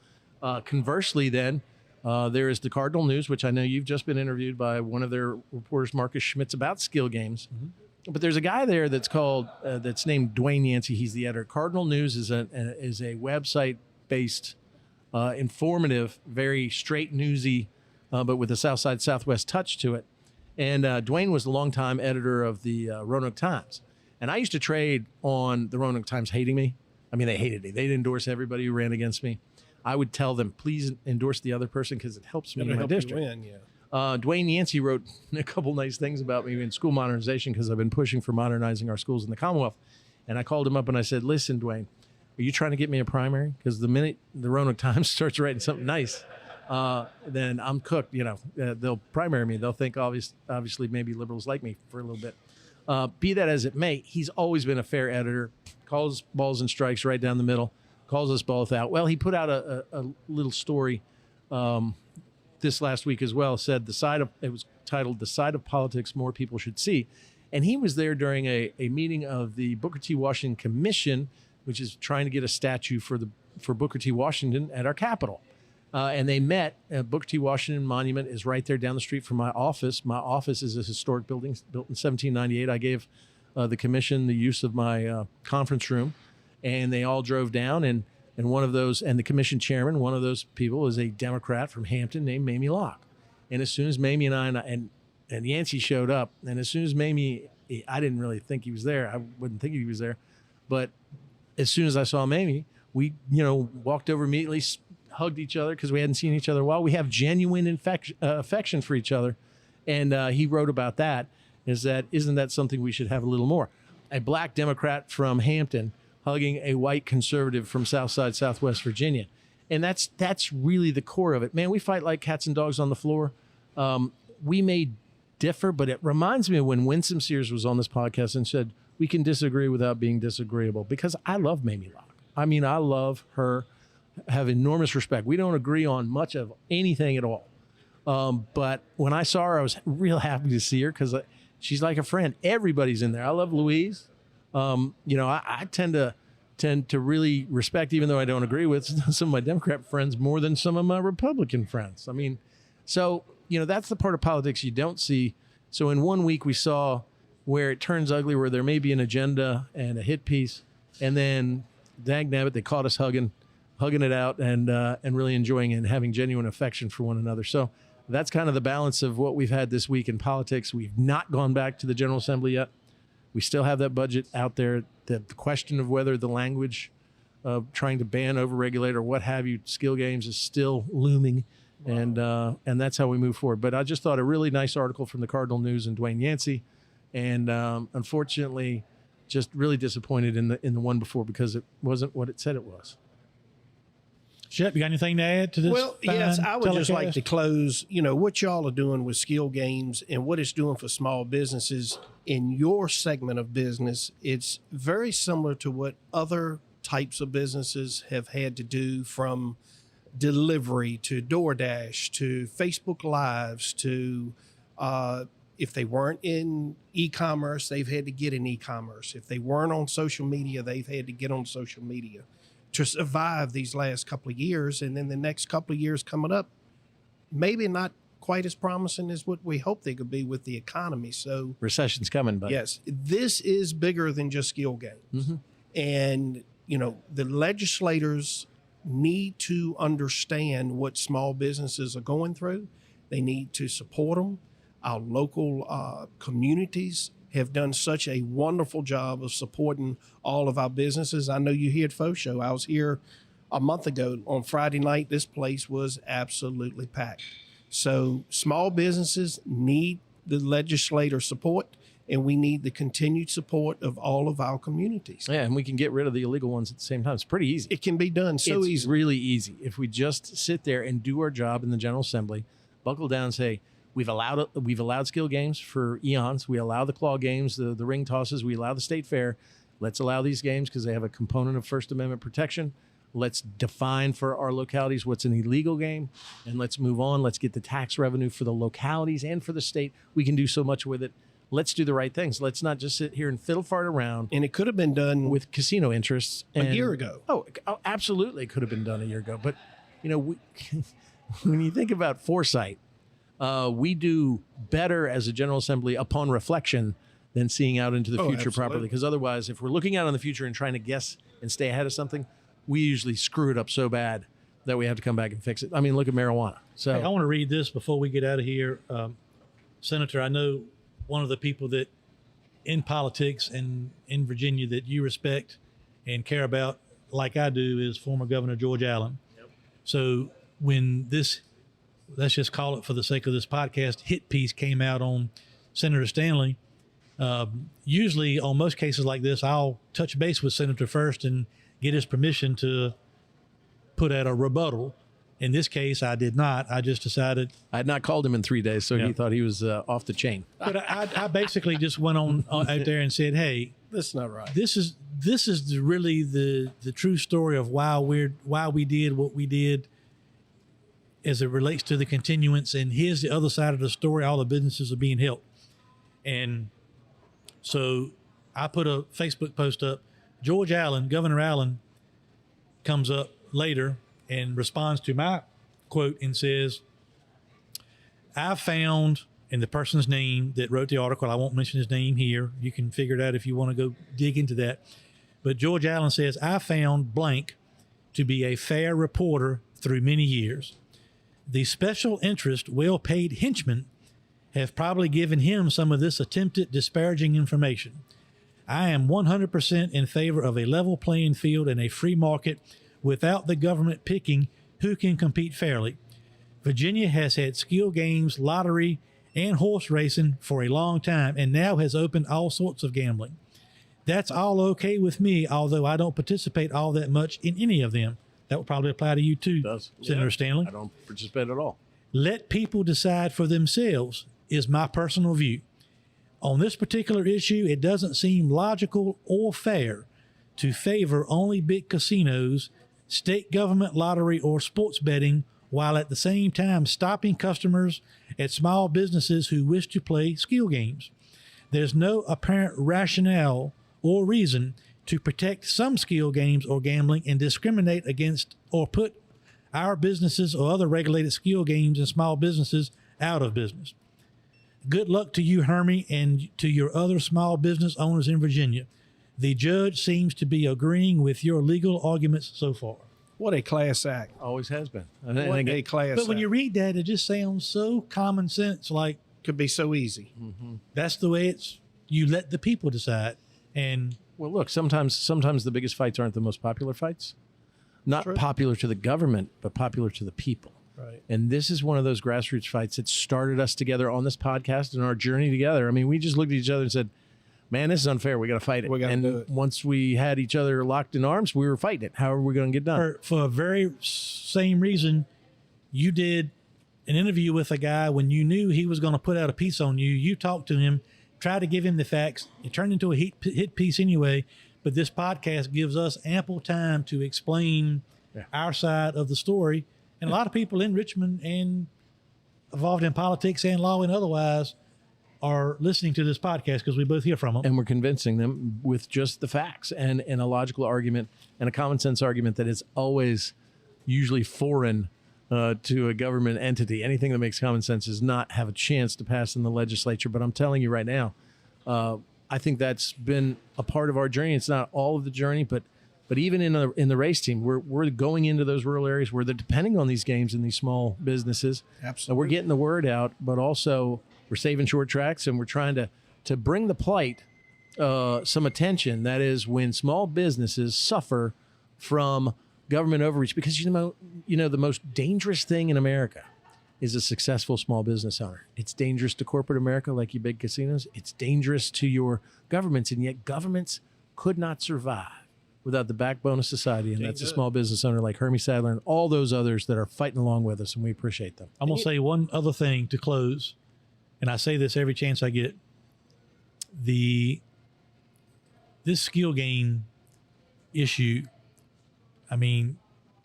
conversely, then, there is the Cardinal News, which I know you've just been interviewed by one of their reporters, Marcus Schmitz, about skill games. Mm-hmm. But there's a guy there that's named Dwayne Yancey. He's the editor. Cardinal News is a website-based, informative, very straight newsy, but with a Southside Southwest touch to it. And Dwayne was the longtime editor of the Roanoke Times. And I used to trade on the Roanoke Times hating me. I mean, they hated me. They'd endorse everybody who ran against me. I would tell them, please endorse the other person because it helps me in my district. Dwayne Yancey wrote a couple nice things about me in school modernization because I've been pushing for modernizing our schools in the Commonwealth. And I called him up and I said, listen, Dwayne, are you trying to get me a primary? Because the minute the Roanoke Times starts writing something nice, then I'm cooked. They'll primary me. They'll think obviously maybe liberals like me for a little bit. Be that as it may, he's always been a fair editor, calls balls and strikes right down the middle, calls us both out. Well, he put out a little story this last week as well, said it was titled "The Side of Politics More People Should See." And he was there during a meeting of the Booker T. Washington Commission, which is trying to get a statue for Booker T. Washington at our Capitol. And they met. Booker T. Washington Monument is right there down the street from my office. My office is a historic building built in 1798. I gave the commission the use of my conference room, and they all drove down. And one of those, and the commission chairman, one of those people is a Democrat from Hampton named Mamie Locke. And as soon as Mamie and I and Yancey showed up, and as soon as Mamie, I didn't really think he was there. I wouldn't think he was there, but as soon as I saw Mamie, we walked over immediately, hugged each other because we hadn't seen each other in a while. We have genuine affection for each other. And he wrote about that, isn't that something we should have a little more? A black Democrat from Hampton hugging a white conservative from Southside, Southwest Virginia. And that's really the core of it. Man, we fight like cats and dogs on the floor. We may differ, but it reminds me of when Winsome Sears was on this podcast and said, we can disagree without being disagreeable, because I love Mamie Locke. I mean, I love her, have enormous respect. We don't agree on much of anything at all. But when I saw her, I was real happy to see her because she's like a friend. Everybody's in there. I love Louise. I tend to really respect, even though I don't agree with some of my Democrat friends more than some of my Republican friends. I mean, so, that's the part of politics you don't see. So in 1 week we saw where it turns ugly, where there may be an agenda and a hit piece, and then dang nabbit, they caught us hugging it out and really enjoying it and having genuine affection for one another. So that's kind of the balance of what we've had this week in politics. We've not gone back to the General Assembly yet. We still have that budget out there. The question of whether the language of trying to ban, overregulate, or what have you, skill games is still looming. Wow. And that's how we move forward. But I just thought a really nice article from the Cardinal News and Dwayne Yancey. And unfortunately, just really disappointed in the one before because it wasn't what it said it was. Shep, you got anything to add to this? Well, yes, I would just like to close, what y'all are doing with skill games and what it's doing for small businesses in your segment of business. It's very similar to what other types of businesses have had to do, from delivery to DoorDash to Facebook Lives to, if they weren't in e-commerce, they've had to get in e-commerce. If they weren't on social media, they've had to get on social media to survive these last couple of years. And then the next couple of years coming up, maybe not quite as promising as what we hope they could be with the economy. So recession's coming, but yes, this is bigger than just skill games. Mm-hmm. And, the legislators need to understand what small businesses are going through. They need to support them. Our local communities have done such a wonderful job of supporting all of our businesses. I know you here at Faux Show. I was here a month ago on Friday night. This place was absolutely packed. So small businesses need the legislator support, and we need the continued support of all of our communities. Yeah, and we can get rid of the illegal ones at the same time. It's pretty easy. It can be done so easy. It's really easy. If we just sit there and do our job in the General Assembly, buckle down and say, we've allowed skill games for eons. We allow the claw games, the ring tosses. We allow the state fair. Let's allow these games because they have a component of First Amendment protection. Let's define for our localities what's an illegal game, and let's move on. Let's get the tax revenue for the localities and for the state. We can do so much with it. Let's do the right things. Let's not just sit here and fiddle fart around. And it could have been done with casino interests a year ago. Oh, absolutely, it could have been done a year ago. But when you think about foresight, we do better as a General Assembly upon reflection than seeing out into the future properly. Because otherwise, if we're looking out in the future and trying to guess and stay ahead of something, we usually screw it up so bad that we have to come back and fix it. I mean, look at marijuana. So hey, I want to read this before we get out of here. Senator, I know one of the people that in politics and in Virginia that you respect and care about like I do is former Governor George Allen. Yep. So when this, let's just call it for the sake of this podcast, hit piece came out on Senator Stanley, usually on most cases like this, I'll touch base with Senator first and get his permission to put out a rebuttal. In this case, I did not. I just decided. I had not called him in 3 days, so he thought he was off the chain. But I basically just went on out there and said, hey, That's not right. this is really the true story of why we did what we did as it relates to the continuance. And here's the other side of the story. All the businesses are being helped. And so I put a Facebook post up. George Allen, Governor Allen, comes up later and responds to my quote and says, I found, in the person's name that wrote the article, I won't mention his name here. You can figure it out if you want to go dig into that. But George Allen says, I found blank to be a fair reporter through many years. The special interest, well-paid henchmen have probably given him some of this attempted disparaging information. I am 100% in favor of a level playing field and a free market without the government picking who can compete fairly. Virginia has had skill games, lottery, and horse racing for a long time and now has opened all sorts of gambling. That's all okay with me, although I don't participate all that much in any of them. That would probably apply to you too, Senator Stanley. I don't participate at all. Let people decide for themselves is my personal view. On this particular issue, it doesn't seem logical or fair to favor only big casinos, state government lottery, or sports betting, while at the same time stopping customers at small businesses who wish to play skill games. There's no apparent rationale or reason to protect some skill games or gambling and discriminate against or put our businesses or other regulated skill games and small businesses out of business. Good luck to you, Hermie, and to your other small business owners in Virginia. The judge seems to be agreeing with your legal arguments so far. What a class act. Always has been. What a class But when act. you read that, it just sounds so common sense, like Could be so easy. that's the way it's, you let the people decide. And Well, look, sometimes the biggest fights aren't the most popular fights. Not popular to the government, but popular to the people. right. And this is one of those grassroots fights that started us together on this podcast and our journey together. I mean, we just looked at each other and said, man, this is unfair. We got to fight it. We gotta do it. Once we had each other locked in arms, we were fighting it. How are we going to get done? For a very same reason, you did an interview with a guy when you knew he was going to put out a piece on you. You talked to him, tried to give him the facts. It turned into a hit piece anyway. But this podcast gives us ample time to explain our side of the story. And a lot of people in Richmond and involved in politics and law and otherwise are listening to this podcast because we both hear from them. And we're convincing them with just the facts and a logical argument and a common sense argument that is always usually foreign to a government entity. Anything that makes common sense does not have a chance to pass in the legislature. But I'm telling you right now, I think that's been a part of our journey. It's not all of the journey, but even in the race team, we're going into those rural areas where they're depending on these games and these small businesses. Absolutely. And we're getting the word out, but also we're saving short tracks and we're trying to bring the plight some attention. That is when small businesses suffer from government overreach, because you know the most dangerous thing in America is a successful small business owner. It's dangerous to corporate America, like you big casinos. It's dangerous to your governments, and yet governments could not survive without the backbone of society, and that's a small business owner like Hermie Sadler and all those others that are fighting along with us, and we appreciate them. I'm going to say one other thing to close, and I say this every chance I get. This skill game issue, I mean,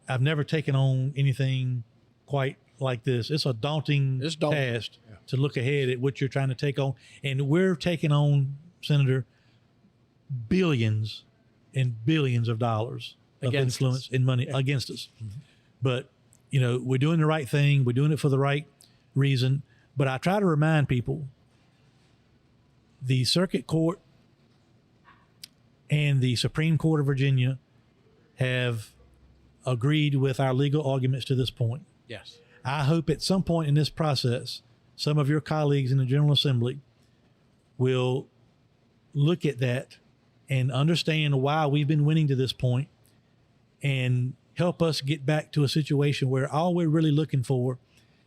I've never taken on anything quite like this. It's a daunting task to look ahead at what you're trying to take on. And we're taking on, Senator, billions and billions of dollars of Against influence us. and money against us. But, we're doing the right thing. We're doing it for the right reason. But I try to remind people, the Circuit Court and the Supreme Court of Virginia have agreed with our legal arguments to this point. Yes. I hope at some point in this process, some of your colleagues in the General Assembly will look at that and understand why we've been winning to this point and help us get back to a situation where all we're really looking for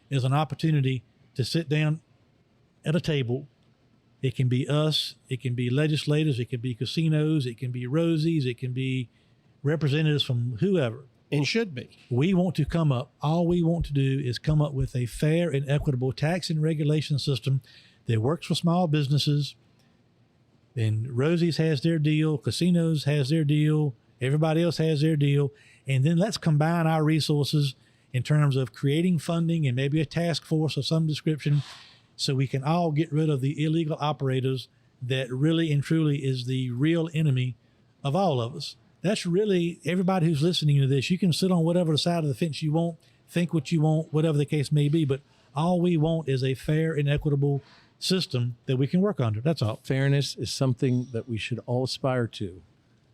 is an opportunity to sit down at a table. It can be us, it can be legislators, it can be casinos, it can be Rosie's, it can be representatives from whoever. And should be. We want to come up, all we want to do is come up with a fair and equitable tax and regulation system that works for small businesses. And Rosie's has their deal, casinos has their deal, everybody else has their deal. And then let's combine our resources in terms of creating funding and maybe a task force of some description so we can all get rid of the illegal operators that really and truly is the real enemy of all of us. That's really everybody who's listening to this. You can sit on whatever side of the fence you want, think what you want, whatever the case may be, but all we want is a fair and equitable system that we can work under. That's all. Fairness is something that we should all aspire to.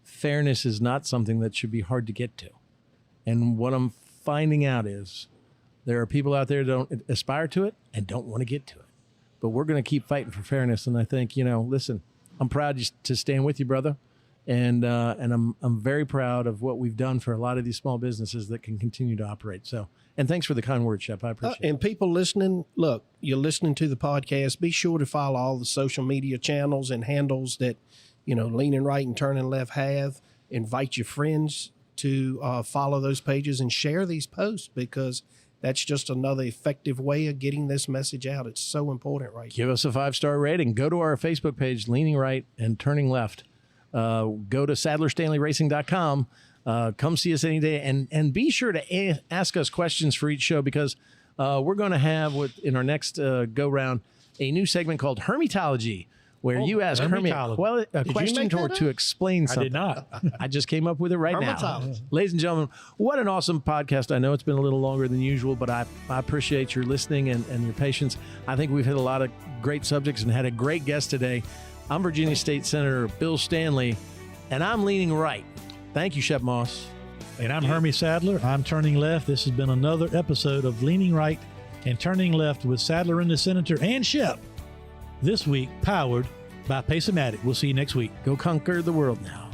Fairness is not something that should be hard to get to. And what I'm finding out is there are people out there that don't aspire to it and don't want to get to it. But we're going to keep fighting for fairness. And I think, listen, I'm proud to stand with you, brother. And I'm very proud of what we've done for a lot of these small businesses that can continue to operate. So, and thanks for the kind words, Shep. I appreciate it. And people listening, look, you're listening to the podcast. Be sure to follow all the social media channels and handles that, Leaning Right and Turning Left have. Invite your friends to follow those pages and share these posts, because that's just another effective way of getting this message out. It's so important right now. Give us a 5-star rating. Go to our Facebook page, Leaning Right and Turning Left. Go to SadlerStanleyRacing.com. Come see us any day, and be sure to ask us questions for each show, because we're going to have in our next go round a new segment called Hermitology, where you ask Hermie a question to explain something. I did not. I just came up with it right now. Hermitology. Ladies and gentlemen, what an awesome podcast. I know it's been a little longer than usual, but I appreciate your listening and your patience. I think we've hit a lot of great subjects and had a great guest today. I'm Virginia State Senator Bill Stanley, and I'm leaning right. Thank you, Shep Moss. And I'm Hermie Sadler. I'm turning left. This has been another episode of Leaning Right and Turning Left with Sadler and the Senator and Shep. This week, powered by Pace-O-Matic. We'll see you next week. Go conquer the world now.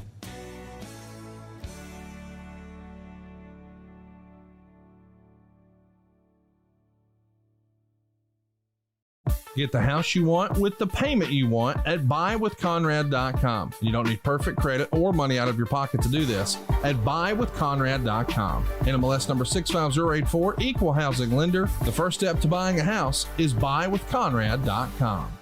Get the house you want with the payment you want at buywithconrad.com. You don't need perfect credit or money out of your pocket to do this at buywithconrad.com. NMLS number 65084, equal housing lender. The first step to buying a house is buywithconrad.com.